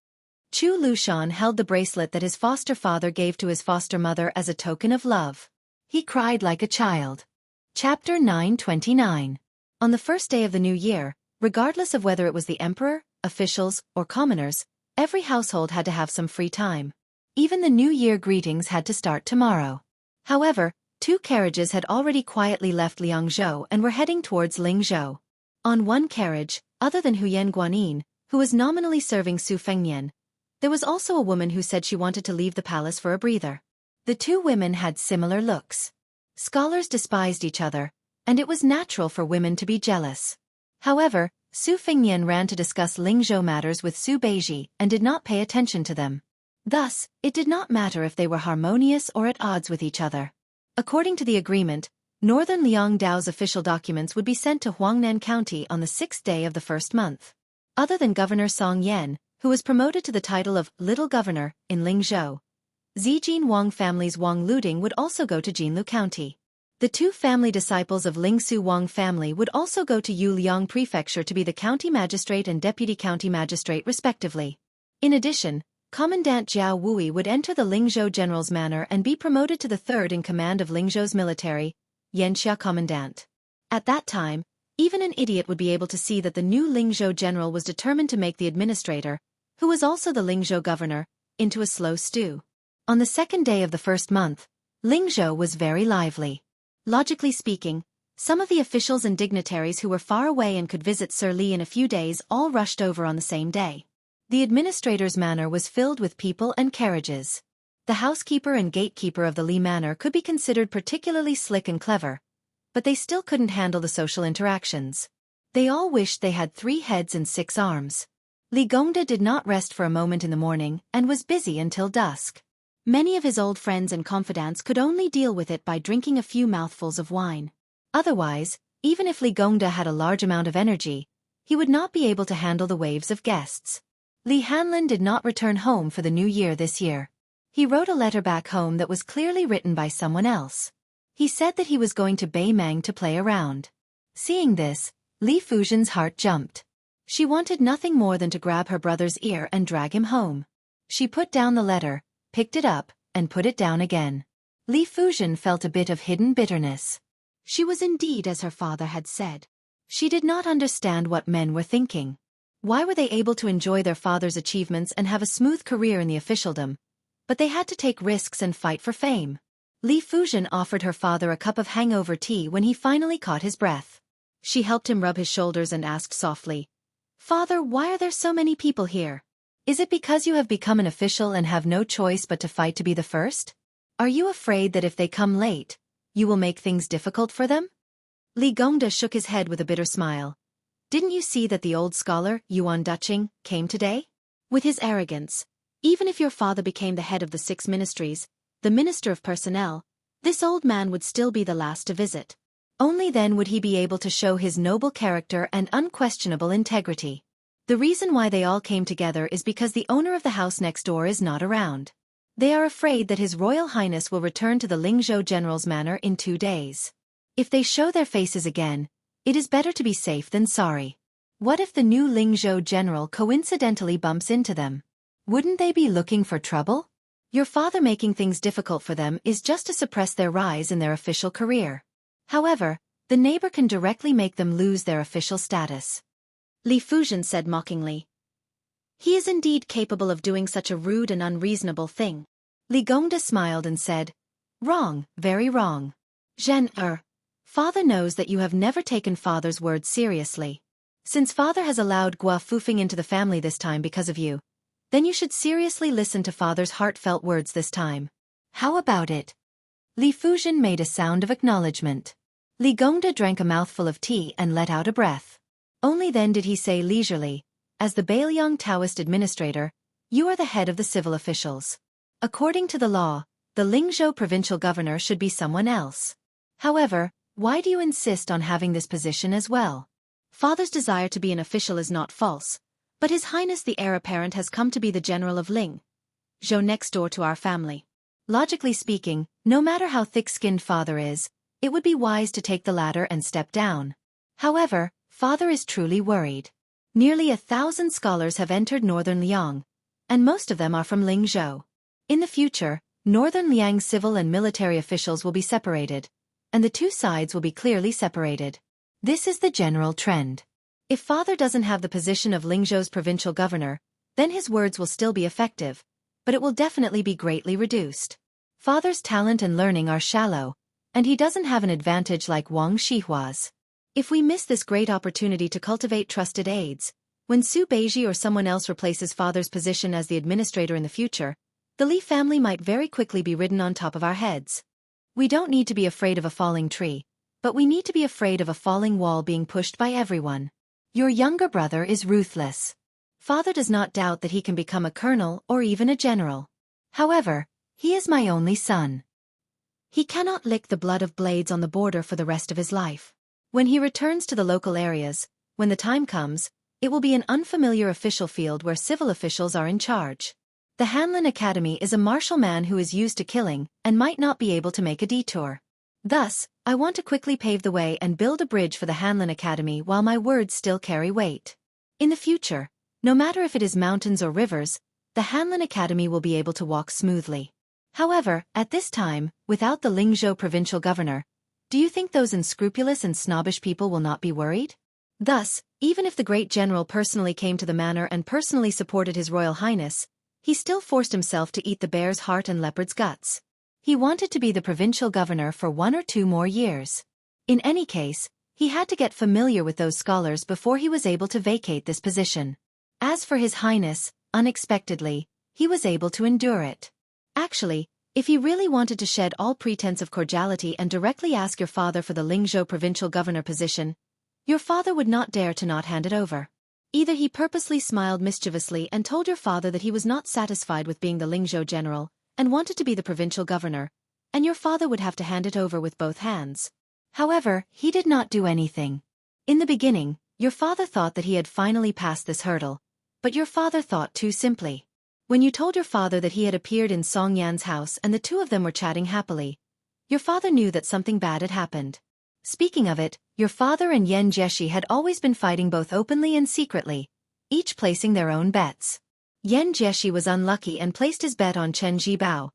Chu Lushan held the bracelet that his foster father gave to his foster mother as a token of love. He cried like a child. Chapter 929. On the first day of the new year, regardless of whether it was the emperor, officials, or commoners, every household had to have some free time. Even the New Year greetings had to start tomorrow. However, 2 carriages had already quietly left Liangzhou and were heading towards Lingzhou. On one carriage, other than Huyen Guanyin, who was nominally serving Su Fengnian, there was also a woman who said she wanted to leave the palace for a breather. The 2 women had similar looks. Scholars despised each other, and it was natural for women to be jealous. However, Su Fengnian ran to discuss Lingzhou matters with Su Beiji and did not pay attention to them. Thus, it did not matter if they were harmonious or at odds with each other. According to the agreement, Northern Liangdao's official documents would be sent to Huangnan County on the 6th day of the first month. Other than Governor Song Yan, who was promoted to the title of Little Governor in Lingzhou, Zijin Wang family's Wang Luding would also go to Jinlu County. The two family disciples of Lingsu Wang family would also go to Yuliang Prefecture to be the county magistrate and deputy county magistrate respectively. In addition, Commandant Jiao Wui would enter the Lingzhou general's manor and be promoted to the third in command of Lingzhou's military, Yanxia Commandant. At that time, even an idiot would be able to see that the new Lingzhou general was determined to make the administrator, who was also the Lingzhou governor, into a slow stew. On the second day of the first month, Lingzhou was very lively. Logically speaking, some of the officials and dignitaries who were far away and could visit Sir Li in a few days all rushed over on the same day. The administrator's manor was filled with people and carriages. The housekeeper and gatekeeper of the Li manor could be considered particularly slick and clever, but they still couldn't handle the social interactions. They all wished they had 3 heads and 6 arms. Li Gongda did not rest for a moment in the morning and was busy until dusk. Many of his old friends and confidants could only deal with it by drinking a few mouthfuls of wine. Otherwise, even if Li Gongda had a large amount of energy, he would not be able to handle the waves of guests. Li Hanlin did not return home for the new year this year. He wrote a letter back home that was clearly written by someone else. He said that he was going to Beimang to play around. Seeing this, Li Fujian's heart jumped. She wanted nothing more than to grab her brother's ear and drag him home. She put down the letter, picked it up, and put it down again. Li Fujian felt a bit of hidden bitterness. She was indeed as her father had said. She did not understand what men were thinking. Why were they able to enjoy their father's achievements and have a smooth career in the officialdom, but they had to take risks and fight for fame? Li Fujian offered her father a cup of hangover tea when he finally caught his breath. She helped him rub his shoulders and asked softly, "Father, why are there so many people here? Is it because you have become an official and have no choice but to fight to be the first? Are you afraid that if they come late, you will make things difficult for them?" Li Gongda shook his head with a bitter smile. "Didn't you see that the old scholar, Yuan Duching, came today? With his arrogance, even if your father became the head of the 6 ministries, the Minister of Personnel, this old man would still be the last to visit. Only then would he be able to show his noble character and unquestionable integrity. The reason why they all came together is because the owner of the house next door is not around. They are afraid that His Royal Highness will return to the Lingzhou General's manor in 2 days. If they show their faces again, it is better to be safe than sorry. What if the new Lingzhou General coincidentally bumps into them? Wouldn't they be looking for trouble? Your father making things difficult for them is just to suppress their rise in their official career. However, the neighbor can directly make them lose their official status." Li Fujian said mockingly. "He is indeed capable of doing such a rude and unreasonable thing." Li Gongda smiled and said, "Wrong, very wrong. Father knows that you have never taken father's words seriously. Since father has allowed Gua Fufing into the family this time because of you, then you should seriously listen to father's heartfelt words this time. How about it?" Li Fujian made a sound of acknowledgement. Li Gongda drank a mouthful of tea and let out a breath. Only then did he say leisurely, "As the Bailiang Taoist administrator, you are the head of the civil officials. According to the law, the Lingzhou provincial governor should be someone else. However, why do you insist on having this position as well? Father's desire to be an official is not false, but His Highness the heir apparent has come to be the general of Lingzhou next door to our family. Logically speaking, no matter how thick-skinned father is, it would be wise to take the ladder and step down. However, father is truly worried. Nearly 1,000 scholars have entered Northern Liang, and most of them are from Lingzhou. In the future, Northern Liang's civil and military officials will be separated, and the 2 sides will be clearly separated. This is the general trend. If father doesn't have the position of Lingzhou's provincial governor, then his words will still be effective, but it will definitely be greatly reduced. Father's talent and learning are shallow, and he doesn't have an advantage like Wang Shihua's. If we miss this great opportunity to cultivate trusted aides, when Su Beiji or someone else replaces father's position as the administrator in the future, the Li family might very quickly be ridden on top of our heads. We don't need to be afraid of a falling tree, but we need to be afraid of a falling wall being pushed by everyone. Your younger brother is ruthless. Father does not doubt that he can become a colonel or even a general. However, he is my only son. He cannot lick the blood of blades on the border for the rest of his life. When he returns to the local areas, when the time comes, it will be an unfamiliar official field where civil officials are in charge. The Hanlin Academy is a martial man who is used to killing and might not be able to make a detour. Thus, I want to quickly pave the way and build a bridge for the Hanlin Academy while my words still carry weight. In the future, no matter if it is mountains or rivers, the Hanlin Academy will be able to walk smoothly. However, at this time, without the Lingzhou provincial governor, do you think those unscrupulous and snobbish people will not be worried? Thus, even if the great general personally came to the manor and personally supported His Royal Highness, he still forced himself to eat the bear's heart and leopard's guts. He wanted to be the provincial governor for 1 or 2 more years. In any case, he had to get familiar with those scholars before he was able to vacate this position. As for His Highness, unexpectedly, he was able to endure it. Actually, if he really wanted to shed all pretense of cordiality and directly ask your father for the Lingzhou provincial governor position, your father would not dare to not hand it over. Either he purposely smiled mischievously and told your father that he was not satisfied with being the Lingzhou general, and wanted to be the provincial governor, and your father would have to hand it over with both hands. However, he did not do anything. In the beginning, your father thought that he had finally passed this hurdle, but your father thought too simply. When you told your father that he had appeared in Song Yan's house and the two of them were chatting happily, your father knew that something bad had happened. Speaking of it, your father and Yan Jieshi had always been fighting both openly and secretly, each placing their own bets. Yan Jieshi was unlucky and placed his bet on Chen Jibao,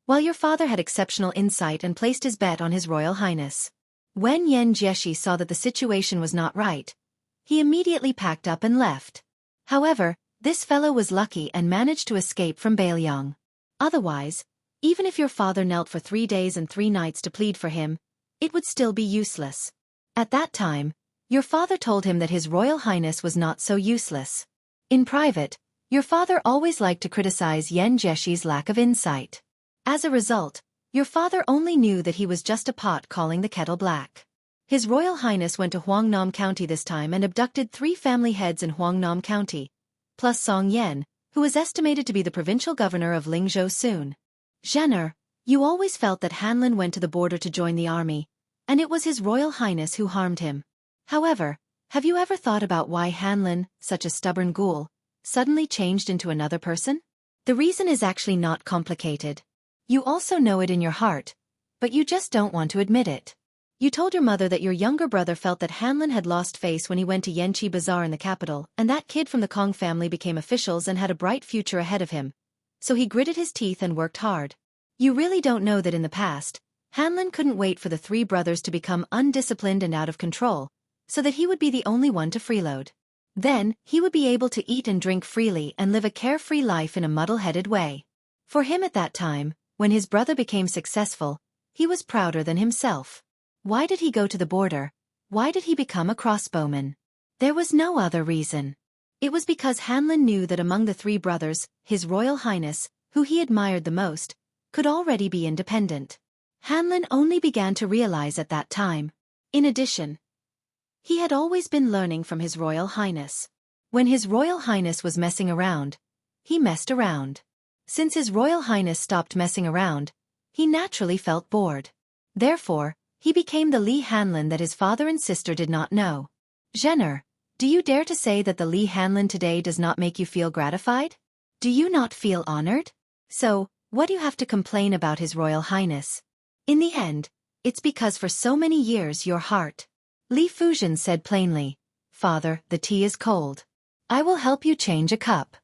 while your father had exceptional insight and placed his bet on His Royal Highness. When Yan Jieshi saw that the situation was not right, he immediately packed up and left. However, this fellow was lucky and managed to escape from Bailiang. Otherwise, even if your father knelt for 3 days and 3 nights to plead for him, it would still be useless. At that time, your father told him that His Royal Highness was not so useless. In private, your father always liked to criticize Yan Jieshi's lack of insight. As a result, your father only knew that he was just a pot calling the kettle black. His Royal Highness went to Huangnam County this time and abducted 3 family heads in Huangnam County, plus Song Yan, who is estimated to be the provincial governor of Lingzhou soon. Zhener, you always felt that Hanlin went to the border to join the army, and it was His Royal Highness who harmed him. However, have you ever thought about why Hanlin, such a stubborn ghoul, suddenly changed into another person? The reason is actually not complicated. You also know it in your heart, but you just don't want to admit it. You told your mother that your younger brother felt that Hanlin had lost face when he went to Yanqi Bazaar in the capital, and that kid from the Kong family became officials and had a bright future ahead of him. So he gritted his teeth and worked hard. You really don't know that in the past, Hanlin couldn't wait for the 3 brothers to become undisciplined and out of control, so that he would be the only one to freeload. Then, he would be able to eat and drink freely and live a carefree life in a muddle-headed way. For him at that time, when his brother became successful, he was prouder than himself. Why did he go to the border? Why did he become a crossbowman? There was no other reason. It was because Hanlin knew that among the 3 brothers, His Royal Highness, who he admired the most, could already be independent. Hanlin only began to realize at that time. In addition, he had always been learning from His Royal Highness. When His Royal Highness was messing around, he messed around. Since His Royal Highness stopped messing around, he naturally felt bored. Therefore, he became the Li Hanlin that his father and sister did not know. Zhener, do you dare to say that the Li Hanlin today does not make you feel gratified? Do you not feel honored? So, what do you have to complain about His Royal Highness? In the end, it's because for so many years your heart. Li Fuzhen said plainly, Father, the tea is cold. I will help you change a cup.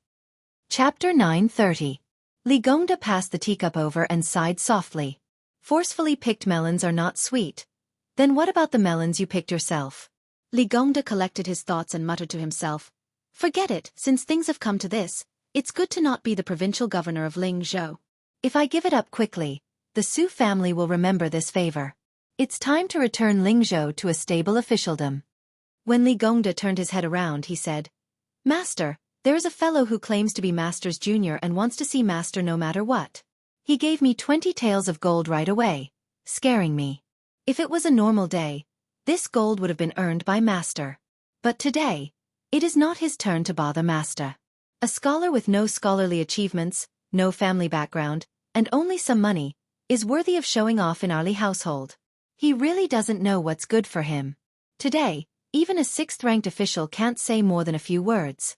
Chapter 930. Li Gongda passed the teacup over and sighed softly. Forcefully picked melons are not sweet. Then what about the melons you picked yourself? Li Gongda collected his thoughts and muttered to himself. Forget it, since things have come to this, it's good to not be the provincial governor of Lingzhou. If I give it up quickly, the Su family will remember this favor. It's time to return Lingzhou to a stable officialdom. When Li Gongda turned his head around, he said, Master, there is a fellow who claims to be Master's junior and wants to see Master no matter what. He gave me 20 taels of gold right away, scaring me. If it was a normal day, this gold would have been earned by Master. But today, it is not his turn to bother Master. A scholar with no scholarly achievements, no family background, and only some money, is worthy of showing off in our Li household. He really doesn't know what's good for him. Today, even a 6th-ranked official can't say more than a few words.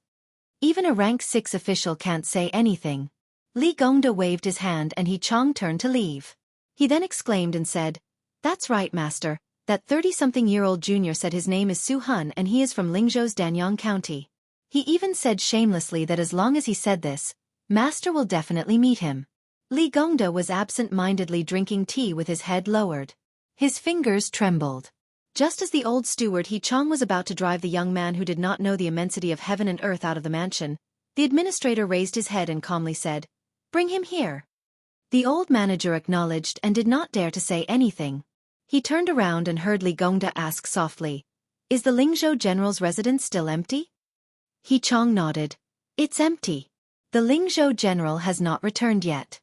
Even a rank 6 official can't say anything. Li Gongda waved his hand and He Chong turned to leave. He then exclaimed and said, That's right, Master. That 30-something-year-old junior said his name is Su Hun and he is from Lingzhou's Danyang County. He even said shamelessly that as long as he said this, Master will definitely meet him. Li Gongda was absent-mindedly drinking tea with his head lowered. His fingers trembled. Just as the old steward He Chong was about to drive the young man who did not know the immensity of heaven and earth out of the mansion, the administrator raised his head and calmly said, "Bring him here." The old manager acknowledged and did not dare to say anything. He turned around and heard Li Gongda ask softly, "Is the Lingzhou general's residence still empty?" He Chong nodded. "It's empty. The Lingzhou general has not returned yet."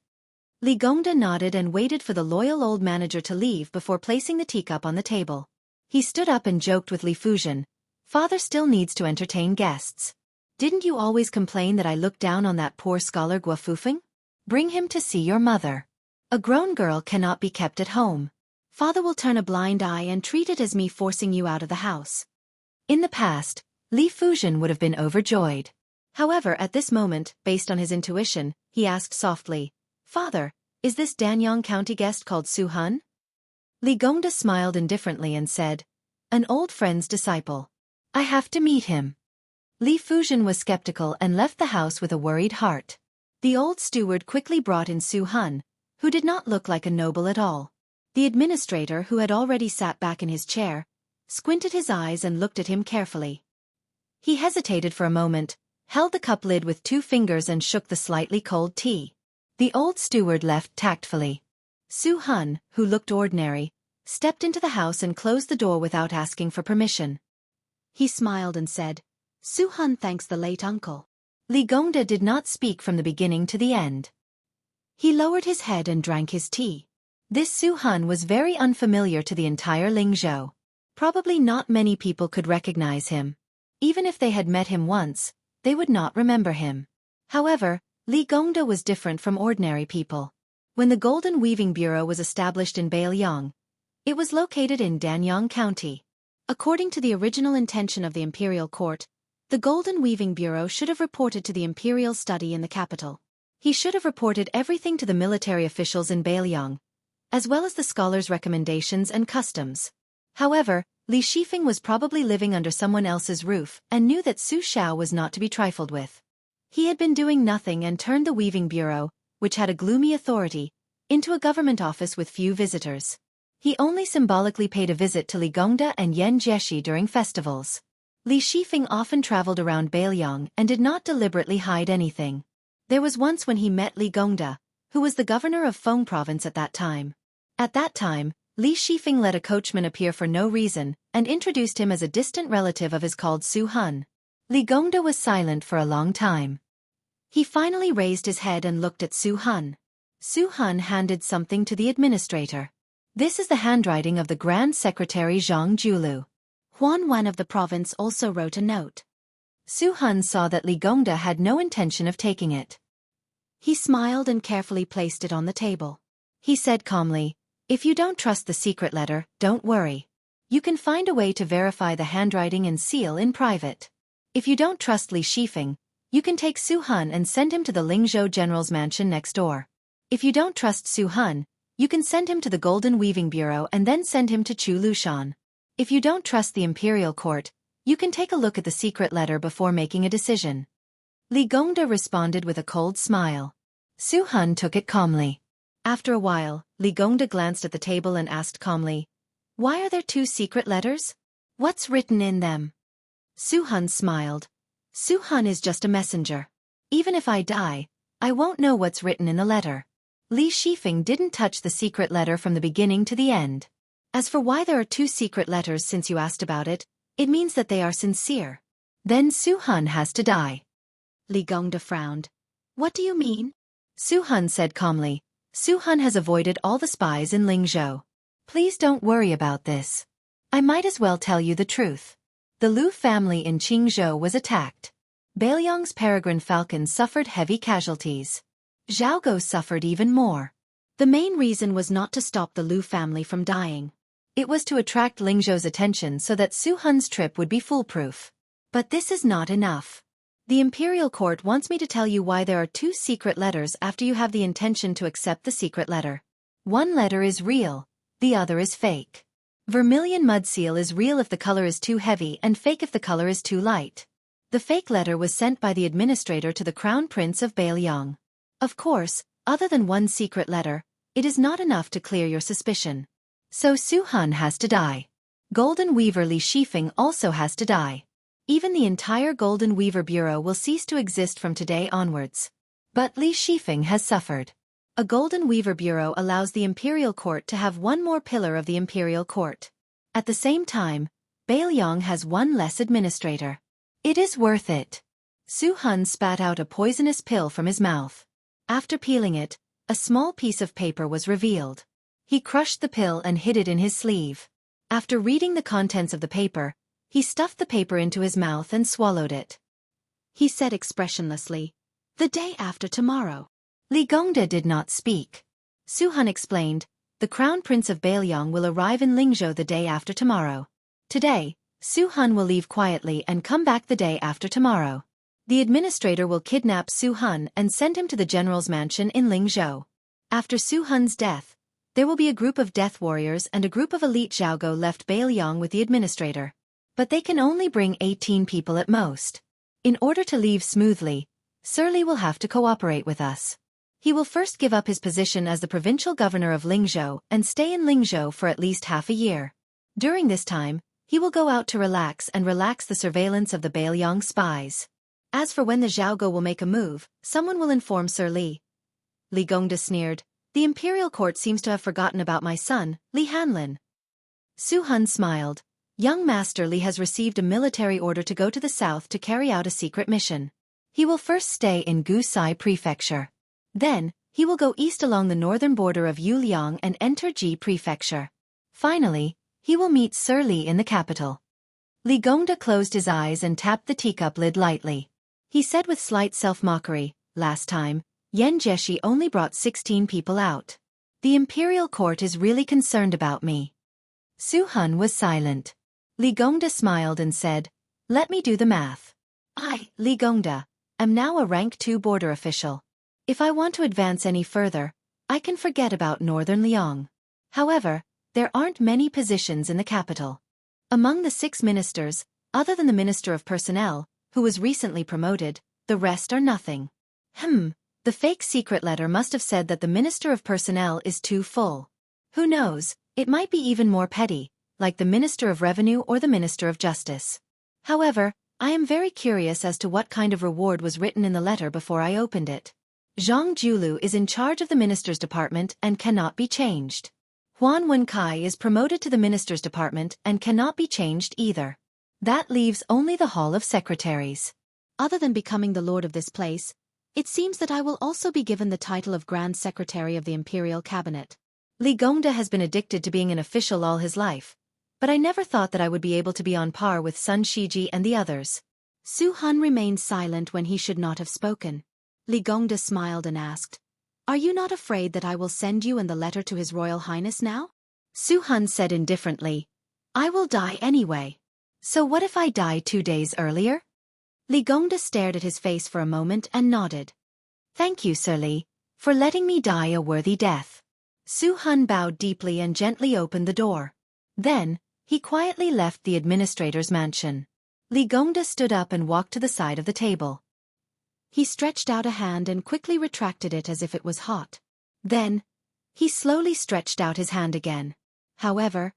Li Gongda nodded and waited for the loyal old manager to leave before placing the teacup on the table. He stood up and joked with Li Fuzhen, "Father still needs to entertain guests. Didn't you always complain that I looked down on that poor scholar Guofufeng? Bring him to see your mother. A grown girl cannot be kept at home. Father will turn a blind eye and treat it as me forcing you out of the house." In the past, Li Fuzhen would have been overjoyed. However, at this moment, based on his intuition, he asked softly, "Father, is this Danyang County guest called Su Hun?" Li Gongda smiled indifferently and said, "An old friend's disciple. I have to meet him." Li Fuzhen was skeptical and left the house with a worried heart. The old steward quickly brought in Su Hun, who did not look like a noble at all. The administrator, who had already sat back in his chair, squinted his eyes and looked at him carefully. He hesitated for a moment, held the cup lid with 2 fingers and shook the slightly cold tea. The old steward left tactfully. Su Hun, who looked ordinary, stepped into the house and closed the door without asking for permission. He smiled and said, "Su Hun thanks the late uncle." Li Gongda did not speak from the beginning to the end. He lowered his head and drank his tea. This Su Hun was very unfamiliar to the entire Lingzhou. Probably not many people could recognize him. Even if they had met him once, they would not remember him. However, Li Gongda was different from ordinary people. When the Golden Weaving Bureau was established in Bailiang, it was located in Danyang County. According to the original intention of the imperial court, the Golden Weaving Bureau should have reported to the imperial study in the capital. He should have reported everything to the military officials in Bailiang, as well as the scholars' recommendations and customs. However, Li Shifeng was probably living under someone else's roof and knew that Su Xiao was not to be trifled with. He had been doing nothing and turned the Weaving Bureau, which had a gloomy authority, into a government office with few visitors. He only symbolically paid a visit to Li Gongda and Yan Jieshi during festivals. Li Shifeng often traveled around Bailiang and did not deliberately hide anything. There was once when he met Li Gongda, who was the governor of Feng province at that time. At that time, Li Shifeng let a coachman appear for no reason and introduced him as a distant relative of his called Su Hun. Li Gongda was silent for a long time. He finally raised his head and looked at Su Hun. Su Hun handed something to the administrator. "This is the handwriting of the Grand Secretary Zhang Julu." Huan Wan of the province also wrote a note. Su Hun saw that Li Gongda had no intention of taking it. He smiled and carefully placed it on the table. He said calmly, "If you don't trust the secret letter, don't worry. You can find a way to verify the handwriting and seal in private. If you don't trust Li Shifeng, you can take Su Hun and send him to the Lingzhou general's mansion next door. If you don't trust Su Hun, you can send him to the Golden Weaving Bureau and then send him to Chu Lushan. If you don't trust the imperial court, you can take a look at the secret letter before making a decision." Li Gongda responded with a cold smile. Su Hun took it calmly. After a while, Li Gongda glanced at the table and asked calmly, "Why are there 2 secret letters? What's written in them?" Su Hun smiled. "Su Hun is just a messenger. Even if I die, I won't know what's written in the letter." Li Shifeng didn't touch the secret letter from the beginning to the end. As for why there are 2 secret letters, since you asked about it, it means that they are sincere. Then Su Hun has to die. Li Gongda frowned. "What do you mean?" Su Hun said calmly, "Su Hun has avoided all the spies in Lingzhou. Please don't worry about this. I might as well tell you the truth. The Lu family in Qingzhou was attacked. Bailiang's peregrine falcon suffered heavy casualties. Zhaogo suffered even more. The main reason was not to stop the Lu family from dying. It was to attract Lingzhou's attention so that Su Hun's trip would be foolproof. But this is not enough. The imperial court wants me to tell you why there are 2 secret letters after you have the intention to accept the secret letter. One letter is real, the other is fake. Vermilion mud seal is real if the color is too heavy and fake if the color is too light. The fake letter was sent by the administrator to the Crown Prince of Baelyong. Of course, other than one secret letter, it is not enough to clear your suspicion. So Su-hun has to die. Golden Weaver Li Shifeng also has to die. Even the entire Golden Weaver Bureau will cease to exist from today onwards. But Li Shifeng has suffered. A Golden Weaver Bureau allows the Imperial Court to have one more pillar of the Imperial Court. At the same time, Baelyong has one less administrator. It is worth it. Su-hun spat out a poisonous pill from his mouth. After peeling it, a small piece of paper was revealed. He crushed the pill and hid it in his sleeve. After reading the contents of the paper, he stuffed the paper into his mouth and swallowed it. He said expressionlessly, "The day after tomorrow." Li Gongda did not speak. Su-hun explained, "The Crown Prince of Baelyong will arrive in Lingzhou the day after tomorrow. Today, Su-hun will leave quietly and come back the day after tomorrow. The administrator will kidnap Su-hun and send him to the general's mansion in Lingzhou. After Su-hun's death, there will be a group of death warriors and a group of elite Zhaogo left Baelyong with the administrator. But they can only bring 18 people at most. In order to leave smoothly, Surly will have to cooperate with us. He will first give up his position as the provincial governor of Lingzhou and stay in Lingzhou for at least half a year. During this time, he will go out to relax the surveillance of the Baelyong spies. As for when the Zhaogo will make a move, someone will inform Sir Li." Li Gongda sneered, "The Imperial Court seems to have forgotten about my son, Li Hanlin." Su-hun smiled. "Young Master Li has received a military order to go to the south to carry out a secret mission. He will first stay in Gusai Prefecture. Then, he will go east along the northern border of Yuliang and enter Ji Prefecture. Finally, he will meet Sir Li in the capital." Li Gongda closed his eyes and tapped the teacup lid lightly. He said with slight self-mockery, "Last time, Yen Jeshi only brought 16 people out. The Imperial Court is really concerned about me." Su-hun was silent. Li Gongda smiled and said, "Let me do the math. I, Li Gongda, am now a rank 2 border official. If I want to advance any further, I can forget about Northern Liang. However, there aren't many positions in the capital. Among the 6 ministers, other than the Minister of Personnel, who was recently promoted, the rest are nothing. The fake secret letter must have said that the Minister of Personnel is too full. Who knows, it might be even more petty, like the Minister of Revenue or the Minister of Justice. However, I am very curious as to what kind of reward was written in the letter before I opened it. Zhang Julu is in charge of the Minister's Department and cannot be changed. Huan Wenkai is promoted to the Minister's Department and cannot be changed either. That leaves only the Hall of Secretaries. Other than becoming the lord of this place, it seems that I will also be given the title of Grand Secretary of the Imperial Cabinet." Li Gongda has been addicted to being an official all his life, but I never thought that I would be able to be on par with Sun Shiji and the others. Su-hun remained silent when he should not have spoken. Li Gongda smiled and asked, "Are you not afraid that I will send you and the letter to His Royal Highness now?" Su-hun said indifferently, "I will die anyway. So what if I die 2 days earlier?" Li Gongda stared at his face for a moment and nodded. "Thank you, Sir Li, for letting me die a worthy death." Su-hun bowed deeply and gently opened the door. Then, he quietly left the administrator's mansion. Li Gongda stood up and walked to the side of the table. He stretched out a hand and quickly retracted it as if it was hot. Then, he slowly stretched out his hand again. However,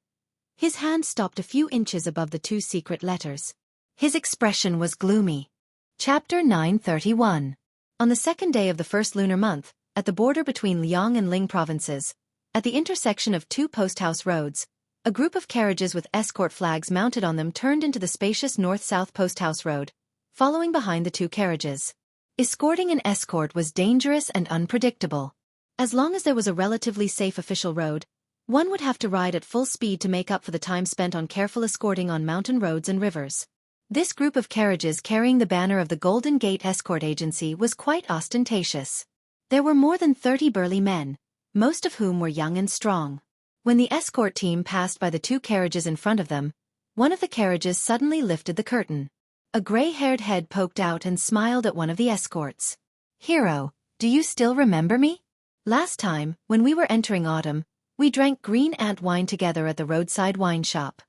his hand stopped a few inches above the 2 secret letters. His expression was gloomy. Chapter 931. On the 2nd day of the 1st lunar month, at the border between Liang and Ling provinces, at the intersection of 2 post-house roads, a group of carriages with escort flags mounted on them turned into the spacious north-south post-house road, following behind the 2 carriages. Escorting an escort was dangerous and unpredictable. As long as there was a relatively safe official road, one would have to ride at full speed to make up for the time spent on careful escorting on mountain roads and rivers. This group of carriages carrying the banner of the Golden Gate Escort Agency was quite ostentatious. There were more than 30 burly men, most of whom were young and strong. When the escort team passed by the 2 carriages in front of them, one of the carriages suddenly lifted the curtain. A gray-haired head poked out and smiled at one of the escorts. "Hero, do you still remember me? Last time, when we were entering autumn, We drank green ant wine together at the roadside wine shop.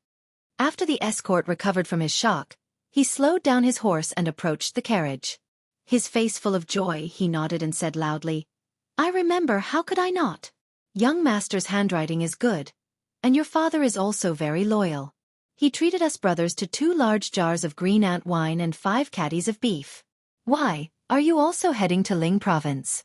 After the escort recovered from his shock, he slowed down his horse and approached the carriage. His face full of joy, he nodded and said loudly, "I remember, how could I not? Young master's handwriting is good, and your father is also very loyal. He treated us brothers to 2 large jars of green ant wine and 5 caddies of beef. Why, are you also heading to Ling province?"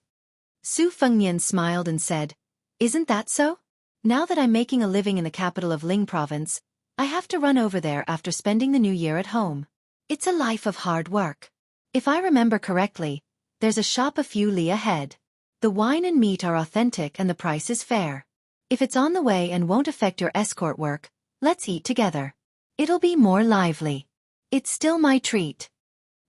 Su Fengnian smiled and said, "Isn't that so? Now that I'm making a living in the capital of Ling province, I have to run over there after spending the new year at home. It's a life of hard work. If I remember correctly, there's a shop a few li ahead. The wine and meat are authentic and the price is fair. If it's on the way and won't affect your escort work, let's eat together. It'll be more lively. It's still my treat."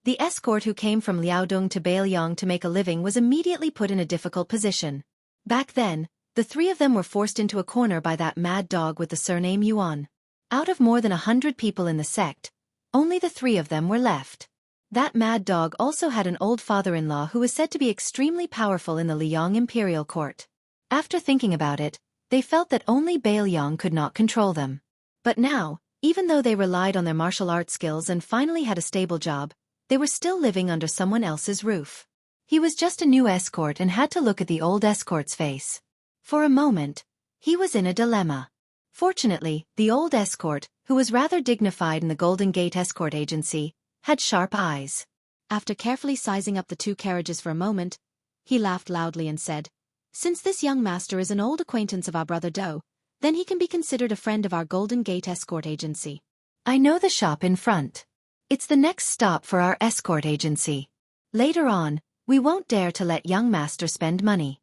The escort who came from Liaodong to Bailiang to make a living was immediately put in a difficult position. Back then, the 3 of them were forced into a corner by that mad dog with the surname Yuan. Out of more than 100 people in the sect, only the 3 of them were left. That mad dog also had an old father-in-law who was said to be extremely powerful in the Liang imperial court. After thinking about it, they felt that only Bailiang could not control them. But now, even though they relied on their martial arts skills and finally had a stable job, they were still living under someone else's roof. He was just a new escort and had to look at the old escort's face. For a moment, he was in a dilemma. Fortunately, the old escort, who was rather dignified in the Golden Gate Escort Agency, had sharp eyes. After carefully sizing up the 2 carriages for a moment, he laughed loudly and said, "Since this young master is an old acquaintance of our brother Do, then he can be considered a friend of our Golden Gate Escort Agency. I know the shop in front. It's the next stop for our escort agency. Later on, we won't dare to let young master spend money.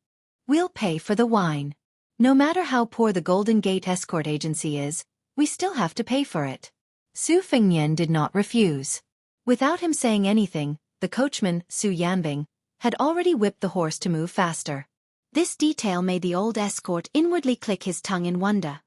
We'll pay for the wine. No matter how poor the Golden Gate Escort Agency is, we still have to pay for it." Su Fengnian did not refuse. Without him saying anything, the coachman, Su Yanbing, had already whipped the horse to move faster. This detail made the old escort inwardly click his tongue in wonder.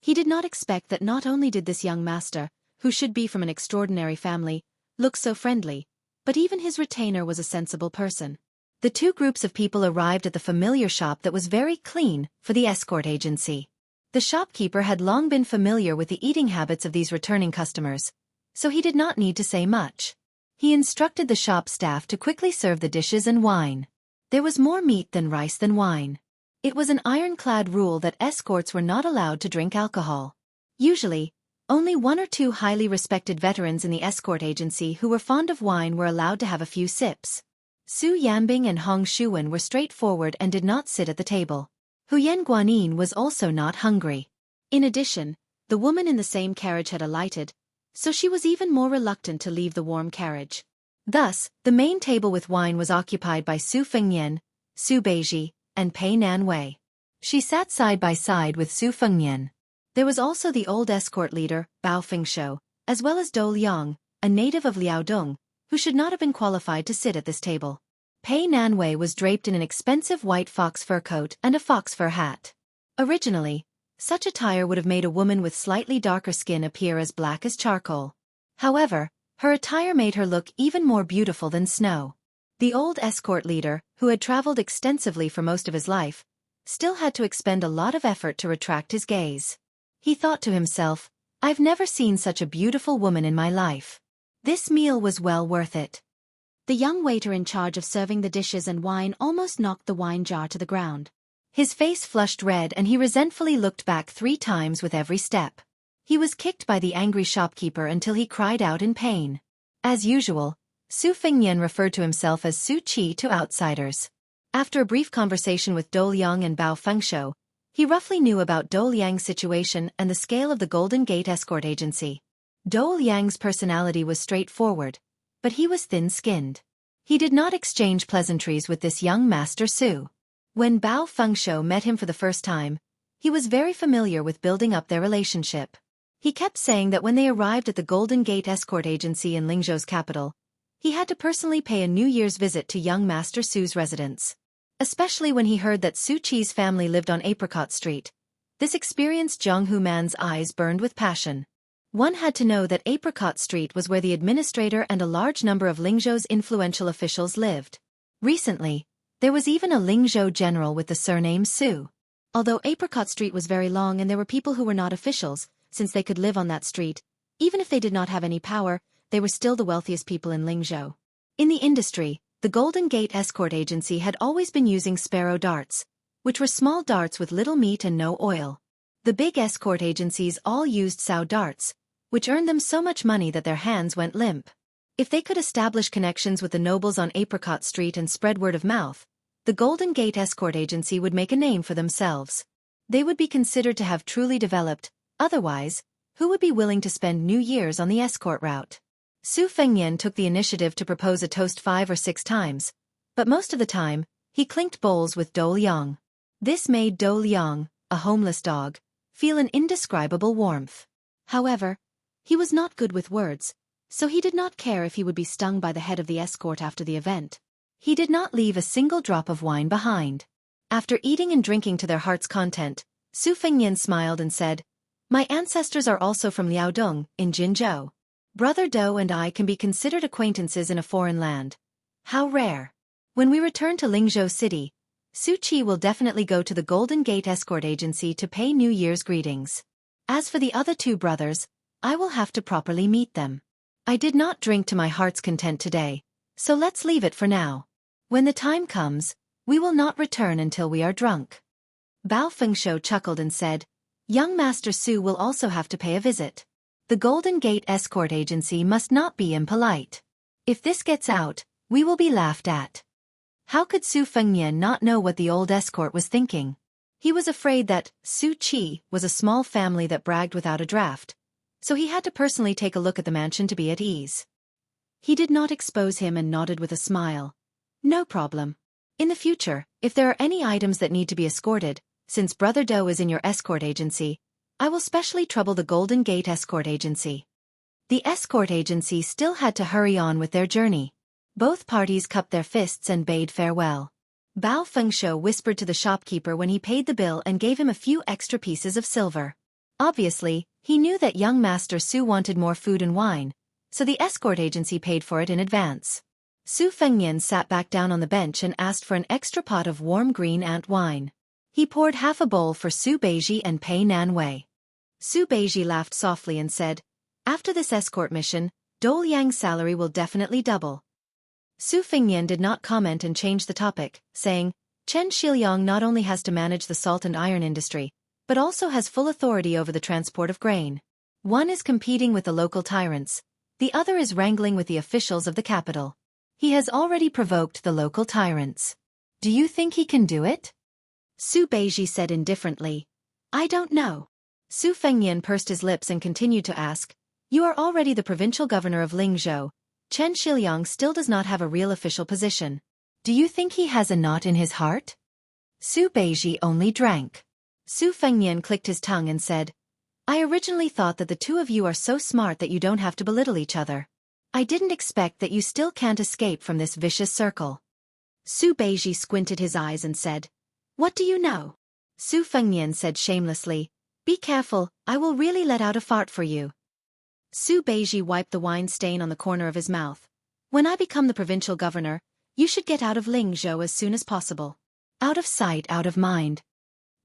He did not expect that not only did this young master, who should be from an extraordinary family, look so friendly, but even his retainer was a sensible person. The 2 groups of people arrived at the familiar shop that was very clean for the escort agency. The shopkeeper had long been familiar with the eating habits of these returning customers, so he did not need to say much. He instructed the shop staff to quickly serve the dishes and wine. There was more meat than rice than wine. It was an ironclad rule that escorts were not allowed to drink alcohol. Usually, only 1 or 2 highly respected veterans in the escort agency who were fond of wine were allowed to have a few sips. Su Yanbing and Hong Shuwen were straightforward and did not sit at the table. Huyen Guanin was also not hungry. In addition, the woman in the same carriage had alighted, so she was even more reluctant to leave the warm carriage. Thus, the main table with wine was occupied by Su Fengnian, Su Beiji, and Pei Nanwei. She sat side by side with Su Fengnian. There was also the old escort leader, Bao Fengshou, as well as Dou Liang, a native of Liaodong, who should not have been qualified to sit at this table. Pei Nanwei was draped in an expensive white fox fur coat and a fox fur hat. Originally, such attire would have made a woman with slightly darker skin appear as black as charcoal. However, her attire made her look even more beautiful than snow. The old escort leader, who had traveled extensively for most of his life, still had to expend a lot of effort to retract his gaze. He thought to himself, "I've never seen such a beautiful woman in my life. This meal was well worth it." The young waiter in charge of serving the dishes and wine almost knocked the wine jar to the ground. His face flushed red and he resentfully looked back 3 times with every step. He was kicked by the angry shopkeeper until he cried out in pain. As usual, Su Fengnian referred to himself as Su Qi to outsiders. After a brief conversation with Dou Liang and Bao Fengshou, he roughly knew about Dou Liang's situation and the scale of the Golden Gate Escort Agency. Dou Liang's personality was straightforward, but he was thin-skinned. He did not exchange pleasantries with this young Master Su. When Bao Fengshou met him for the first time, he was very familiar with building up their relationship. He kept saying that when they arrived at the Golden Gate Escort Agency in Lingzhou's capital, he had to personally pay a New Year's visit to young Master Su's residence. Especially when he heard that Su Qi's family lived on Apricot Street. This experienced Zhonghu man's eyes burned with passion. One had to know that Apricot Street was where the administrator and a large number of Lingzhou's influential officials lived. Recently, there was even a Lingzhou general with the surname Su. Although Apricot Street was very long and there were people who were not officials, since they could live on that street, even if they did not have any power, they were still the wealthiest people in Lingzhou. In the industry, the Golden Gate Escort Agency had always been using sparrow darts, which were small darts with little meat and no oil. The big escort agencies all used sow darts, which earned them so much money that their hands went limp. If they could establish connections with the nobles on Apricot Street and spread word of mouth, the Golden Gate Escort Agency would make a name for themselves. They would be considered to have truly developed, otherwise, who would be willing to spend New Year's on the escort route? Su Fengnian took the initiative to propose a toast 5 or 6 times, but most of the time, he clinked bowls with Dou Liang. This made Dou Liang, a homeless dog, feel an indescribable warmth. However, he was not good with words, so he did not care if he would be stung by the head of the escort after the event. He did not leave a single drop of wine behind. After eating and drinking to their heart's content, Su Fengnian smiled and said, "My ancestors are also from Liaodong, in Jinzhou. Brother Dou and I can be considered acquaintances in a foreign land. How rare. When we return to Lingzhou City, Su Qi will definitely go to the Golden Gate Escort Agency to pay New Year's greetings. As for the other 2 brothers, I will have to properly meet them. I did not drink to my heart's content today, so let's leave it for now. When the time comes, we will not return until we are drunk." Bao Fengshuo chuckled and said, "Young Master Su will also have to pay a visit. The Golden Gate Escort Agency must not be impolite. If this gets out, we will be laughed at." How could Su Fengnian not know what the old escort was thinking? He was afraid that Su Qi was a small family that bragged without a draft, so he had to personally take a look at the mansion to be at ease. He did not expose him and nodded with a smile. "No problem. In the future, if there are any items that need to be escorted, since Brother Dou is in your escort agency, I will specially trouble the Golden Gate Escort Agency." The escort agency still had to hurry on with their journey. Both parties cupped their fists and bade farewell. Bao Fengshuo whispered to the shopkeeper when he paid the bill and gave him a few extra pieces of silver. Obviously, he knew that young Master Su wanted more food and wine, so the escort agency paid for it in advance. Su Fengnian sat back down on the bench and asked for an extra pot of warm green ant wine. He poured half a bowl for Su Beiji and Pei Nanwei. Su Beiji laughed softly and said, "After this escort mission, Dou Liang's salary will definitely double." Su Fengnian did not comment and changed the topic, saying, "Chen Shiliang not only has to manage the salt and iron industry, but also has full authority over the transport of grain. One is competing with the local tyrants, the other is wrangling with the officials of the capital. He has already provoked the local tyrants. Do you think he can do it?" Su Beiji said indifferently, "I don't know." Su Fengnian pursed his lips and continued to ask, "You are already the provincial governor of Lingzhou. Chen Shiliang still does not have a real official position. Do you think he has a knot in his heart?" Su Beiji only drank. Su Fengnian clicked his tongue and said, "I originally thought that the 2 of you are so smart that you don't have to belittle each other. I didn't expect that you still can't escape from this vicious circle." Su Beiji squinted his eyes and said, "What do you know?" Su Fengnian said shamelessly, "Be careful, I will really let out a fart for you." Su Beiji wiped the wine stain on the corner of his mouth. "When I become the provincial governor, you should get out of Lingzhou as soon as possible." Out of sight, out of mind.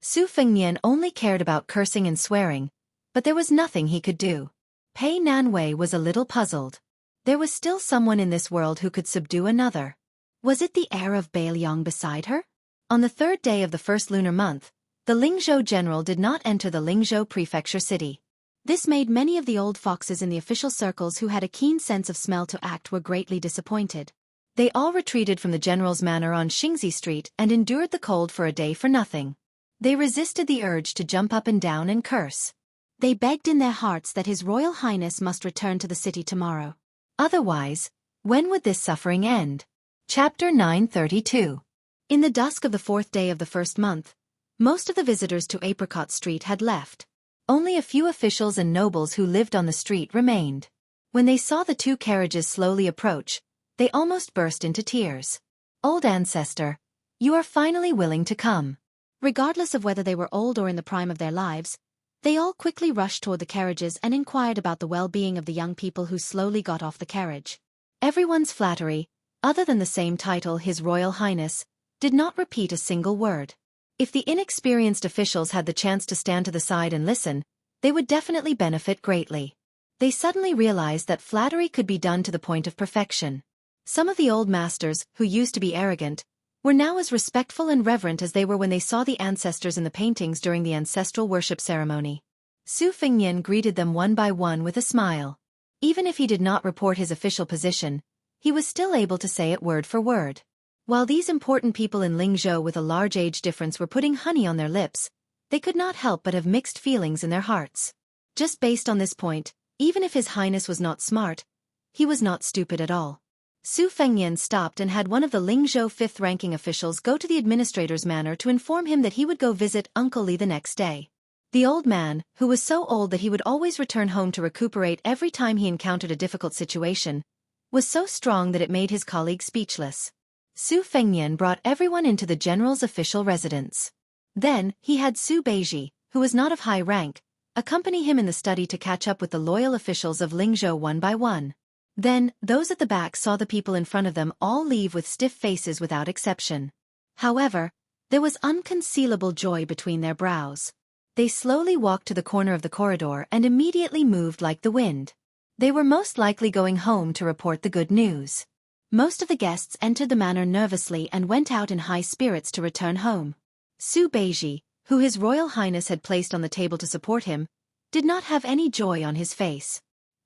Su Fengnian only cared about cursing and swearing, but there was nothing he could do. Pei Nanwei was a little puzzled. There was still someone in this world who could subdue another. Was it the heir of Bailiang beside her? On the 3rd day of the first lunar month, the Lingzhou general did not enter the Lingzhou prefecture city. This made many of the old foxes in the official circles who had a keen sense of smell to act were greatly disappointed. They all retreated from the general's manor on Xingzi Street and endured the cold for a day for nothing. They resisted the urge to jump up and down and curse. They begged in their hearts that His Royal Highness must return to the city tomorrow. Otherwise, when would this suffering end? Chapter 932. In the dusk of the 4th day of the first month, most of the visitors to Apricot Street had left. Only a few officials and nobles who lived on the street remained. When they saw the 2 carriages slowly approach, they almost burst into tears. "Old ancestor, you are finally willing to come." Regardless of whether they were old or in the prime of their lives, they all quickly rushed toward the carriages and inquired about the well-being of the young people who slowly got off the carriage. Everyone's flattery, other than the same title, His Royal Highness, did not repeat a single word. If the inexperienced officials had the chance to stand to the side and listen, they would definitely benefit greatly. They suddenly realized that flattery could be done to the point of perfection. Some of the old masters, who used to be arrogant, were now as respectful and reverent as they were when they saw the ancestors in the paintings during the ancestral worship ceremony. Su Fengnian greeted them one by one with a smile. Even if he did not report his official position, he was still able to say it word for word. While these important people in Lingzhou with a large age difference were putting honey on their lips, they could not help but have mixed feelings in their hearts. Just based on this point, even if His Highness was not smart, he was not stupid at all. Su Fengnian stopped and had one of the Lingzhou fifth-ranking officials go to the administrator's manor to inform him that he would go visit Uncle Li the next day. The old man, who was so old that he would always return home to recuperate every time he encountered a difficult situation, was so strong that it made his colleague speechless. Su Fengnian brought everyone into the general's official residence. Then, he had Su Beiji, who was not of high rank, accompany him in the study to catch up with the loyal officials of Lingzhou one by one. Then, those at the back saw the people in front of them all leave with stiff faces without exception. However, there was unconcealable joy between their brows. They slowly walked to the corner of the corridor and immediately moved like the wind. They were most likely going home to report the good news. Most of the guests entered the manor nervously and went out in high spirits to return home. Su Beiji, who His Royal Highness had placed on the table to support him, did not have any joy on his face.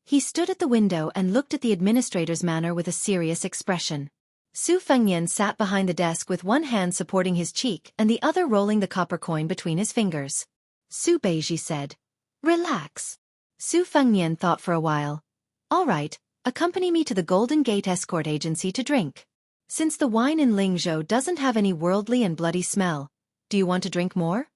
He stood at the window and looked at the administrator's manor with a serious expression. Su Fengnian sat behind the desk with one hand supporting his cheek and the other rolling the copper coin between his fingers. Su Beiji said, "Relax." Su Fengnian thought for a while. "All right, accompany me to the Golden Gate Escort Agency to drink. Since the wine in Lingzhou doesn't have any worldly and bloody smell, do you want to drink more?"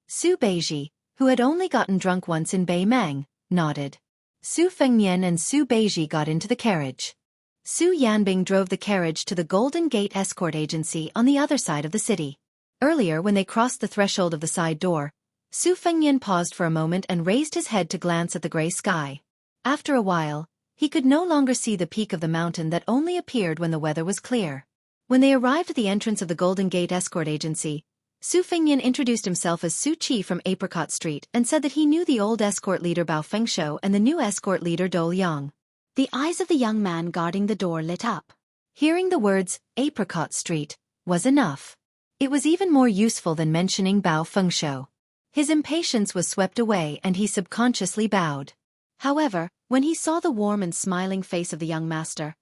Su Beiji, who had only gotten drunk once in Beimang, nodded. Su Fengnian and Su Beiji got into the carriage. Su Yanbing drove the carriage to the Golden Gate Escort Agency on the other side of the city. Earlier, when they crossed the threshold of the side door, Su Fengnian paused for a moment and raised his head to glance at the gray sky. After a while, he could no longer see the peak of the mountain that only appeared when the weather was clear. When they arrived at the entrance of the Golden Gate Escort Agency, Su Fengnian introduced himself as Su Qi from Apricot Street and said that he knew the old escort leader Bao Fengshou and the new escort leader Dou Liang. The eyes of the young man guarding the door lit up. Hearing the words, Apricot Street, was enough. It was even more useful than mentioning Bao Fengshou. His impatience was swept away and he subconsciously bowed. However, when he saw the warm and smiling face of the young master,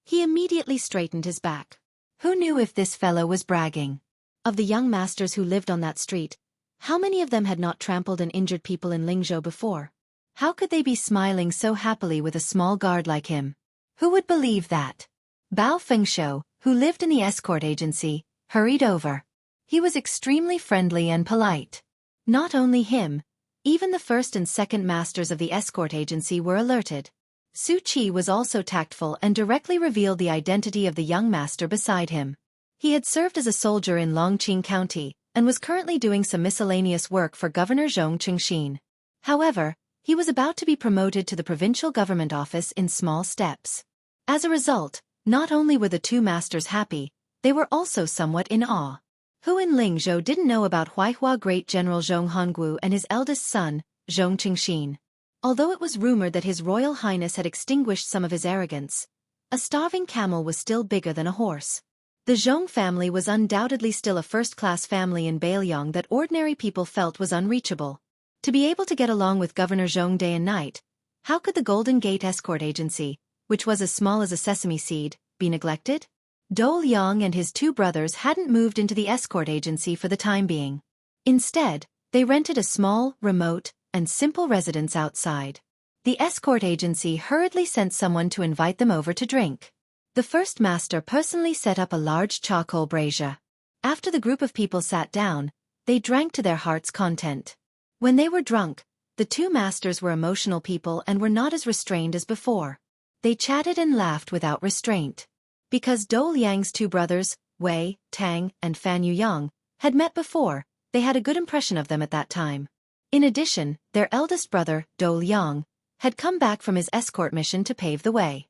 he immediately straightened his back. Who knew if this fellow was bragging? Of the young masters who lived on that street, how many of them had not trampled and injured people in Lingzhou before? How could they be smiling so happily with a small guard like him? Who would believe that? Bao Fengshou, who lived in the escort agency, hurried over. He was extremely friendly and polite. Not only him, even the first and second masters of the escort agency were alerted. Su Qi was also tactful and directly revealed the identity of the young master beside him. He had served as a soldier in Longqing County and was currently doing some miscellaneous work for Governor Zhong Chengxin. However, he was about to be promoted to the provincial government office in small steps. As a result, not only were the two masters happy, they were also somewhat in awe. Who in Lingzhou didn't know about Huaihua Great General Zhong Hongwu and his eldest son, Zhong Chengxin? Although it was rumored that His Royal Highness had extinguished some of his arrogance, a starving camel was still bigger than a horse. The Zhong family was undoubtedly still a first-class family in Beiliang that ordinary people felt was unreachable. To be able to get along with Governor Zhong day and night, how could the Golden Gate Escort Agency, which was as small as a sesame seed, be neglected? Dou Liang and his two brothers hadn't moved into the escort agency for the time being. Instead, they rented a small, remote, and simple residence outside. The escort agency hurriedly sent someone to invite them over to drink. The first master personally set up a large charcoal brazier. After the group of people sat down, they drank to their heart's content. When they were drunk, the two masters were emotional people and were not as restrained as before. They chatted and laughed without restraint. Because Dou Liang's two brothers, Wei, Tang, and Fan Yuyang, had met before, they had a good impression of them at that time. In addition, their eldest brother, Dou Liang, had come back from his escort mission to pave the way.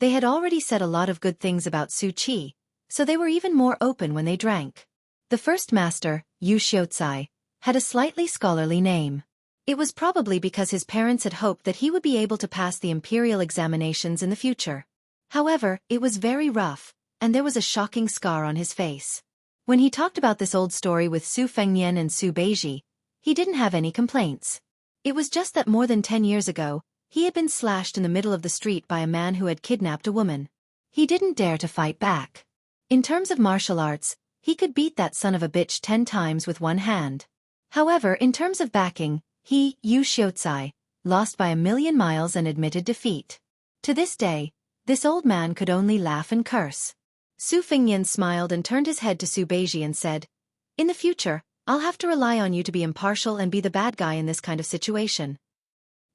They had already said a lot of good things about Su Qi, so they were even more open when they drank. The first master, Yu Xiucai, had a slightly scholarly name. It was probably because his parents had hoped that he would be able to pass the imperial examinations in the future. However, it was very rough, and there was a shocking scar on his face. When he talked about this old story with Su Fengnian and Su Beiji, he didn't have any complaints. It was just that more than 10 years ago, he had been slashed in the middle of the street by a man who had kidnapped a woman. He didn't dare to fight back. In terms of martial arts, he could beat that son of a bitch 10 times with one hand. However, in terms of backing, he, Yu Xiucai, lost by 1,000,000 miles and admitted defeat. To this day, this old man could only laugh and curse. Su Fengnian smiled and turned his head to Su Beiji and said, "In the future, I'll have to rely on you to be impartial and be the bad guy in this kind of situation."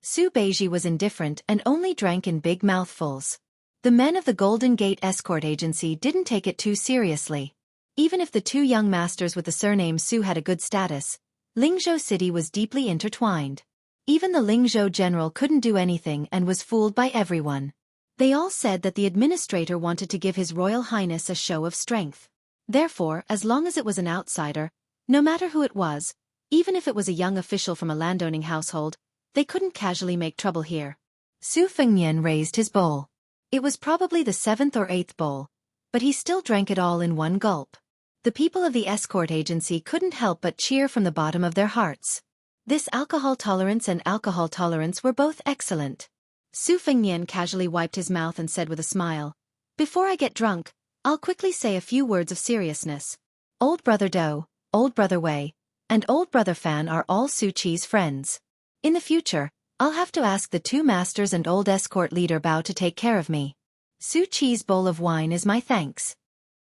Su Beiji was indifferent and only drank in big mouthfuls. The men of the Golden Gate Escort Agency didn't take it too seriously. Even if the two young masters with the surname Su had a good status, Lingzhou City was deeply intertwined. Even the Lingzhou general couldn't do anything and was fooled by everyone. They all said that the administrator wanted to give His Royal Highness a show of strength. Therefore, as long as it was an outsider, no matter who it was, even if it was a young official from a landowning household, they couldn't casually make trouble here. Su Fengnian raised his bowl. It was probably the 7th or 8th bowl, but he still drank it all in one gulp. The people of the escort agency couldn't help but cheer from the bottom of their hearts. This alcohol tolerance and alcohol tolerance were both excellent. Su Fengnian casually wiped his mouth and said with a smile, "Before I get drunk, I'll quickly say a few words of seriousness. Old Brother Do, Old Brother Wei, and Old Brother Fan are all Su Qi's friends. In the future, I'll have to ask the two masters and old escort leader Bao to take care of me. Su Qi's bowl of wine is my thanks."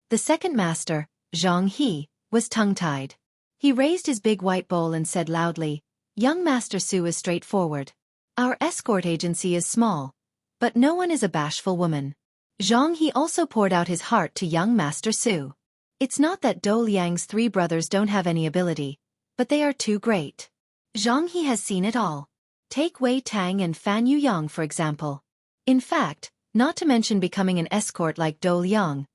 The second master, Zhang He, was tongue-tied. He raised his big white bowl and said loudly, "Young Master Su is straightforward. Our escort agency is small, but no one is a bashful woman." Zhang He also poured out his heart to young Master Su. It's not that Dou Liang's 3 brothers don't have any ability, but they are too great. Zhang He has seen it all. Take Wei Tang and Fan Yuyang for example. In fact, not to mention becoming an escort like Dou Liang,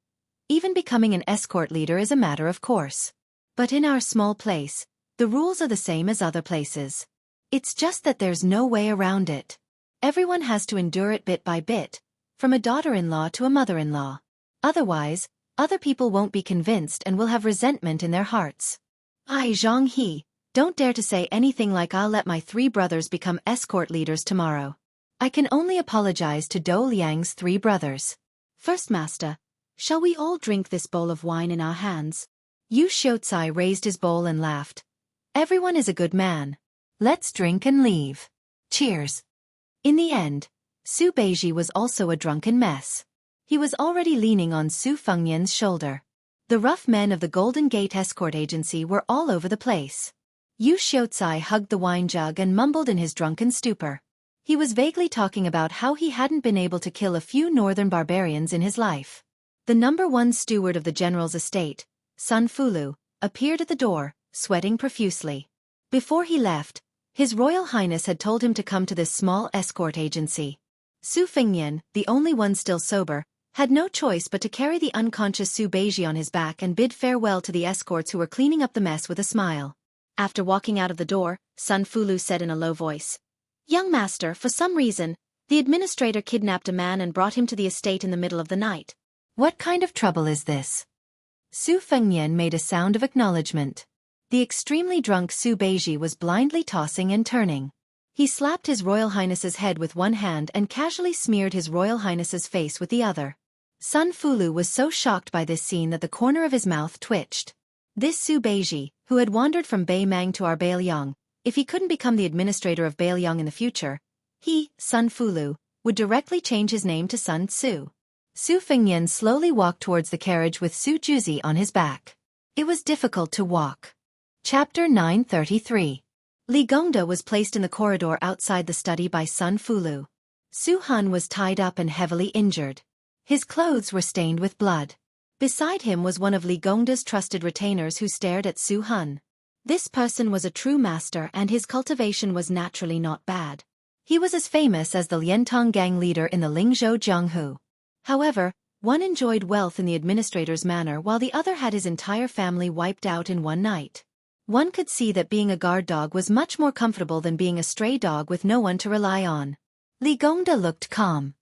even becoming an escort leader is a matter of course. But in our small place, the rules are the same as other places. It's just that there's no way around it. Everyone has to endure it bit by bit, from a daughter-in-law to a mother-in-law. Otherwise, other people won't be convinced and will have resentment in their hearts. I, Zhang He, don't dare to say anything like I'll let my 3 brothers become escort leaders tomorrow. I can only apologize to Dou Liang's 3 brothers. First Master, shall we all drink this bowl of wine in our hands? Yu Xiucai raised his bowl and laughed. Everyone is a good man. Let's drink and leave. Cheers. In the end, Su Beiji was also a drunken mess. He was already leaning on Su Fengnian's shoulder. The rough men of the Golden Gate Escort Agency were all over the place. Yu Xiucai hugged the wine jug and mumbled in his drunken stupor. He was vaguely talking about how he hadn't been able to kill a few northern barbarians in his life. The number 1 steward of the general's estate, Sun Fulu, appeared at the door, sweating profusely. Before he left, His Royal Highness had told him to come to this small escort agency. Su Fengnian, the only one still sober, had no choice but to carry the unconscious Su Beiji on his back and bid farewell to the escorts who were cleaning up the mess with a smile. After walking out of the door, Sun Fulu said in a low voice, "Young master, for some reason, the administrator kidnapped a man and brought him to the estate in the middle of the night. What kind of trouble is this?" Su Fengnian made a sound of acknowledgement. The extremely drunk Su Beiji was blindly tossing and turning. He slapped His Royal Highness's head with one hand and casually smeared His Royal Highness's face with the other. Sun Fulu was so shocked by this scene that the corner of his mouth twitched. This Su Beiji, who had wandered from Beimang to Arbaliang, if he couldn't become the administrator of Baliang in the future, he, Sun Fulu, would directly change his name to Sun Tzu. Su Fengnian slowly walked towards the carriage with Su Juzi on his back. It was difficult to walk. Chapter 933. Li Gongda was placed in the corridor outside the study by Sun Fulu. Su Hun was tied up and heavily injured. His clothes were stained with blood. Beside him was one of Li Gongda's trusted retainers who stared at Su Hun. This person was a true master and his cultivation was naturally not bad. He was as famous as the Liantong gang leader in the Lingzhou Jianghu. However, one enjoyed wealth in the administrator's manor while the other had his entire family wiped out in one night. One could see that being a guard dog was much more comfortable than being a stray dog with no one to rely on. Li Gongda looked calm.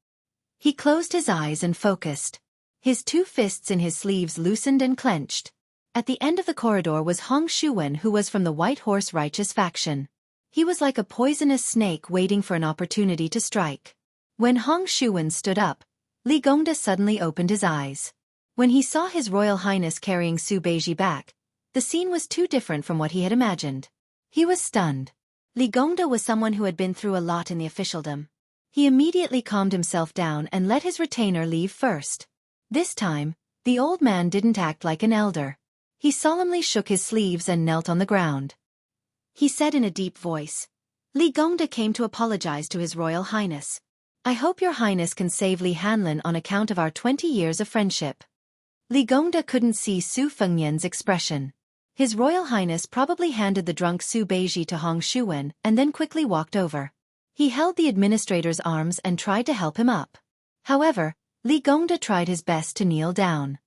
He closed his eyes and focused. His two fists in his sleeves loosened and clenched. At the end of the corridor was Hong Shuwen, who was from the White Horse Righteous faction. He was like a poisonous snake waiting for an opportunity to strike. When Hong Shuwen stood up, Li Gongda suddenly opened his eyes. When he saw His Royal Highness carrying Su Beiji back, the scene was too different from what he had imagined. He was stunned. Li Gongda was someone who had been through a lot in the officialdom. He immediately calmed himself down and let his retainer leave first. This time, the old man didn't act like an elder. He solemnly shook his sleeves and knelt on the ground. He said in a deep voice, "Li Gongda came to apologize to His Royal Highness. I hope Your Highness can save Li Hanlin on account of our 20 years of friendship." Li Gongda couldn't see Su Fengnian's expression. His Royal Highness probably handed the drunk Su Beiji to Hong Shuwen and then quickly walked over. He held the administrator's arms and tried to help him up. However, Li Gongda tried his best to kneel down.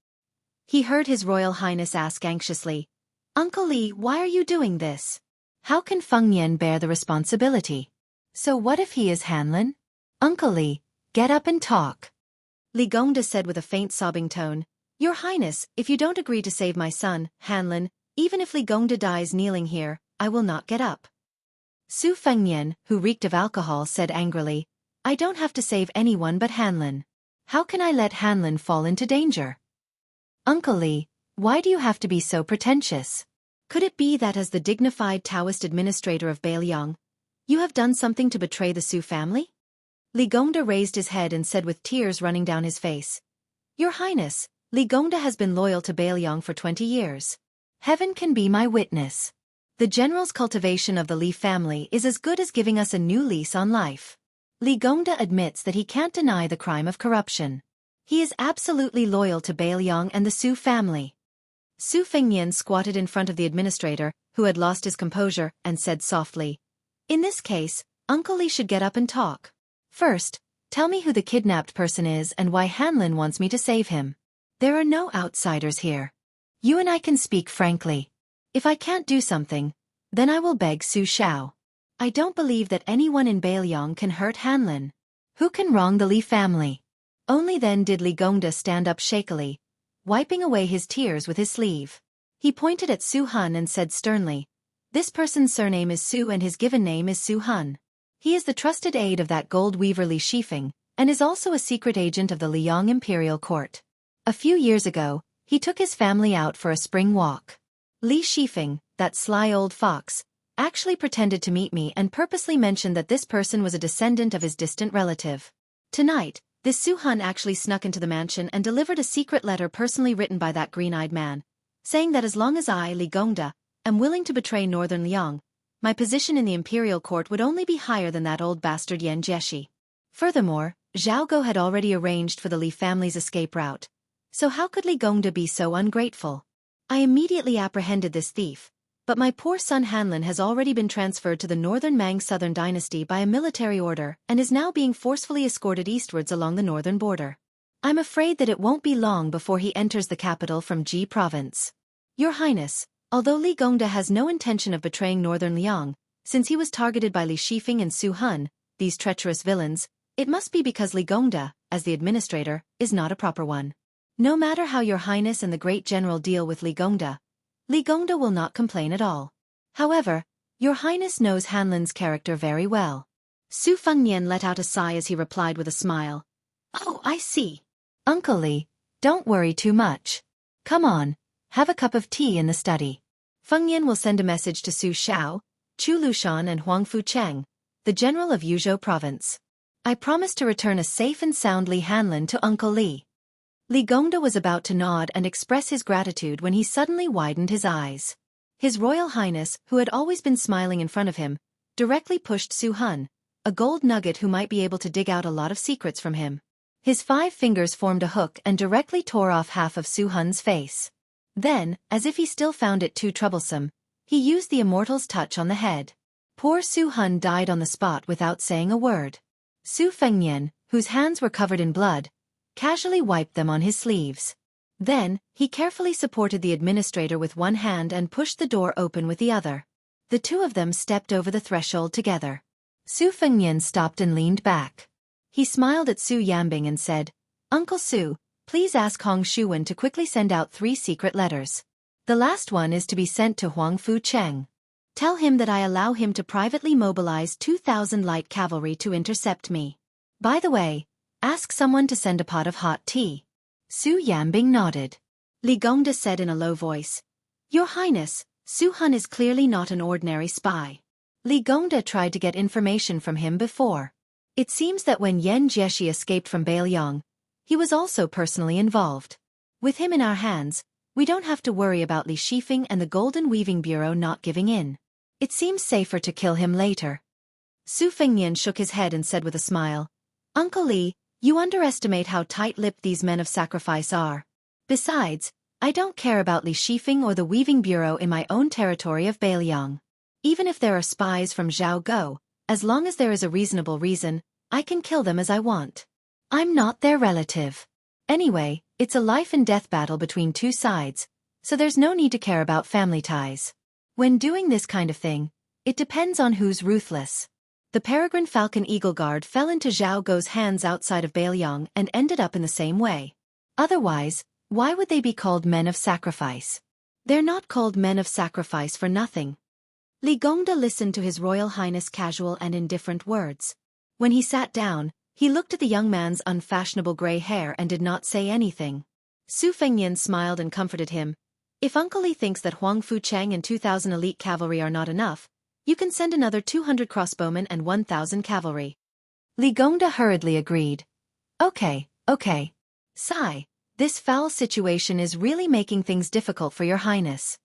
He heard His Royal Highness ask anxiously, "Uncle Li, why are you doing this? How can Fengnian bear the responsibility? So what if he is Hanlin? Uncle Li, get up and talk." Li Gongda said with a faint sobbing tone, "Your Highness, if you don't agree to save my son, Hanlin, even if Li Gongda dies kneeling here, I will not get up." Su Fengnian, who reeked of alcohol, said angrily, "I don't have to save anyone but Hanlin. How can I let Hanlin fall into danger?" "Uncle Li, why do you have to be so pretentious? Could it be that as the dignified Taoist administrator of Bailiang, you have done something to betray the Su family?" Li Gongda raised his head and said with tears running down his face, "Your Highness, Li Gongda has been loyal to Bailiang for 20 years. Heaven can be my witness. The general's cultivation of the Li family is as good as giving us a new lease on life. Li Gongda admits that he can't deny the crime of corruption. He is absolutely loyal to Bailiang and the Su family." Su Fengnian squatted in front of the administrator, who had lost his composure, and said softly, "In this case, Uncle Li should get up and talk. First, tell me who the kidnapped person is and why Hanlin wants me to save him. There are no outsiders here. You and I can speak frankly. If I can't do something, then I will beg Su Xiao. I don't believe that anyone in Bailiang can hurt Hanlin. Who can wrong the Li family?" Only then did Li Gongda stand up shakily, wiping away his tears with his sleeve. He pointed at Su Hun and said sternly, "This person's surname is Su and his given name is Su Hun. He is the trusted aide of that gold weaver Li Shifeng, and is also a secret agent of the Liang Imperial Court. A few years ago, he took his family out for a spring walk. Li Shifeng, that sly old fox, actually pretended to meet me and purposely mentioned that this person was a descendant of his distant relative. Tonight, this Su Hun actually snuck into the mansion and delivered a secret letter personally written by that green-eyed man, saying that as long as I, Li Gongda, am willing to betray Northern Liang, my position in the imperial court would only be higher than that old bastard Yan Jieshi. Furthermore, Zhao Go had already arranged for the Li family's escape route, so how could Li Gongda be so ungrateful? I immediately apprehended this thief, but my poor son Hanlin has already been transferred to the Northern Mang Southern Dynasty by a military order and is now being forcefully escorted eastwards along the northern border. I'm afraid that it won't be long before he enters the capital from Ji province. Your Highness, although Li Gongda has no intention of betraying Northern Liang, since he was targeted by Li Shifeng and Su Hun, these treacherous villains, it must be because Li Gongda, as the administrator, is not a proper one. No matter how Your Highness and the great general deal with Li Gongda will not complain at all. However, Your Highness knows Hanlin's character very well." Su Fengnian let out a sigh as he replied with a smile, "Oh, I see. Uncle Li, don't worry too much. Come on, have a cup of tea in the study. Fengnian will send a message to Su Xiao, Chu Lushan and Huang Fucheng, the general of Yuzhou province. I promise to return a safe and sound Li Hanlin to Uncle Li." Li Gongda was about to nod and express his gratitude when he suddenly widened his eyes. His Royal Highness, who had always been smiling in front of him, directly pushed Su Hun, a gold nugget who might be able to dig out a lot of secrets from him. His 5 fingers formed a hook and directly tore off half of Su Hun's face. Then, as if he still found it too troublesome, he used the immortal's touch on the head. Poor Su Hun died on the spot without saying a word. Su Fengnian, whose hands were covered in blood, casually wiped them on his sleeves. Then, he carefully supported the administrator with one hand and pushed the door open with the other. The two of them stepped over the threshold together. Su Fengnian stopped and leaned back. He smiled at Su Yambing and said, "Uncle Su, please ask Hong Shuwen to quickly send out 3 secret letters. The last one is to be sent to Huang Fu Cheng. Tell him that I allow him to privately mobilize 2,000 light cavalry to intercept me. By the way, ask someone to send a pot of hot tea." Su Yambing nodded. Li Gongda said in a low voice, "Your Highness, Su Hun is clearly not an ordinary spy. Li Gongda tried to get information from him before. It seems that when Yan Jieshi escaped from Bailiang, he was also personally involved. With him in our hands, we don't have to worry about Li Shifeng and the Golden Weaving Bureau not giving in. It seems safer to kill him later." Su Fengnian shook his head and said with a smile, "Uncle Li, you underestimate how tight-lipped these men of sacrifice are. Besides, I don't care about Li Shifeng or the Weaving Bureau in my own territory of Bailiang. Even if there are spies from Zhao Go, as long as there is a reasonable reason, I can kill them as I want. I'm not their relative. Anyway, it's a life-and-death battle between two sides, so there's no need to care about family ties. When doing this kind of thing, it depends on who's ruthless." The Peregrine Falcon Eagle Guard fell into Zhao Go's hands outside of Bailiang and ended up in the same way. Otherwise, why would they be called men of sacrifice? They're not called men of sacrifice for nothing. Li Gongda listened to His Royal Highness' casual and indifferent words. When he sat down, he looked at the young man's unfashionable gray hair and did not say anything. Su Fengnian smiled and comforted him. "If Uncle Li thinks that Huang Fu Cheng and 2,000 elite cavalry are not enough, you can send another 200 crossbowmen and 1,000 cavalry." Li Gongda hurriedly agreed. Okay. Sigh, this foul situation is really making things difficult for your highness."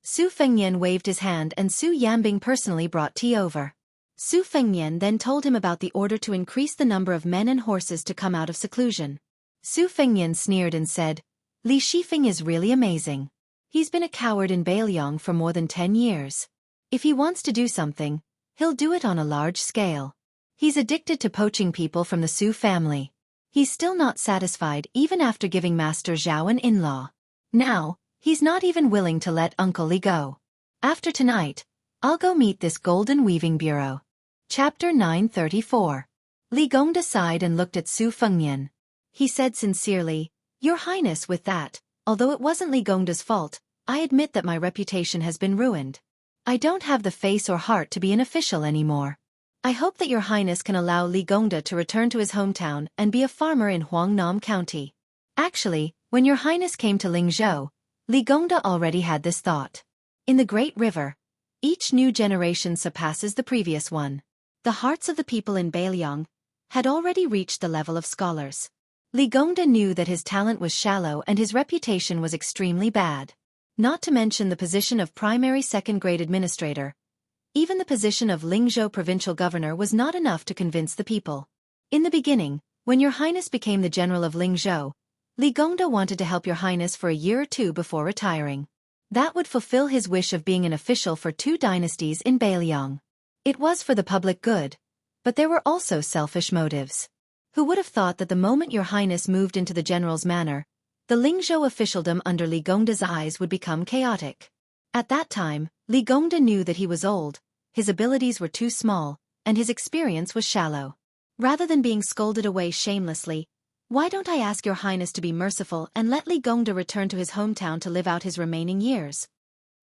Su Fengnian waved his hand and Su Yambing personally brought tea over. Su Fengnian then told him about the order to increase the number of men and horses to come out of seclusion. Su Fengnian sneered and said, "Li Shifeng is really amazing. He's been a coward in Bailiang for more than 10 years. If he wants to do something, he'll do it on a large scale. He's addicted to poaching people from the Su family. He's still not satisfied even after giving Master Zhao an in-law. Now, he's not even willing to let Uncle Li go. After tonight, I'll go meet this Golden Weaving Bureau." Chapter 934. Li Gongda sighed and looked at Su Fengnian. He said sincerely, "Your Highness, with that, although it wasn't Li Gongda's fault, I admit that my reputation has been ruined. I don't have the face or heart to be an official anymore. I hope that your Highness can allow Li Gongda to return to his hometown and be a farmer in Huangnam County." Actually, when your Highness came to Lingzhou, Li Gongda already had this thought. In the Great River, each new generation surpasses the previous one. The hearts of the people in Bailiang had already reached the level of scholars. Li Gongda knew that his talent was shallow and his reputation was extremely bad. Not to mention the position of primary second-grade administrator. Even the position of Lingzhou provincial governor was not enough to convince the people. In the beginning, when your Highness became the general of Lingzhou, Li Gongda wanted to help your Highness for a year or two before retiring. That would fulfill his wish of being an official for 2 dynasties in Bailiang. It was for the public good, but there were also selfish motives. Who would have thought that the moment your Highness moved into the general's manor, the Lingzhou officialdom under Li Gongda's eyes would become chaotic. At that time, Li Gongda knew that he was old, his abilities were too small, and his experience was shallow. Rather than being scolded away shamelessly, "Why don't I ask your Highness to be merciful and let Li Gongda return to his hometown to live out his remaining years?"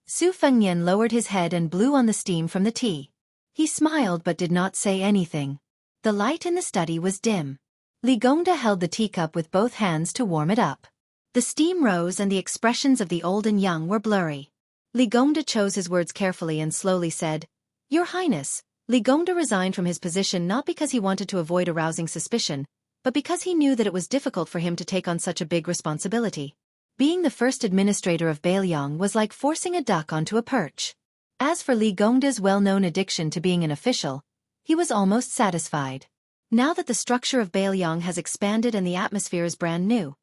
Su Fengnian lowered his head and blew on the steam from the tea. He smiled but did not say anything. The light in the study was dim. Li Gongda held the teacup with both hands to warm it up. The steam rose and the expressions of the old and young were blurry. Li Gongda chose his words carefully and slowly said, "Your Highness." Li Gongda resigned from his position not because he wanted to avoid arousing suspicion, but because he knew that it was difficult for him to take on such a big responsibility. Being the first administrator of Bailiang was like forcing a duck onto a perch. As for Li Gongda's well-known addiction to being an official, he was almost satisfied. Now that the structure of Bailiang has expanded and the atmosphere is brand new,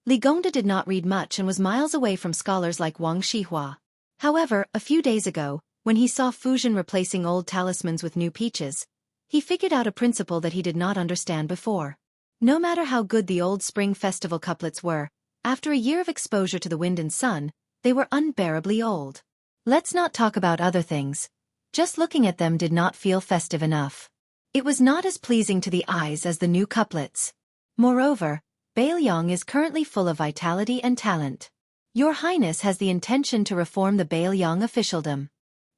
Li Gongda did not read much and was miles away from scholars like Wang Shihua. However, a few days ago, when he saw Fusion replacing old talismans with new peaches, he figured out a principle that he did not understand before. No matter how good the old Spring Festival couplets were, After a year of exposure to the wind and sun, they were unbearably old. Let's not talk about other things. Just looking at them did not feel festive enough. It was not as pleasing to the eyes as the new couplets. Moreover, Baelyong is currently full of vitality and talent. Your Highness has the intention to reform the Baelyong officialdom.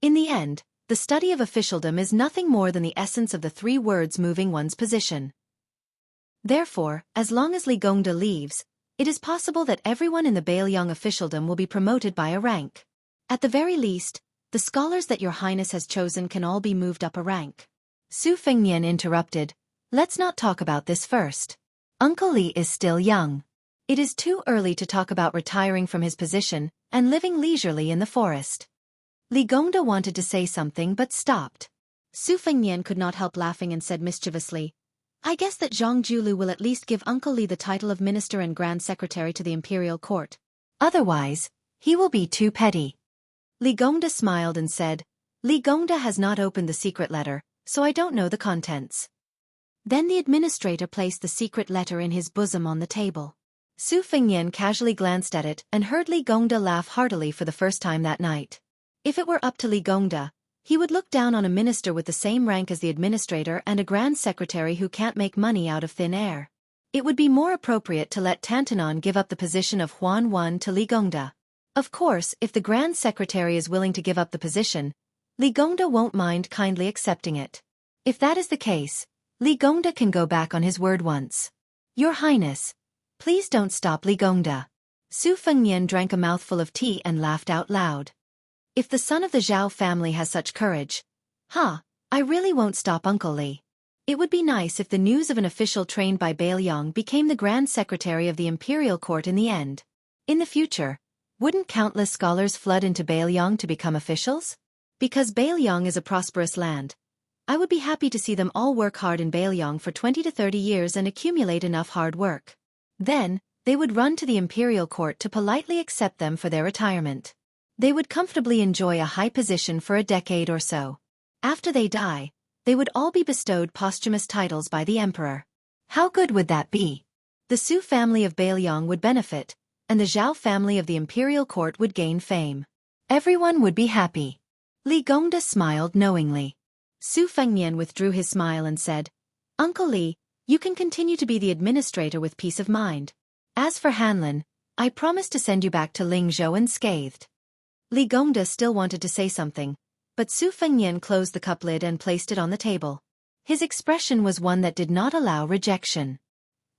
In the end, the study of officialdom is nothing more than the essence of the three words moving one's position. Therefore, as long as Li Gongda leaves, it is possible that everyone in the Baelyong officialdom will be promoted by a rank. At the very least, the scholars that Your Highness has chosen can all be moved up a rank. Su Fengnian interrupted, let's not talk about this first. Uncle Li is still young. It is too early to talk about retiring from his position and living leisurely in the forest. Li Gongda wanted to say something but stopped. Su Fengnian could not help laughing and said mischievously, I guess that Zhang Julu will at least give Uncle Li the title of Minister and Grand Secretary to the Imperial Court. Otherwise, he will be too petty. Li Gongda smiled and said, Li Gongda has not opened the secret letter, so I don't know the contents. Then the administrator placed the secret letter in his bosom on the table. Su Fengnian casually glanced at it and heard Li Gongda laugh heartily for the first time that night. If it were up to Li Gongda, he would look down on a minister with the same rank as the administrator and a grand secretary who can't make money out of thin air. It would be more appropriate to let Tantanon give up the position of Huan Wan to Li Gongda. Of course, if the grand secretary is willing to give up the position, Li Gongda won't mind kindly accepting it. If that is the case, Li Gongda can go back on his word once. Your Highness, please don't stop Li Gongda. Su Fengnian drank a mouthful of tea and laughed out loud. If the son of the Zhao family has such courage, I really won't stop Uncle Li. It would be nice if the news of an official trained by Baelyong became the Grand Secretary of the Imperial Court in the end. In the future, wouldn't countless scholars flood into Baelyong to become officials? Because Baelyong is a prosperous land, I would be happy to see them all work hard in Baelyong for 20 to 30 years and accumulate enough hard work. Then, they would run to the Imperial Court to politely accept them for their retirement. They would comfortably enjoy a high position for a decade or so. After they die, they would all be bestowed posthumous titles by the emperor. How good would that be? The Su family of Baelyong would benefit, and the Zhao family of the Imperial Court would gain fame. Everyone would be happy. Li Gongda smiled knowingly. Su Fengnian withdrew his smile and said, Uncle Li, you can continue to be the administrator with peace of mind. As for Hanlin, I promise to send you back to Lingzhou unscathed. Li Gongda still wanted to say something, but Su Fengnian closed the cup lid and placed it on the table. His expression was one that did not allow rejection.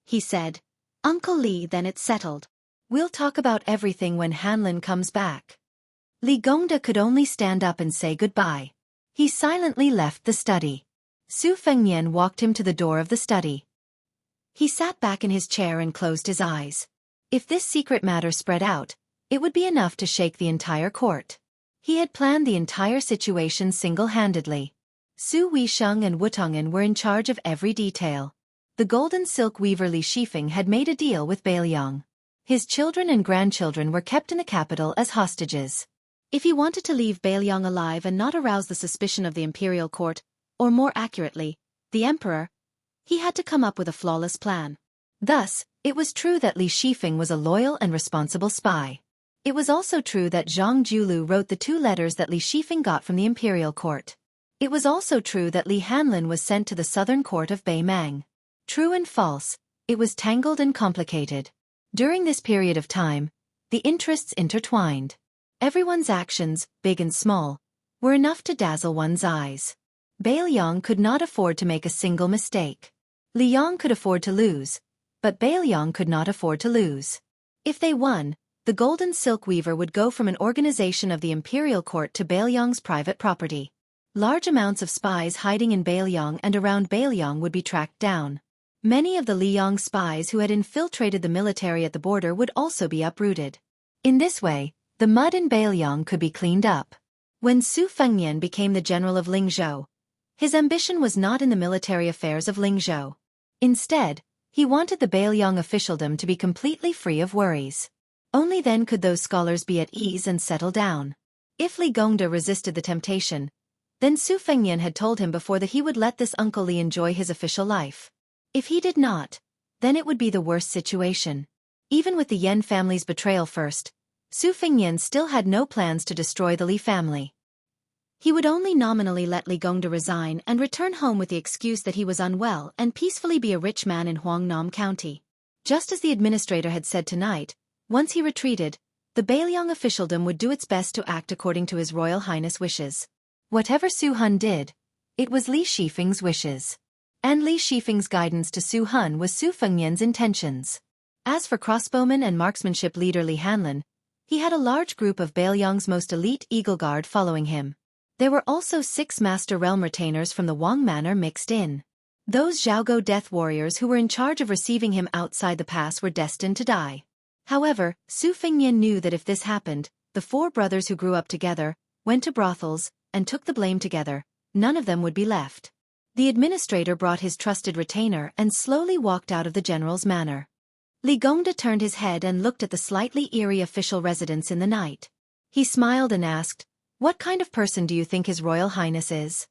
He said, Uncle Li, then it's settled. We'll talk about everything when Hanlin comes back. Li Gongda could only stand up and say goodbye. He silently left the study. Su Fengnian walked him to the door of the study. He sat back in his chair and closed his eyes. If this secret matter spread out, it would be enough to shake the entire court. He had planned the entire situation single-handedly. Su Weisheng and Wutongen were in charge of every detail. The golden silk weaver Li Shifeng had made a deal with Baelyong. His children and grandchildren were kept in the capital as hostages. If he wanted to leave Baelyong alive and not arouse the suspicion of the Imperial Court, or more accurately, the Emperor, he had to come up with a flawless plan. Thus, it was true that Li Shifeng was a loyal and responsible spy. It was also true that Zhang Julu wrote the 2 letters that Li Shifeng got from the Imperial Court. It was also true that Li Hanlin was sent to the southern court of Beimang. True and false, it was tangled and complicated. During this period of time, the interests intertwined. Everyone's actions, big and small, were enough to dazzle one's eyes. Baelyong could not afford to make a single mistake. Liyang could afford to lose, but Baelyong could not afford to lose. If they won, the Golden Silk Weaver would go from an organization of the Imperial Court to Baelyong's private property. Large amounts of spies hiding in Baelyong and around Baelyong would be tracked down. Many of the Liyang spies who had infiltrated the military at the border would also be uprooted. In this way, the mud in Baelyong could be cleaned up. When Su Fengnian became the general of Lingzhou, his ambition was not in the military affairs of Lingzhou. Instead, he wanted the Baelyong officialdom to be completely free of worries. Only then could those scholars be at ease and settle down. If Li Gongda resisted the temptation, then Su Fengnian had told him before that he would let this Uncle Li enjoy his official life. If he did not, then it would be the worst situation. Even with the Yen family's betrayal first, Su Fengnian still had no plans to destroy the Li family. He would only nominally let Li Gongda resign and return home with the excuse that he was unwell and peacefully be a rich man in Huangnam County. Just as the administrator had said tonight, once he retreated, the Bailiang officialdom would do its best to act according to His Royal Highness' wishes. Whatever Su Hun did, it was Li Shifeng's wishes. And Li Shifeng's guidance to Su Hun was Su Fengnian's intentions. As for crossbowman and marksmanship leader Li Hanlin, he had a large group of Bailiang's most elite Eagle Guard following him. There were also 6 Master Realm retainers from the Wang Manor mixed in. Those Zhaogo death warriors who were in charge of receiving him outside the pass were destined to die. However, Su Fengnian knew that if this happened, the 4 brothers who grew up together, went to brothels, and took the blame together, none of them would be left. The administrator brought his trusted retainer and slowly walked out of the general's manor. Li Gongda turned his head and looked at the slightly eerie official residence in the night. He smiled and asked, "What kind of person do you think His Royal Highness is?"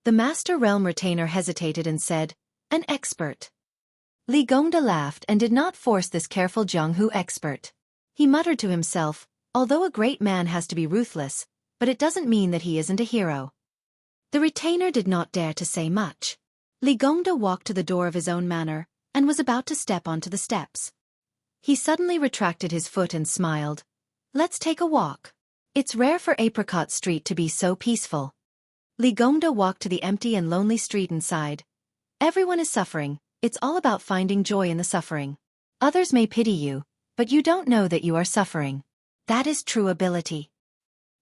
The Master Realm retainer hesitated and said, "An expert." Li Gongda laughed and did not force this careful Jianghu expert. He muttered to himself, "Although a great man has to be ruthless, but it doesn't mean that he isn't a hero." The retainer did not dare to say much. Li Gongda walked to the door of his own manor, and was about to step onto the steps. He suddenly retracted his foot and smiled. "Let's take a walk. It's rare for Apricot Street to be so peaceful." Li Gongda walked to the empty and lonely street and sighed. "Everyone is suffering, it's all about finding joy in the suffering. Others may pity you, but you don't know that you are suffering. That is true ability.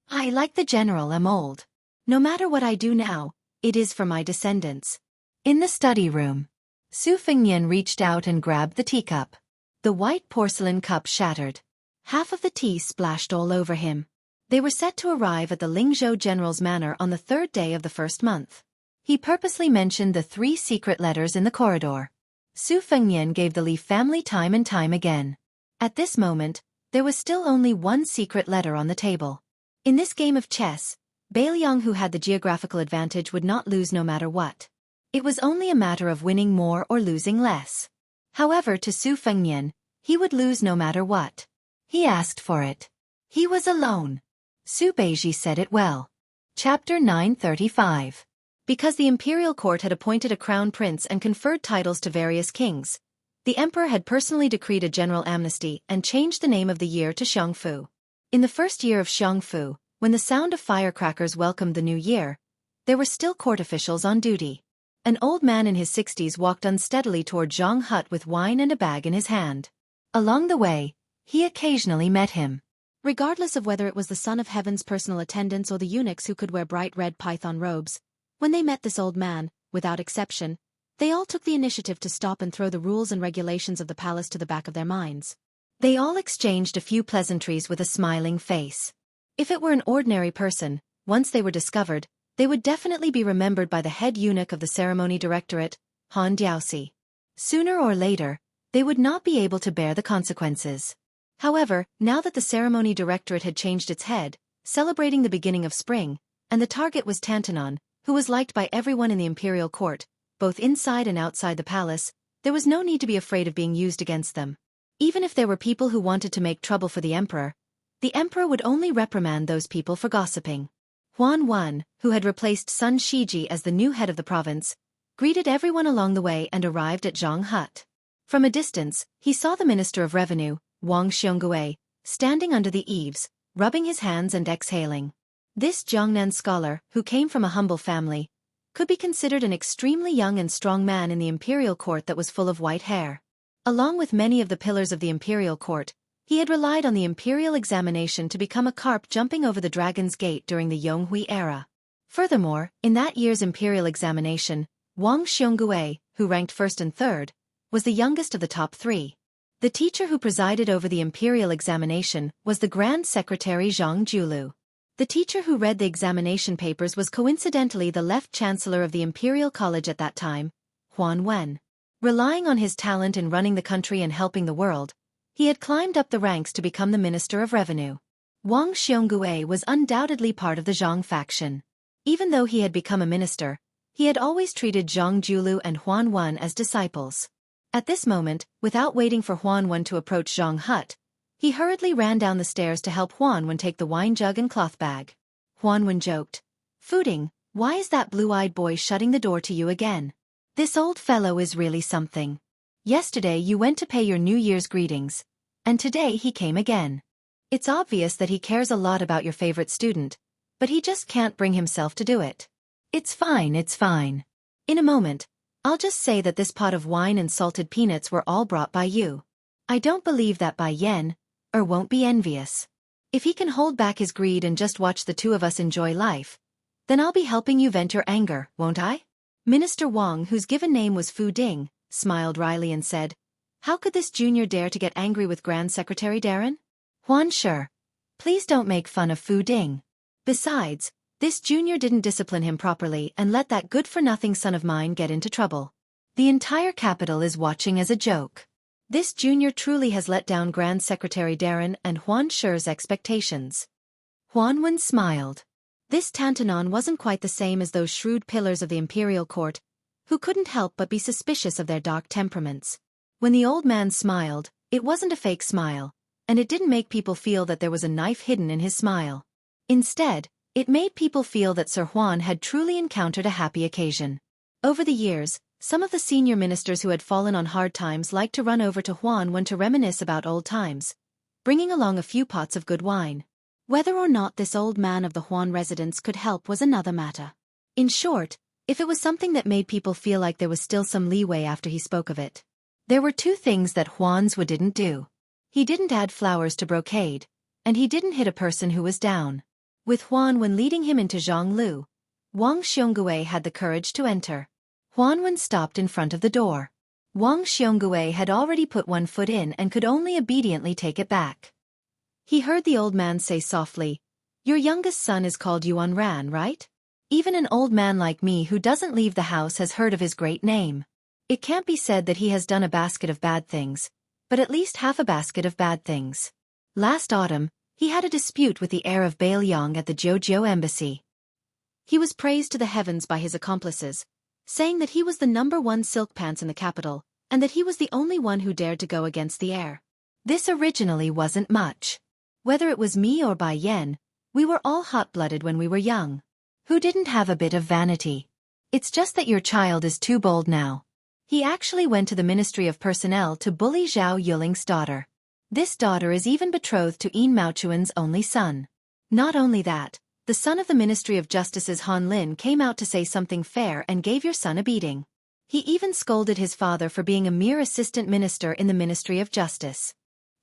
I, like the general, am old. No matter what I do now, it is for my descendants." In the study room, Su Fengnian reached out and grabbed the teacup. The white porcelain cup shattered. Half of the tea splashed all over him. They were set to arrive at the Lingzhou General's manor on the 3rd day of the 1st month. He purposely mentioned the 3 secret letters in the corridor. Su Fengnian gave the Li family time and time again. At this moment, there was still only 1 secret letter on the table. In this game of chess, Bailiang, who had the geographical advantage, would not lose no matter what. It was only a matter of winning more or losing less. However, to Su Fengnian, he would lose no matter what. He asked for it. He was alone. Su Beiji said it well. Chapter 935. Because the imperial court had appointed a crown prince and conferred titles to various kings, the emperor had personally decreed a general amnesty and changed the name of the year to Xiongfu. In the first year of Xiongfu, when the sound of firecrackers welcomed the new year, there were still court officials on duty. An old man in his 60s walked unsteadily toward Zhang Hut with wine and a bag in his hand. Along the way, he occasionally met him. Regardless of whether it was the Son of Heaven's personal attendants or the eunuchs who could wear bright red python robes, when they met this old man, without exception, they all took the initiative to stop and throw the rules and regulations of the palace to the back of their minds. They all exchanged a few pleasantries with a smiling face. If it were an ordinary person, once they were discovered, they would definitely be remembered by the head eunuch of the ceremony directorate, Han Diaoxi. Sooner or later, they would not be able to bear the consequences. However, now that the ceremony directorate had changed its head, celebrating the beginning of spring, and the target was Tantanon, who was liked by everyone in the imperial court, both inside and outside the palace, there was no need to be afraid of being used against them. Even if there were people who wanted to make trouble for the emperor would only reprimand those people for gossiping. Huan Wan, who had replaced Sun Shiji as the new head of the province, greeted everyone along the way and arrived at Zhang Hut. From a distance, he saw the Minister of Revenue, Wang Xiongui, standing under the eaves, rubbing his hands and exhaling. This Jiangnan scholar, who came from a humble family, could be considered an extremely young and strong man in the imperial court that was full of white hair. Along with many of the pillars of the imperial court, he had relied on the imperial examination to become a carp jumping over the Dragon's Gate during the Yonghui era. Furthermore, in that year's imperial examination, Wang Xiongui, who ranked 1st and 3rd, was the youngest of the top 3. The teacher who presided over the imperial examination was the Grand Secretary Zhang Julu. The teacher who read the examination papers was coincidentally the left chancellor of the Imperial College at that time, Huan Wen. Relying on his talent in running the country and helping the world, he had climbed up the ranks to become the Minister of Revenue. Wang Xiongui was undoubtedly part of the Zhang faction. Even though he had become a minister, he had always treated Zhang Julu and Huan Wen as disciples. At this moment, without waiting for Huan to approach Zhang Hut, he hurriedly ran down the stairs to help Huan take the wine jug and cloth bag. Huan joked, "Fuding, why is that blue-eyed boy shutting the door to you again? This old fellow is really something. Yesterday you went to pay your New Year's greetings, and today he came again. It's obvious that he cares a lot about your favorite student, but he just can't bring himself to do it. It's fine, it's fine. In a moment, I'll just say that this pot of wine and salted peanuts were all brought by you. I don't believe that Bai Yen, or won't be envious. If he can hold back his greed and just watch the two of us enjoy life, then I'll be helping you vent your anger, won't I?" Minister Wang, whose given name was Fu Ding, smiled wryly and said, "How could this junior dare to get angry with Grand Secretary Darren?" "Huan sure. Please don't make fun of Fu Ding. Besides, this junior didn't discipline him properly and let that good-for-nothing son of mine get into trouble. The entire capital is watching as a joke. This junior truly has let down Grand Secretary Darren and Huan Shi's expectations." Huan Wen smiled. This Tantanon wasn't quite the same as those shrewd pillars of the imperial court, who couldn't help but be suspicious of their dark temperaments. When the old man smiled, it wasn't a fake smile, and it didn't make people feel that there was a knife hidden in his smile. Instead, it made people feel that Sir Huan had truly encountered a happy occasion. Over the years, some of the senior ministers who had fallen on hard times liked to run over to Huan to reminisce about old times, bringing along a few pots of good wine. Whether or not this old man of the Huan residence could help was another matter. In short, if it was something that made people feel like there was still some leeway after he spoke of it. There were two things that Huan's didn't do. He didn't add flowers to brocade, and he didn't hit a person who was down. With Huan leading him into Zhonglu, Wang Xiongui had the courage to enter. Huan stopped in front of the door. Wang Xiongui had already put one foot in and could only obediently take it back. He heard the old man say softly, "Your youngest son is called Yuan Ran, right? Even an old man like me who doesn't leave the house has heard of his great name. It can't be said that he has done a basket of bad things, but at least half a basket of bad things. Last autumn, he had a dispute with the heir of Bailiang at the Jojo embassy. He was praised to the heavens by his accomplices, saying that he was the #1 silk pants in the capital, and that he was the only one who dared to go against the heir. This originally wasn't much. Whether it was me or Bai Yen, we were all hot-blooded when we were young. Who didn't have a bit of vanity? It's just that your child is too bold now. He actually went to the Ministry of Personnel to bully Zhao Yuling's daughter. This daughter is even betrothed to Yin Maochuan's only son. Not only that, the son of the Ministry of Justice's Han Lin came out to say something fair and gave your son a beating. He even scolded his father for being a mere assistant minister in the Ministry of Justice.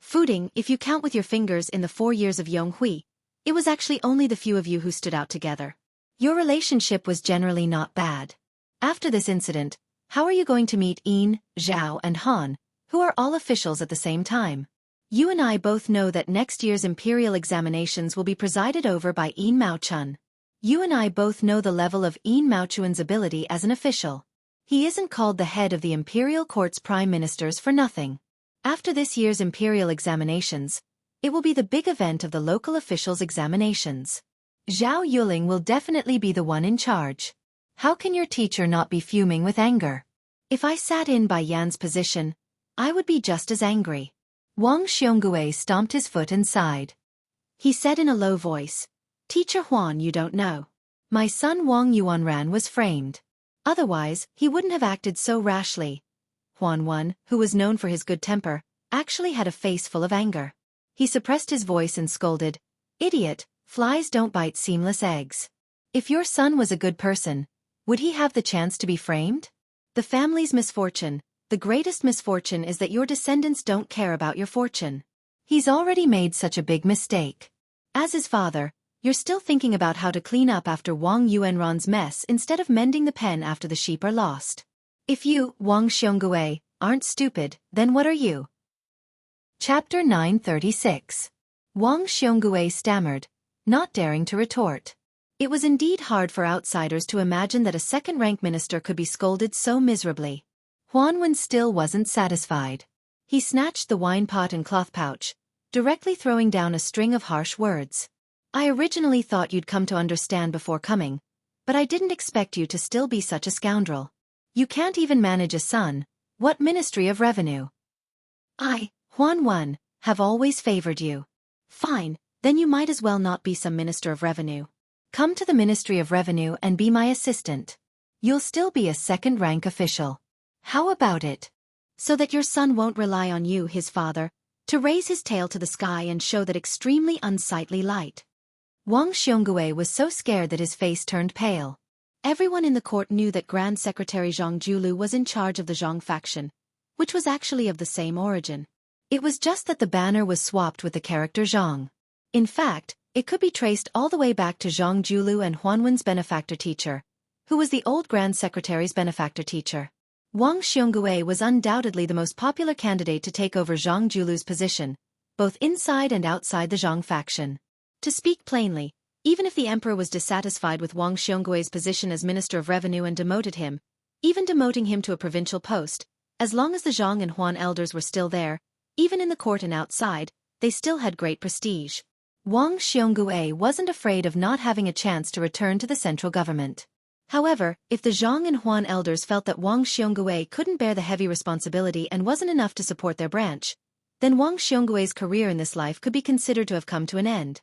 Fuding, if you count with your fingers in the 4 years of Yonghui, it was actually only the few of you who stood out together. Your relationship was generally not bad. After this incident, how are you going to meet Yin, Zhao and Han, who are all officials at the same time? You and I both know that next year's imperial examinations will be presided over by Yin Maochun. You and I both know the level of Yin Maochuan's ability as an official. He isn't called the head of the imperial court's prime ministers for nothing. After this year's imperial examinations, it will be the big event of the local officials' examinations. Zhao Yuling will definitely be the one in charge. How can your teacher not be fuming with anger? If I sat in Bai Yan's position, I would be just as angry." Wang Xiongui stomped his foot and sighed. He said in a low voice, "Teacher Huan, you don't know. My son Wang Yuanran was framed. Otherwise, he wouldn't have acted so rashly." Huan, who was known for his good temper, actually had a face full of anger. He suppressed his voice and scolded, "Idiot, flies don't bite seamless eggs. If your son was a good person, would he have the chance to be framed? The family's misfortune, the greatest misfortune is that your descendants don't care about your fortune. He's already made such a big mistake. As his father, you're still thinking about how to clean up after Wang Yuanran's mess instead of mending the pen after the sheep are lost. If you, Wang Xiongui, aren't stupid, then what are you?" Chapter 936. Wang Xiongui stammered, not daring to retort. It was indeed hard for outsiders to imagine that a second-rank minister could be scolded so miserably. Huan still wasn't satisfied. He snatched the wine pot and cloth pouch, directly throwing down a string of harsh words. "I originally thought you'd come to understand before coming, but I didn't expect you to still be such a scoundrel. You can't even manage a son, What Ministry of Revenue? I, Huan, have always favored you. Fine, then you might as well not be some Minister of Revenue. Come to the Ministry of Revenue and be my assistant. You'll still be a second-rank official. How about it? So that your son won't rely on you, his father, to raise his tail to the sky and show that extremely unsightly light. Wang Xiongui was so scared that his face turned pale. Everyone in the court knew that Grand Secretary Zhang Julu was in charge of the Zhang faction, which was actually of the same origin. It was just that the banner was swapped with the character Zhang. In fact, it could be traced all the way back to Zhang Julu and Huanwen's benefactor teacher, who was the old Grand Secretary's benefactor teacher. Wang Xiongui was undoubtedly the most popular candidate to take over Zhang Julu's position, both inside and outside the Zhang faction. To speak plainly, even if the emperor was dissatisfied with Wang Xionggui's position as Minister of Revenue and demoted him, even demoting him to a provincial post, as long as the Zhang and Huan elders were still there, even in the court and outside, they still had great prestige. Wang Xiongui wasn't afraid of not having a chance to return to the central government. However, if the Zhang and Huan elders felt that Wang Xiongui couldn't bear the heavy responsibility and wasn't enough to support their branch, then Wang Xionggui's career in this life could be considered to have come to an end.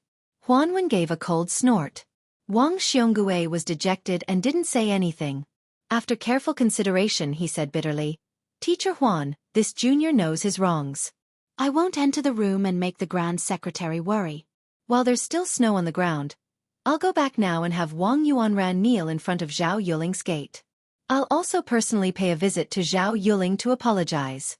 Huanwen gave a cold snort. Wang Xiongui was dejected and didn't say anything. After careful consideration, he said bitterly, "Teacher Huan, this junior knows his wrongs. I won't enter the room and make the Grand Secretary worry. While there's still snow on the ground, I'll go back now and have Wang Yuanran kneel in front of Zhao Yuling's gate. I'll also personally pay a visit to Zhao Yuling to apologize."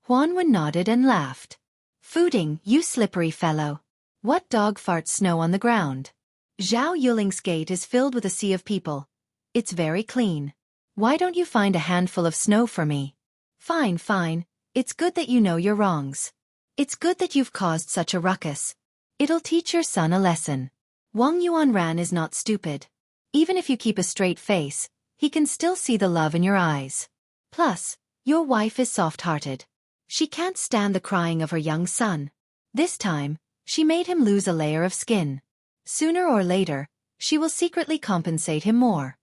Huanwen nodded and laughed. "Fuding, you slippery fellow. What dog farts snow on the ground? Zhao Yuling's gate is filled with a sea of people. It's very clean. Why don't you find a handful of snow for me?" Fine. It's good that you know your wrongs. It's good that you've caused such a ruckus. It'll teach your son a lesson. Wang Yuanran is not stupid. Even if you keep a straight face, he can still see the love in your eyes. Plus, your wife is soft-hearted. She can't stand the crying of her young son. This time, she made him lose a layer of skin. Sooner or later, she will secretly compensate him more.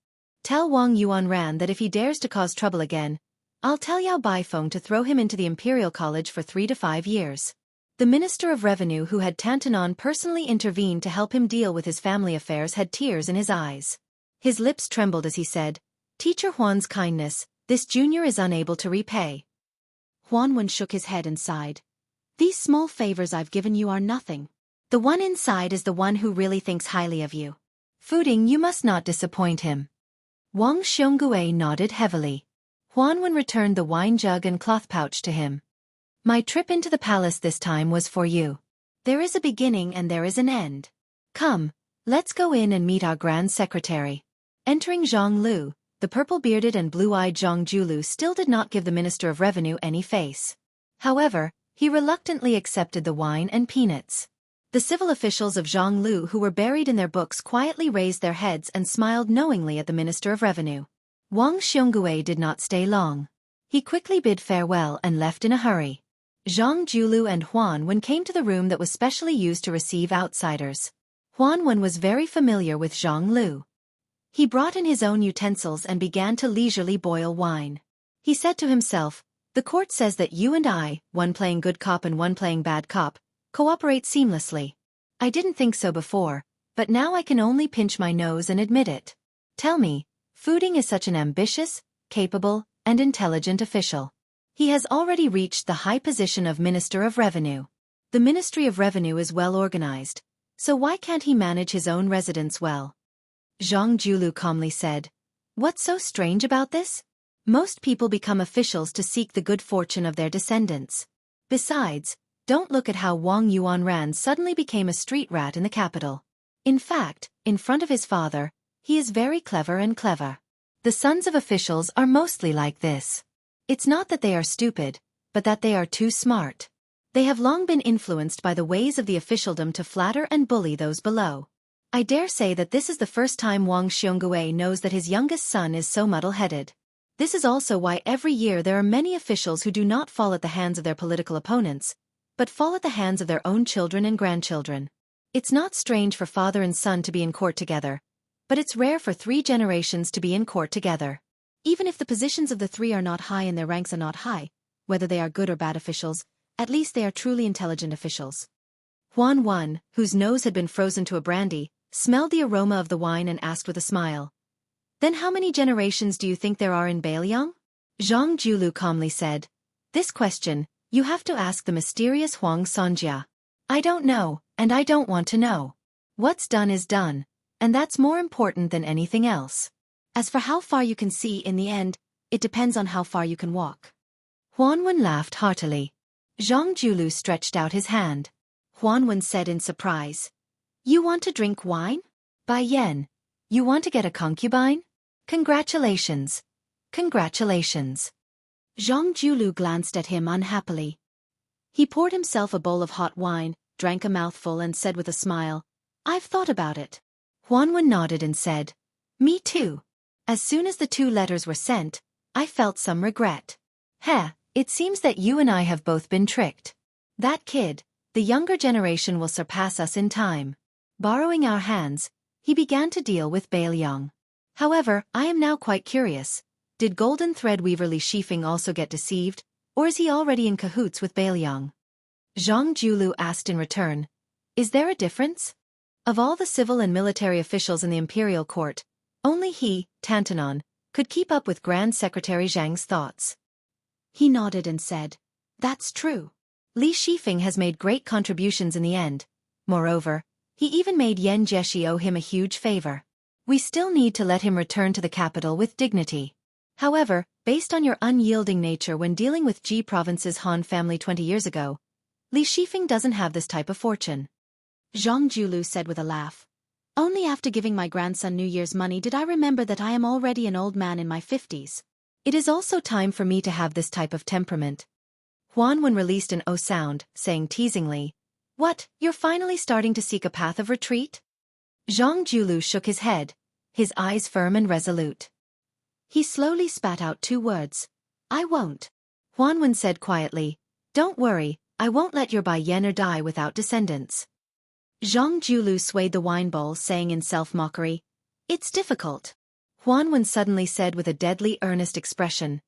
Tell Wang Yuanran that if he dares to cause trouble again, I'll tell Yao Baifeng to throw him into the Imperial College for 3 to 5 years. The Minister of Revenue who had Tantanon personally intervened to help him deal with his family affairs had tears in his eyes. His lips trembled as he said, "Teacher Huan's kindness, this junior is unable to repay." Huanwen shook his head and sighed. "These small favors I've given you are nothing. The one inside is the one who really thinks highly of you." Fuding, you must not disappoint him. Wang Xiongui nodded heavily. Huanwen returned the wine jug and cloth pouch to him. "My trip into the palace this time was for you. There is a beginning and there is an end. Come, let's go in and meet our Grand Secretary." Entering Zhang Lu, the purple-bearded and blue-eyed Zhang Julu still did not give the Minister of Revenue any face. However, he reluctantly accepted the wine and peanuts. The civil officials of Zhang Lu who were buried in their books quietly raised their heads and smiled knowingly at the Minister of Revenue. Wang Xiongui did not stay long. He quickly bid farewell and left in a hurry. Zhang Julu and Huanwen came to the room that was specially used to receive outsiders. Huanwen was very familiar with Zhang Lu. He brought in his own utensils and began to leisurely boil wine. He said to himself, "The court says that you and I, one playing good cop and one playing bad cop, cooperate seamlessly. I didn't think so before, but now I can only pinch my nose and admit it. Tell me, Fuding is such an ambitious, capable, and intelligent official. He has already reached the high position of Minister of Revenue. The Ministry of Revenue is well organized, so why can't he manage his own residence well?" Zhang Julu calmly said, "What's so strange about this? Most people become officials to seek the good fortune of their descendants. Besides, don't look at how Wang Yuanran suddenly became a street rat in the capital. In fact, in front of his father, he is very clever and clever. The sons of officials are mostly like this. It's not that they are stupid, but that they are too smart. They have long been influenced by the ways of the officialdom to flatter and bully those below. I dare say that this is the first time Wang Xiongui knows that his youngest son is so muddle-headed. This is also why every year there are many officials who do not fall at the hands of their political opponents, but fall at the hands of their own children and grandchildren. It's not strange for father and son to be in court together, but it's rare for 3 generations to be in court together. Even if the positions of the three are not high and their ranks are not high, whether they are good or bad officials, at least they are truly intelligent officials. Huan, whose nose had been frozen to a brandy, smelled the aroma of the wine and asked with a smile. Then how many generations do you think there are in Bailiang? Zhang Julu calmly said. This question, you have to ask the mysterious Huang Sonjia. I don't know, and I don't want to know. What's done is done, and that's more important than anything else. As for how far you can see in the end, it depends on how far you can walk. Huanwen laughed heartily. Zhang Julu stretched out his hand. Huanwen said in surprise. You want to drink wine? Bai Yen, you want to get a concubine? Congratulations. Congratulations. Zhang Julu glanced at him unhappily. He poured himself a bowl of hot wine, drank a mouthful and said with a smile, I've thought about it. Huanwen nodded and said, Me too. As soon as the 2 letters were sent, I felt some regret. It seems that you and I have both been tricked. That kid, the younger generation will surpass us in time. Borrowing our hands, he began to deal with Bailiang. However, I am now quite curious. Did Golden Thread Weaver Li Shifeng also get deceived, or is he already in cahoots with Bailiang? Zhang Julu asked in return. Is there a difference? Of all the civil and military officials in the imperial court, only he, Tantanon, could keep up with Grand Secretary Zhang's thoughts. He nodded and said, That's true. Li Shifeng has made great contributions in the end. Moreover, he even made Yen Jieshi owe him a huge favor. We still need to let him return to the capital with dignity. However, based on your unyielding nature when dealing with Ji Province's Han family 20 years ago, Li Shifeng doesn't have this type of fortune. Zhang Julu said with a laugh. Only after giving my grandson New Year's money did I remember that I am already an old man in my 50s. It is also time for me to have this type of temperament. Huanwen released an O sound, saying teasingly, What, you're finally starting to seek a path of retreat? Zhang Julu shook his head, his eyes firm and resolute. He slowly spat out 2 words. I won't. Huanwen said quietly, Don't worry, I won't let your Bai Yener die without descendants. Zhang Julu swayed the wine bowl, saying in self-mockery, It's difficult. Huanwen suddenly said with a deadly earnest expression,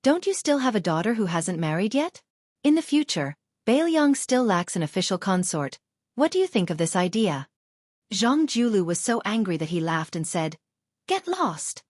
Don't you still have a daughter who hasn't married yet? In the future, Bailiang still lacks an official consort. What do you think of this idea? Zhang Julu was so angry that he laughed and said, Get lost.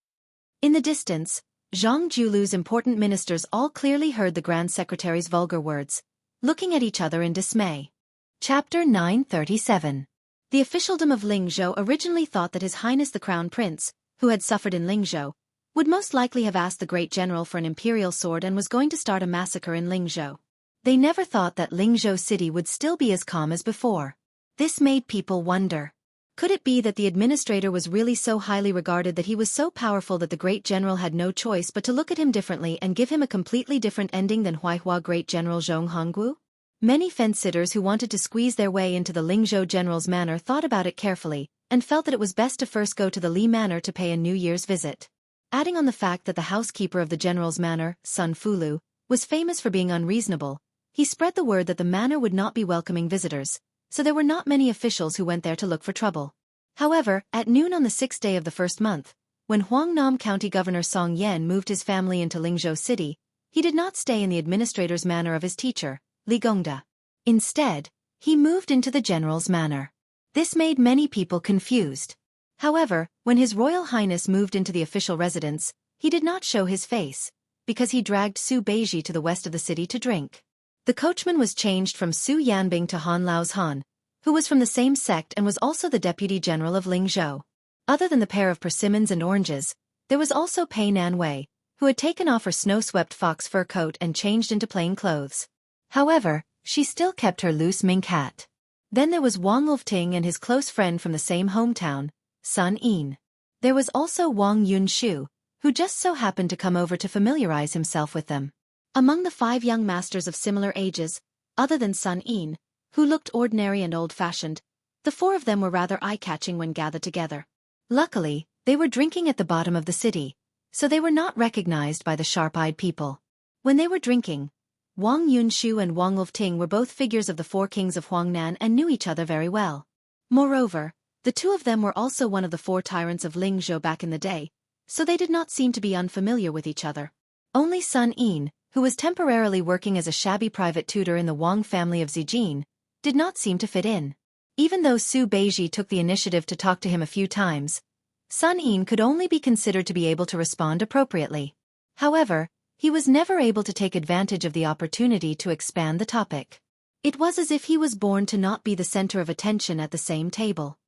In the distance, Zhang Julu's important ministers all clearly heard the Grand Secretary's vulgar words, looking at each other in dismay. Chapter 937. The officialdom of Lingzhou originally thought that His Highness the Crown Prince, who had suffered in Lingzhou, would most likely have asked the great general for an imperial sword and was going to start a massacre in Lingzhou. They never thought that Lingzhou city would still be as calm as before. This made people wonder. Could it be that the administrator was really so highly regarded that he was so powerful that the great general had no choice but to look at him differently and give him a completely different ending than Huaihua Great General Zhong Honggu? Many fence-sitters who wanted to squeeze their way into the Lingzhou general's manor thought about it carefully, and felt that it was best to first go to the Li Manor to pay a New Year's visit. Adding on the fact that the housekeeper of the general's manor, Sun Fulu, was famous for being unreasonable, he spread the word that the manor would not be welcoming visitors, so there were not many officials who went there to look for trouble. However, at noon on the 6th day of the first month, when Huangnam County Governor Song Yan moved his family into Lingzhou City, he did not stay in the administrator's manor of his teacher, Li Gongda. Instead, he moved into the general's manor. This made many people confused. However, when His Royal Highness moved into the official residence, he did not show his face, because he dragged Su Beiji to the west of the city to drink. The coachman was changed from Su Yanbing to Han Lao's Han, who was from the same sect and was also the deputy general of Lingzhou. Other than the pair of persimmons and oranges, there was also Pei Nanwei, who had taken off her snow-swept fox fur coat and changed into plain clothes. However, she still kept her loose mink hat. Then there was Wang Ulfting and his close friend from the same hometown, Sun Yin. There was also Wang Yunshu, who just so happened to come over to familiarize himself with them. Among the 5 young masters of similar ages, other than Sun Yin, who looked ordinary and old-fashioned, the 4 of them were rather eye-catching when gathered together. Luckily, they were drinking at the bottom of the city, so they were not recognized by the sharp-eyed people. When they were drinking, Wang Yunshu and Wang Ulfting were both figures of the 4 kings of Huangnan and knew each other very well. Moreover, the 2 of them were also one of the 4 tyrants of Lingzhou back in the day, so they did not seem to be unfamiliar with each other. Only Sun Yin, who was temporarily working as a shabby private tutor in the Wang family of Zijin, did not seem to fit in. Even though Su Beiji took the initiative to talk to him a few times, Sun Yin could only be considered to be able to respond appropriately. However, he was never able to take advantage of the opportunity to expand the topic. It was as if he was born to not be the center of attention at the same table.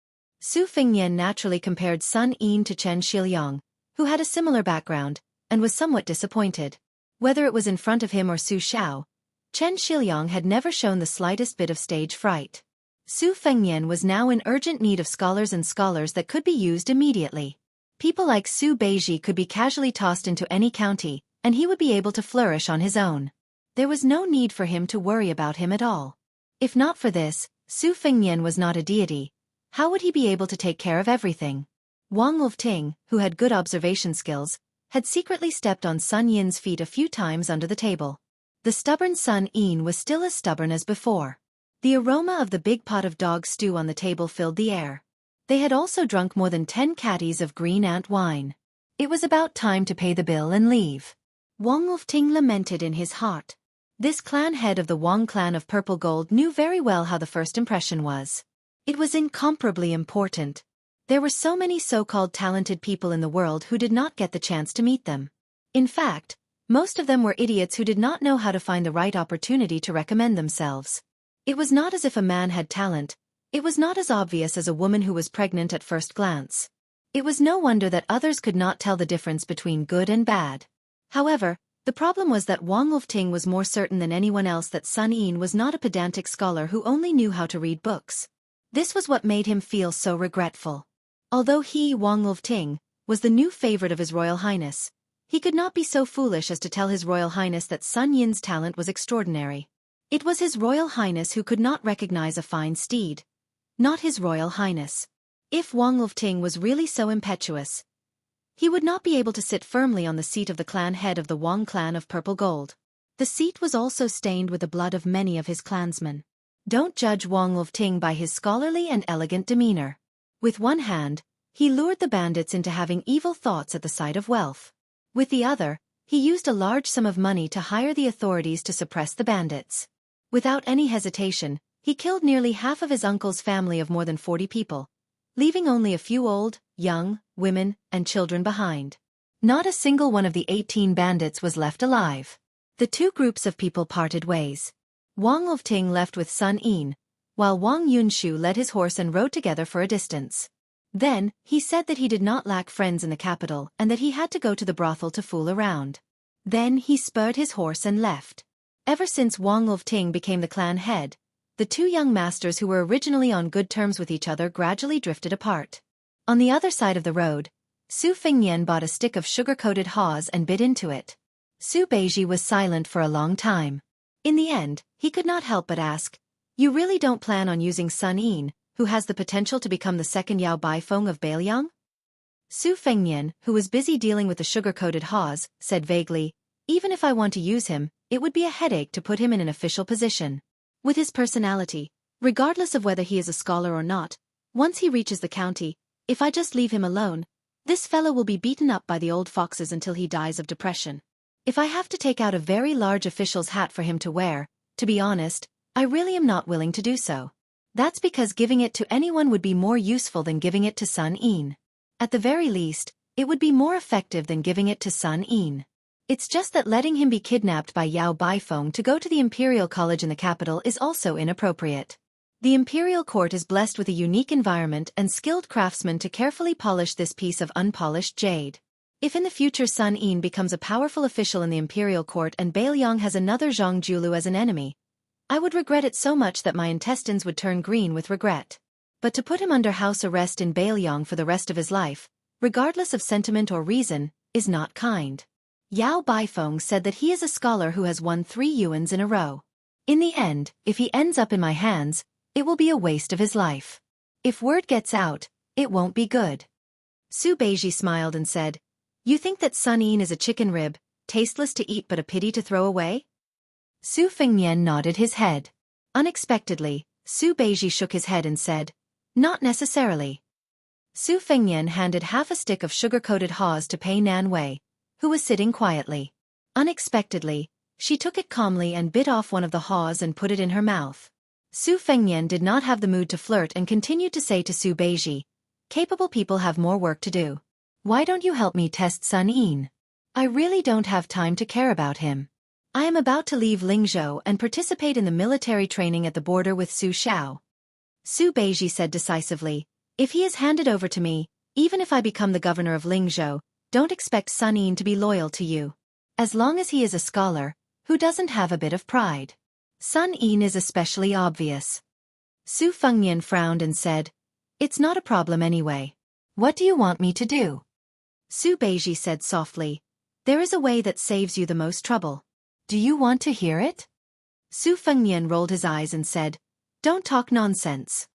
Su Fengnian naturally compared Sun Yin to Chen Shiliang, who had a similar background, and was somewhat disappointed. Whether it was in front of him or Su Xiao, Chen Shiliang had never shown the slightest bit of stage fright. Su Fengnian was now in urgent need of scholars that could be used immediately. People like Su Beiji could be casually tossed into any county, and he would be able to flourish on his own. There was no need for him to worry about him at all. If not for this, Su Fengnian was not a deity. How would he be able to take care of everything? Wang Lufting, who had good observation skills, had secretly stepped on Sun Yin's feet a few times under the table. The stubborn Sun Yin was still as stubborn as before. The aroma of the big pot of dog stew on the table filled the air. They had also drunk more than 10 caddies of green ant wine. It was about time to pay the bill and leave. Wang Lufting lamented in his heart. This clan head of the Wang clan of Purple Gold knew very well how the first impression was. It was incomparably important. There were so many so-called talented people in the world who did not get the chance to meet them. In fact, most of them were idiots who did not know how to find the right opportunity to recommend themselves. It was not as if a man had talent. It was not as obvious as a woman who was pregnant at first glance. It was no wonder that others could not tell the difference between good and bad. However, the problem was that Wang Lufting was more certain than anyone else that Sun Yin was not a pedantic scholar who only knew how to read books. This was what made him feel so regretful. Although he, Wang Lufting, was the new favorite of His Royal Highness, he could not be so foolish as to tell His Royal Highness that Sun Yin's talent was extraordinary. It was His Royal Highness who could not recognize a fine steed, not His Royal Highness. If Wang Lufting was really so impetuous, he would not be able to sit firmly on the seat of the clan head of the Wang clan of Purple Gold. The seat was also stained with the blood of many of his clansmen. Don't judge Wang Lufting by his scholarly and elegant demeanor. With one hand, he lured the bandits into having evil thoughts at the sight of wealth. With the other, he used a large sum of money to hire the authorities to suppress the bandits. Without any hesitation, he killed nearly half of his uncle's family of more than 40 people, leaving only a few old, young, women, and children behind. Not a single one of the 18 bandits was left alive. The two groups of people parted ways. Wang Lufting left with Sun Yin, while Wang Yunshu led his horse and rode together for a distance. Then, he said that he did not lack friends in the capital and that he had to go to the brothel to fool around. Then he spurred his horse and left. Ever since Wang Lufting became the clan head, the two young masters who were originally on good terms with each other gradually drifted apart. On the other side of the road, Su Fengnian bought a stick of sugar-coated haws and bit into it. Su Beiji was silent for a long time. In the end, he could not help but ask, "You really don't plan on using Sun Yin, who has the potential to become the second Yao Baifeng of Bailiang?" Su Fengnian, who was busy dealing with the sugar-coated haws, said vaguely, "Even if I want to use him, it would be a headache to put him in an official position. With his personality, regardless of whether he is a scholar or not, once he reaches the county, if I just leave him alone, this fellow will be beaten up by the old foxes until he dies of depression. If I have to take out a very large official's hat for him to wear, to be honest, I really am not willing to do so. That's because giving it to anyone would be more useful than giving it to Sun Yin. At the very least, it would be more effective than giving it to Sun Yin. It's just that letting him be kidnapped by Yao Baifeng to go to the Imperial College in the capital is also inappropriate. The Imperial Court is blessed with a unique environment and skilled craftsmen to carefully polish this piece of unpolished jade. If in the future Sun Yin becomes a powerful official in the Imperial Court and Bailiang has another Zhang Julu as an enemy, I would regret it so much that my intestines would turn green with regret. But to put him under house arrest in Bailiang for the rest of his life, regardless of sentiment or reason, is not kind. Yao Baifeng said that he is a scholar who has won 3 yuans in a row. In the end, if he ends up in my hands, it will be a waste of his life. If word gets out, it won't be good." Su Beiji smiled and said, "You think that Sun Yin is a chicken rib, tasteless to eat but a pity to throw away?" Su Fengnian nodded his head. Unexpectedly, Su Beiji shook his head and said, "Not necessarily." Su Fengnian handed half a stick of sugar-coated haws to Pei Nanwei, who was sitting quietly. Unexpectedly, she took it calmly and bit off one of the haws and put it in her mouth. Su Fengnian did not have the mood to flirt and continued to say to Su Beiji, "Capable people have more work to do. Why don't you help me test Sun Yin? I really don't have time to care about him. I am about to leave Lingzhou and participate in the military training at the border with Su Xiao." Su Beiji said decisively, "If he is handed over to me, even if I become the governor of Lingzhou, don't expect Sun Yin to be loyal to you. As long as he is a scholar, who doesn't have a bit of pride? Sun Yin is especially obvious." Su Fengnian frowned and said, "It's not a problem anyway. What do you want me to do?" Su Beiji said softly, "There is a way that saves you the most trouble. Do you want to hear it?" Su Fengnian rolled his eyes and said, "Don't talk nonsense."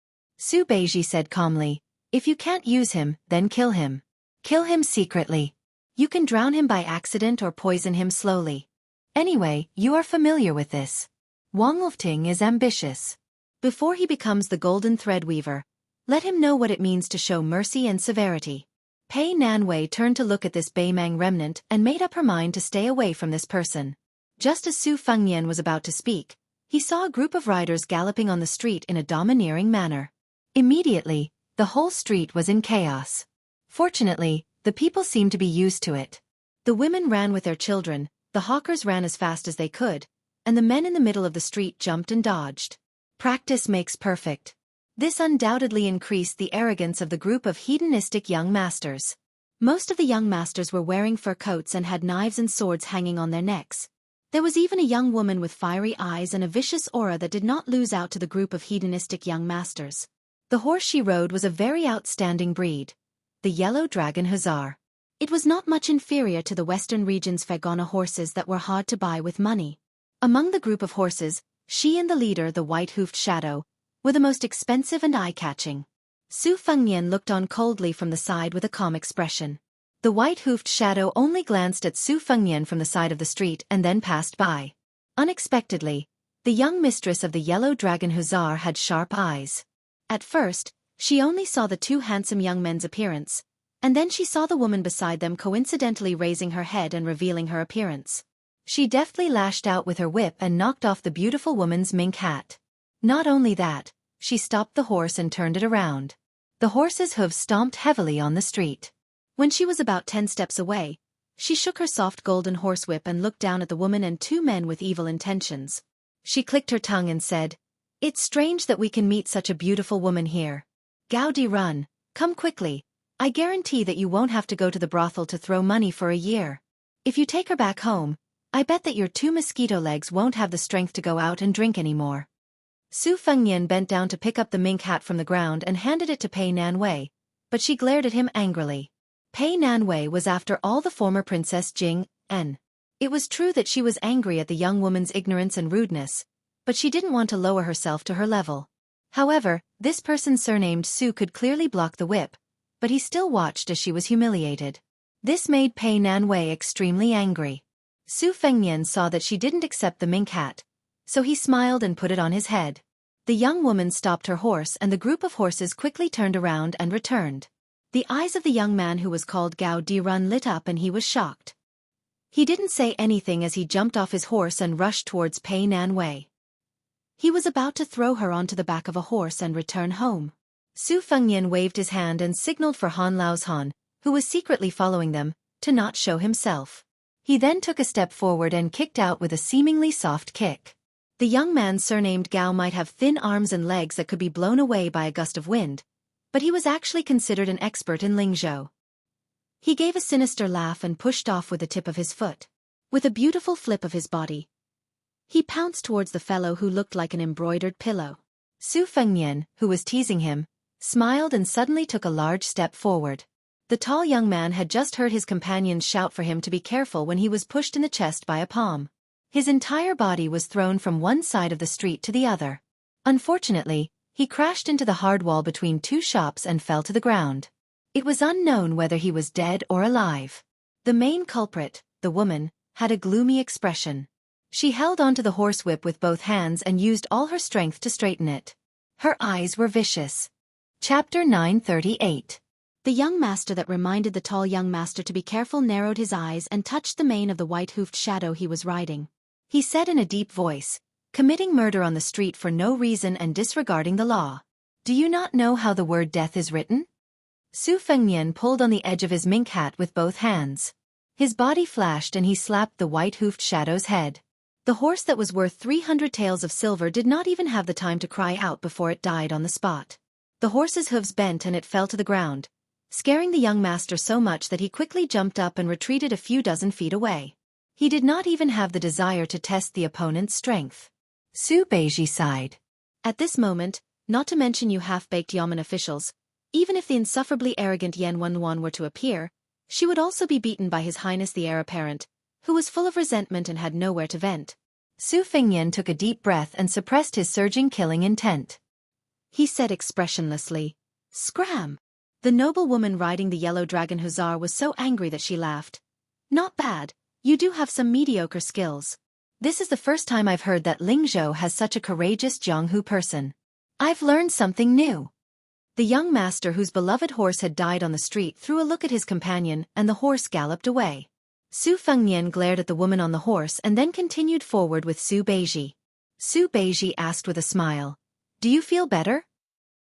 Su Beiji said calmly, "If you can't use him, then kill him. Kill him secretly. You can drown him by accident or poison him slowly. Anyway, you are familiar with this. Wang Lufting is ambitious. Before he becomes the golden thread weaver, let him know what it means to show mercy and severity." Pei Nanwei turned to look at this Beimang remnant and made up her mind to stay away from this person. Just as Su Fengnian was about to speak, he saw a group of riders galloping on the street in a domineering manner. Immediately, the whole street was in chaos. Fortunately, the people seemed to be used to it. The women ran with their children, the hawkers ran as fast as they could, and the men in the middle of the street jumped and dodged. Practice makes perfect. This undoubtedly increased the arrogance of the group of hedonistic young masters. Most of the young masters were wearing fur coats and had knives and swords hanging on their necks. There was even a young woman with fiery eyes and a vicious aura that did not lose out to the group of hedonistic young masters. The horse she rode was a very outstanding breed, the Yellow Dragon Hussar. It was not much inferior to the Western region's Fagona horses that were hard to buy with money. Among the group of horses, she and the leader, the White-Hoofed Shadow, were the most expensive and eye-catching. Su Fengnian looked on coldly from the side with a calm expression. The White-Hoofed Shadow only glanced at Su Fengnian from the side of the street and then passed by. Unexpectedly, the young mistress of the Yellow Dragon Hussar had sharp eyes. At first, she only saw the two handsome young men's appearance, and then she saw the woman beside them coincidentally raising her head and revealing her appearance. She deftly lashed out with her whip and knocked off the beautiful woman's mink hat. Not only that, she stopped the horse and turned it around. The horse's hooves stomped heavily on the street. When she was about 10 steps away, she shook her soft golden horsewhip and looked down at the woman and two men with evil intentions. She clicked her tongue and said, "It's strange that we can meet such a beautiful woman here. Gaudi Run, come quickly. I guarantee that you won't have to go to the brothel to throw money for a year. If you take her back home, I bet that your two mosquito legs won't have the strength to go out and drink anymore." Su Fengnian bent down to pick up the mink hat from the ground and handed it to Pei Nanwei, but she glared at him angrily. Pei Nanwei was after all the former Princess Jing En. It was true that she was angry at the young woman's ignorance and rudeness, but she didn't want to lower herself to her level. However, this person surnamed Su could clearly block the whip, but he still watched as she was humiliated. This made Pei Nanwei extremely angry. Su Fengnian saw that she didn't accept the mink hat, so he smiled and put it on his head. The young woman stopped her horse and the group of horses quickly turned around and returned. The eyes of the young man who was called Gao Dirun lit up and he was shocked. He didn't say anything as he jumped off his horse and rushed towards Pei Nanwei. He was about to throw her onto the back of a horse and return home. Su Fengnian waved his hand and signaled for Han Lao's Han, who was secretly following them, to not show himself. He then took a step forward and kicked out with a seemingly soft kick. The young man surnamed Gao might have thin arms and legs that could be blown away by a gust of wind, but he was actually considered an expert in Lingzhou. He gave a sinister laugh and pushed off with the tip of his foot. With a beautiful flip of his body, he pounced towards the fellow who looked like an embroidered pillow. Su Fengnian, who was teasing him, smiled and suddenly took a large step forward. The tall young man had just heard his companions shout for him to be careful when he was pushed in the chest by a palm. His entire body was thrown from one side of the street to the other. Unfortunately, he crashed into the hard wall between two shops and fell to the ground. It was unknown whether he was dead or alive. The main culprit, the woman, had a gloomy expression. She held onto the horsewhip with both hands and used all her strength to straighten it. Her eyes were vicious. Chapter 938. The young master that reminded the tall young master to be careful narrowed his eyes and touched the mane of the white-hoofed shadow he was riding. He said in a deep voice, "Committing murder on the street for no reason and disregarding the law. Do you not know how the word death is written?" Su Fengnian pulled on the edge of his mink hat with both hands. His body flashed and he slapped the white-hoofed shadow's head. The horse that was worth 300 taels of silver did not even have the time to cry out before it died on the spot. The horse's hooves bent and it fell to the ground, scaring the young master so much that he quickly jumped up and retreated a few dozen feet away. He did not even have the desire to test the opponent's strength. Su Beiji sighed. At this moment, not to mention you half-baked Yamen officials, even if the insufferably arrogant Yen Wenwan were to appear, she would also be beaten by His Highness the Heir Apparent, who was full of resentment and had nowhere to vent. Su Fengnian took a deep breath and suppressed his surging killing intent. He said expressionlessly, "Scram!" The noble woman riding the yellow dragon hussar was so angry that she laughed. "Not bad, you do have some mediocre skills. This is the first time I've heard that Lingzhou has such a courageous Jianghu person. I've learned something new." The young master whose beloved horse had died on the street threw a look at his companion and the horse galloped away. Su Fengnian glared at the woman on the horse and then continued forward with Su Beiji. Su Beiji asked with a smile, "Do you feel better?"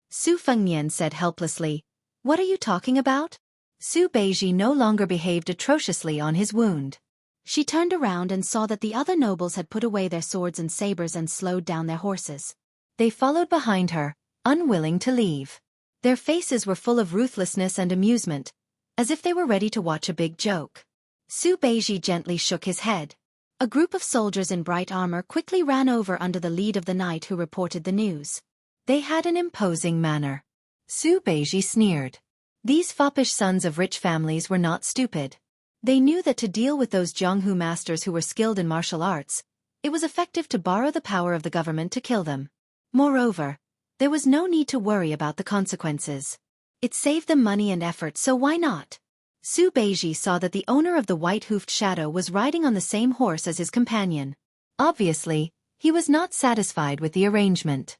Su Fengnian said helplessly, "What are you talking about?" Su Beiji no longer behaved atrociously on his wound. She turned around and saw that the other nobles had put away their swords and sabers and slowed down their horses. They followed behind her, unwilling to leave. Their faces were full of ruthlessness and amusement, as if they were ready to watch a big joke. Su Beiji gently shook his head. A group of soldiers in bright armor quickly ran over under the lead of the knight who reported the news. They had an imposing manner. Su Beiji sneered. These foppish sons of rich families were not stupid. They knew that to deal with those Jianghu masters who were skilled in martial arts, it was effective to borrow the power of the government to kill them. Moreover, there was no need to worry about the consequences. It saved them money and effort, so why not? Su Beiji saw that the owner of the white-hoofed shadow was riding on the same horse as his companion. Obviously, he was not satisfied with the arrangement.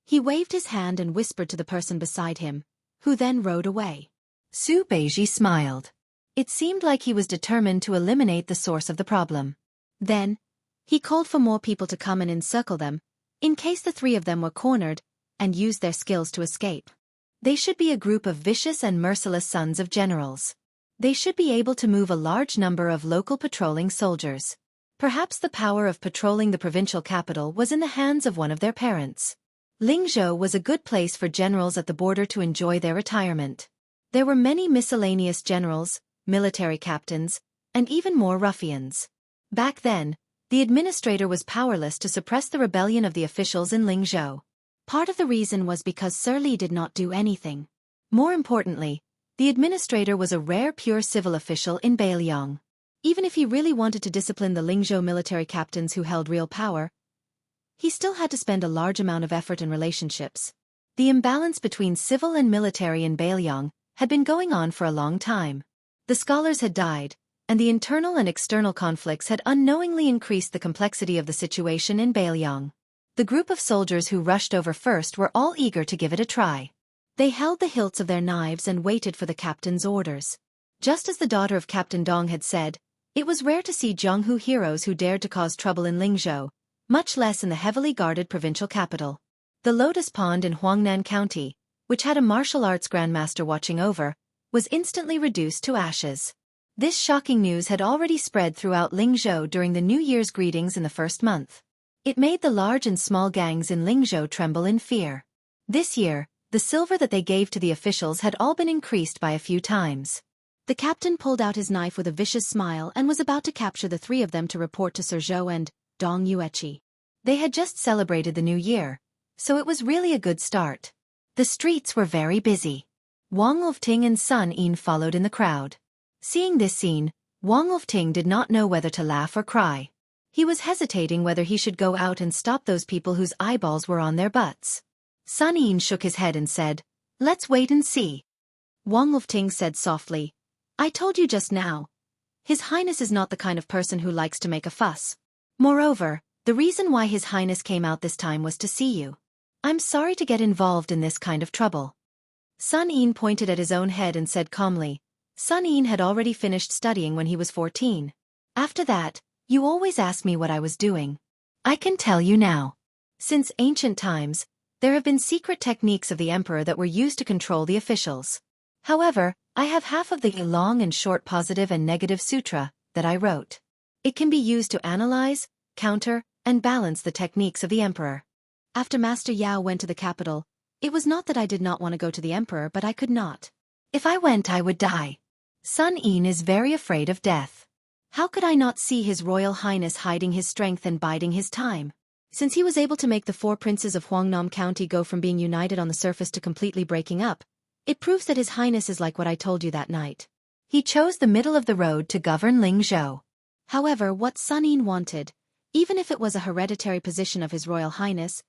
He waved his hand and whispered to the person beside him, who then rode away. Su Beiji smiled. It seemed like he was determined to eliminate the source of the problem. Then, he called for more people to come and encircle them, in case the three of them were cornered, and used their skills to escape. They should be a group of vicious and merciless sons of generals. They should be able to move a large number of local patrolling soldiers. Perhaps the power of patrolling the provincial capital was in the hands of one of their parents. Lingzhou was a good place for generals at the border to enjoy their retirement. There were many miscellaneous generals, military captains, and even more ruffians. Back then, the administrator was powerless to suppress the rebellion of the officials in Lingzhou. Part of the reason was because Sir Li did not do anything. More importantly, the administrator was a rare pure civil official in Bailiang. Even if he really wanted to discipline the Lingzhou military captains who held real power, he still had to spend a large amount of effort in relationships. The imbalance between civil and military in Bailiang had been going on for a long time. The scholars had died, and the internal and external conflicts had unknowingly increased the complexity of the situation in Bailiang. The group of soldiers who rushed over first were all eager to give it a try. They held the hilts of their knives and waited for the captain's orders. Just as the daughter of Captain Dong had said, it was rare to see Jianghu heroes who dared to cause trouble in Lingzhou, much less in the heavily guarded provincial capital. The Lotus Pond in Huangnan County, which had a martial arts grandmaster watching over, was instantly reduced to ashes. This shocking news had already spread throughout Lingzhou during the New Year's greetings in the first month. It made the large and small gangs in Lingzhou tremble in fear. This year, the silver that they gave to the officials had all been increased by a few times. The captain pulled out his knife with a vicious smile and was about to capture the three of them to report to Sir Zhou and Dong Yueqi. They had just celebrated the new year, so it was really a good start. The streets were very busy. Wang Lofting and Sun Yin followed in the crowd. Seeing this scene, Wang Lofting did not know whether to laugh or cry. He was hesitating whether he should go out and stop those people whose eyeballs were on their butts. Sun Yin shook his head and said, "Let's wait and see." Wang Lofting said softly, "I told you just now. His Highness is not the kind of person who likes to make a fuss. Moreover, the reason why His Highness came out this time was to see you. I'm sorry to get involved in this kind of trouble." Sun Een pointed at his own head and said calmly. Sun Een had already finished studying when he was 14. After that, you always asked me what I was doing. I can tell you now. Since ancient times, there have been secret techniques of the emperor that were used to control the officials. However, I have half of the long and short positive and negative sutra that I wrote. It can be used to analyze, counter, and balance the techniques of the emperor. After Master Yao went to the capital, it was not that I did not want to go to the emperor, but I could not. If I went, I would die. Sun Een is very afraid of death. How could I not see His Royal Highness hiding his strength and biding his time? Since he was able to make the 4 princes of Huangnam County go from being united on the surface to completely breaking up, it proves that His Highness is like what I told you that night. He chose the middle of the road to govern Lingzhou. However, what Sun Een wanted, even if it was a hereditary position of His Royal Highness,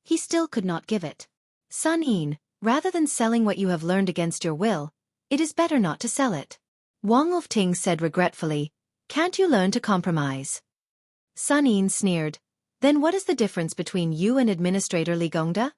he still could not give it. Sun Een, rather than selling what you have learned against your will, it is better not to sell it. Wang Lofting said regretfully, can't you learn to compromise? Sun Een sneered, then what is the difference between you and Administrator Li Gongda?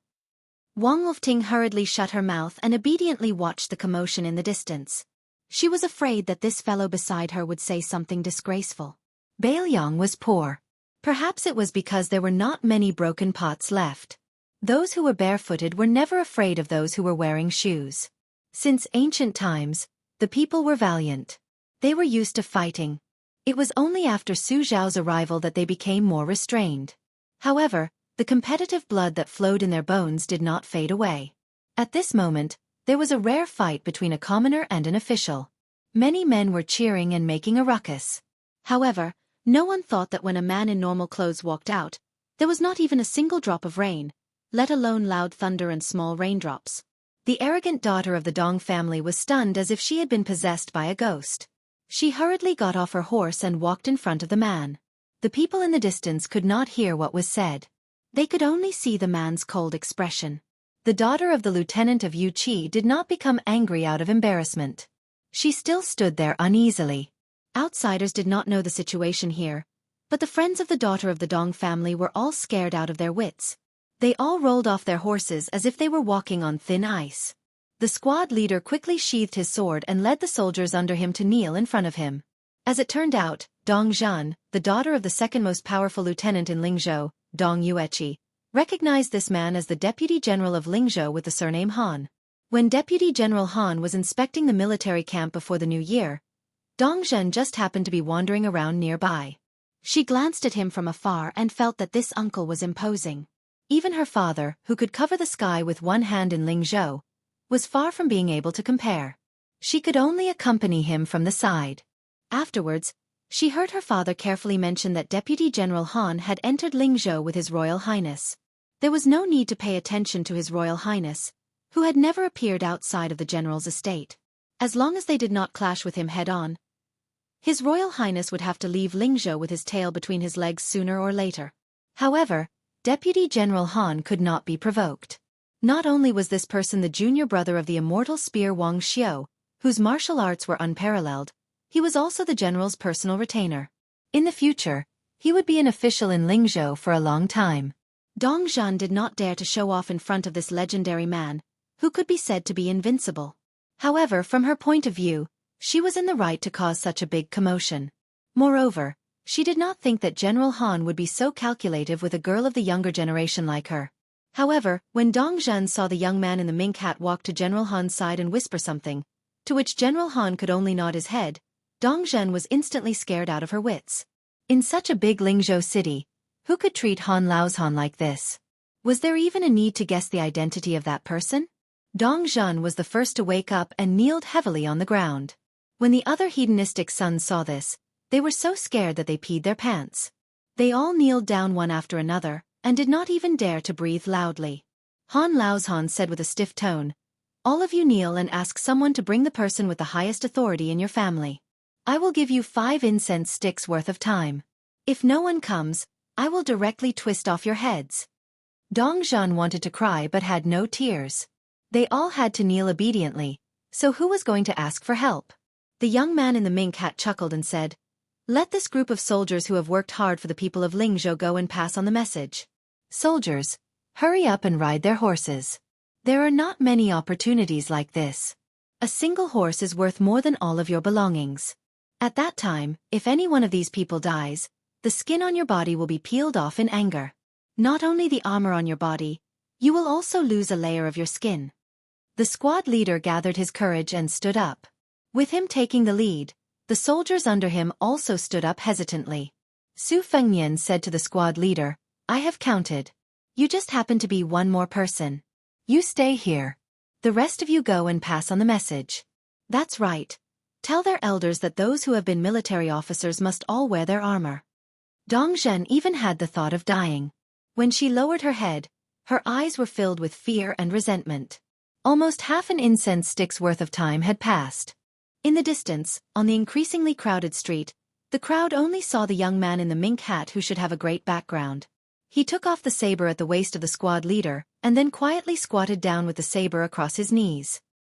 Wang Lofting hurriedly shut her mouth and obediently watched the commotion in the distance. She was afraid that this fellow beside her would say something disgraceful. Bailiang was poor. Perhaps it was because there were not many broken pots left. Those who were barefooted were never afraid of those who were wearing shoes. Since ancient times, the people were valiant. They were used to fighting. It was only after Su Zhao's arrival that they became more restrained. However, the competitive blood that flowed in their bones did not fade away. At this moment, there was a rare fight between a commoner and an official. Many men were cheering and making a ruckus. However, no one thought that when a man in normal clothes walked out, there was not even a single drop of rain, let alone loud thunder and small raindrops. The arrogant daughter of the Dong family was stunned as if she had been possessed by a ghost. She hurriedly got off her horse and walked in front of the man. The people in the distance could not hear what was said. They could only see the man's cold expression. The daughter of the lieutenant of Yu Qi did not become angry out of embarrassment. She still stood there uneasily. Outsiders did not know the situation here, but the friends of the daughter of the Dong family were all scared out of their wits. They all rolled off their horses as if they were walking on thin ice. The squad leader quickly sheathed his sword and led the soldiers under him to kneel in front of him. As it turned out, Dong Zhan, the daughter of the second most powerful lieutenant in Lingzhou, Dong Yueqi, recognized this man as the Deputy General of Lingzhou with the surname Han. When Deputy General Han was inspecting the military camp before the new year, Dong Zhan just happened to be wandering around nearby. She glanced at him from afar and felt that this uncle was imposing. Even her father, who could cover the sky with one hand in Lingzhou, was far from being able to compare. She could only accompany him from the side. Afterwards, she heard her father carefully mention that Deputy General Han had entered Lingzhou with His Royal Highness. There was no need to pay attention to His Royal Highness, who had never appeared outside of the general's estate. As long as they did not clash with him head-on, His Royal Highness would have to leave Lingzhou with his tail between his legs sooner or later. However, Deputy General Han could not be provoked. Not only was this person the junior brother of the immortal spear Wang Xiu, whose martial arts were unparalleled, he was also the general's personal retainer. In the future, he would be an official in Lingzhou for a long time. Dong Zhan did not dare to show off in front of this legendary man, who could be said to be invincible. However, from her point of view, she was in the right to cause such a big commotion. Moreover, she did not think that General Han would be so calculative with a girl of the younger generation like her. However, when Dong Zhan saw the young man in the mink hat walk to General Han's side and whisper something, to which General Han could only nod his head, Dong Zhan was instantly scared out of her wits. In such a big Lingzhou city, who could treat Han Laozhan like this? Was there even a need to guess the identity of that person? Dong Zhan was the first to wake up and kneeled heavily on the ground. When the other hedonistic sons saw this, they were so scared that they peed their pants. They all kneeled down one after another, and did not even dare to breathe loudly. Han Laozhan said with a stiff tone, "All of you kneel and ask someone to bring the person with the highest authority in your family. I will give you 5 incense sticks worth of time. If no one comes, I will directly twist off your heads." Dong Zhan wanted to cry but had no tears. They all had to kneel obediently, so who was going to ask for help? The young man in the mink hat chuckled and said, "Let this group of soldiers who have worked hard for the people of Lingzhou go and pass on the message. Soldiers, hurry up and ride their horses." There are not many opportunities like this. A single horse is worth more than all of your belongings. At that time, if any one of these people dies, the skin on your body will be peeled off in anger. Not only the armor on your body, you will also lose a layer of your skin. The squad leader gathered his courage and stood up. With him taking the lead, the soldiers under him also stood up hesitantly. Su Fengnian said to the squad leader, "I have counted. You just happen to be one more person. You stay here. The rest of you go and pass on the message." "That's right. Tell their elders that those who have been military officers must all wear their armor." Dong Zhen even had the thought of dying. When she lowered her head, her eyes were filled with fear and resentment. Almost half an incense stick's worth of time had passed. In the distance, on the increasingly crowded street, the crowd only saw the young man in the mink hat who should have a great background. He took off the saber at the waist of the squad leader, and then quietly squatted down with the saber across his knees.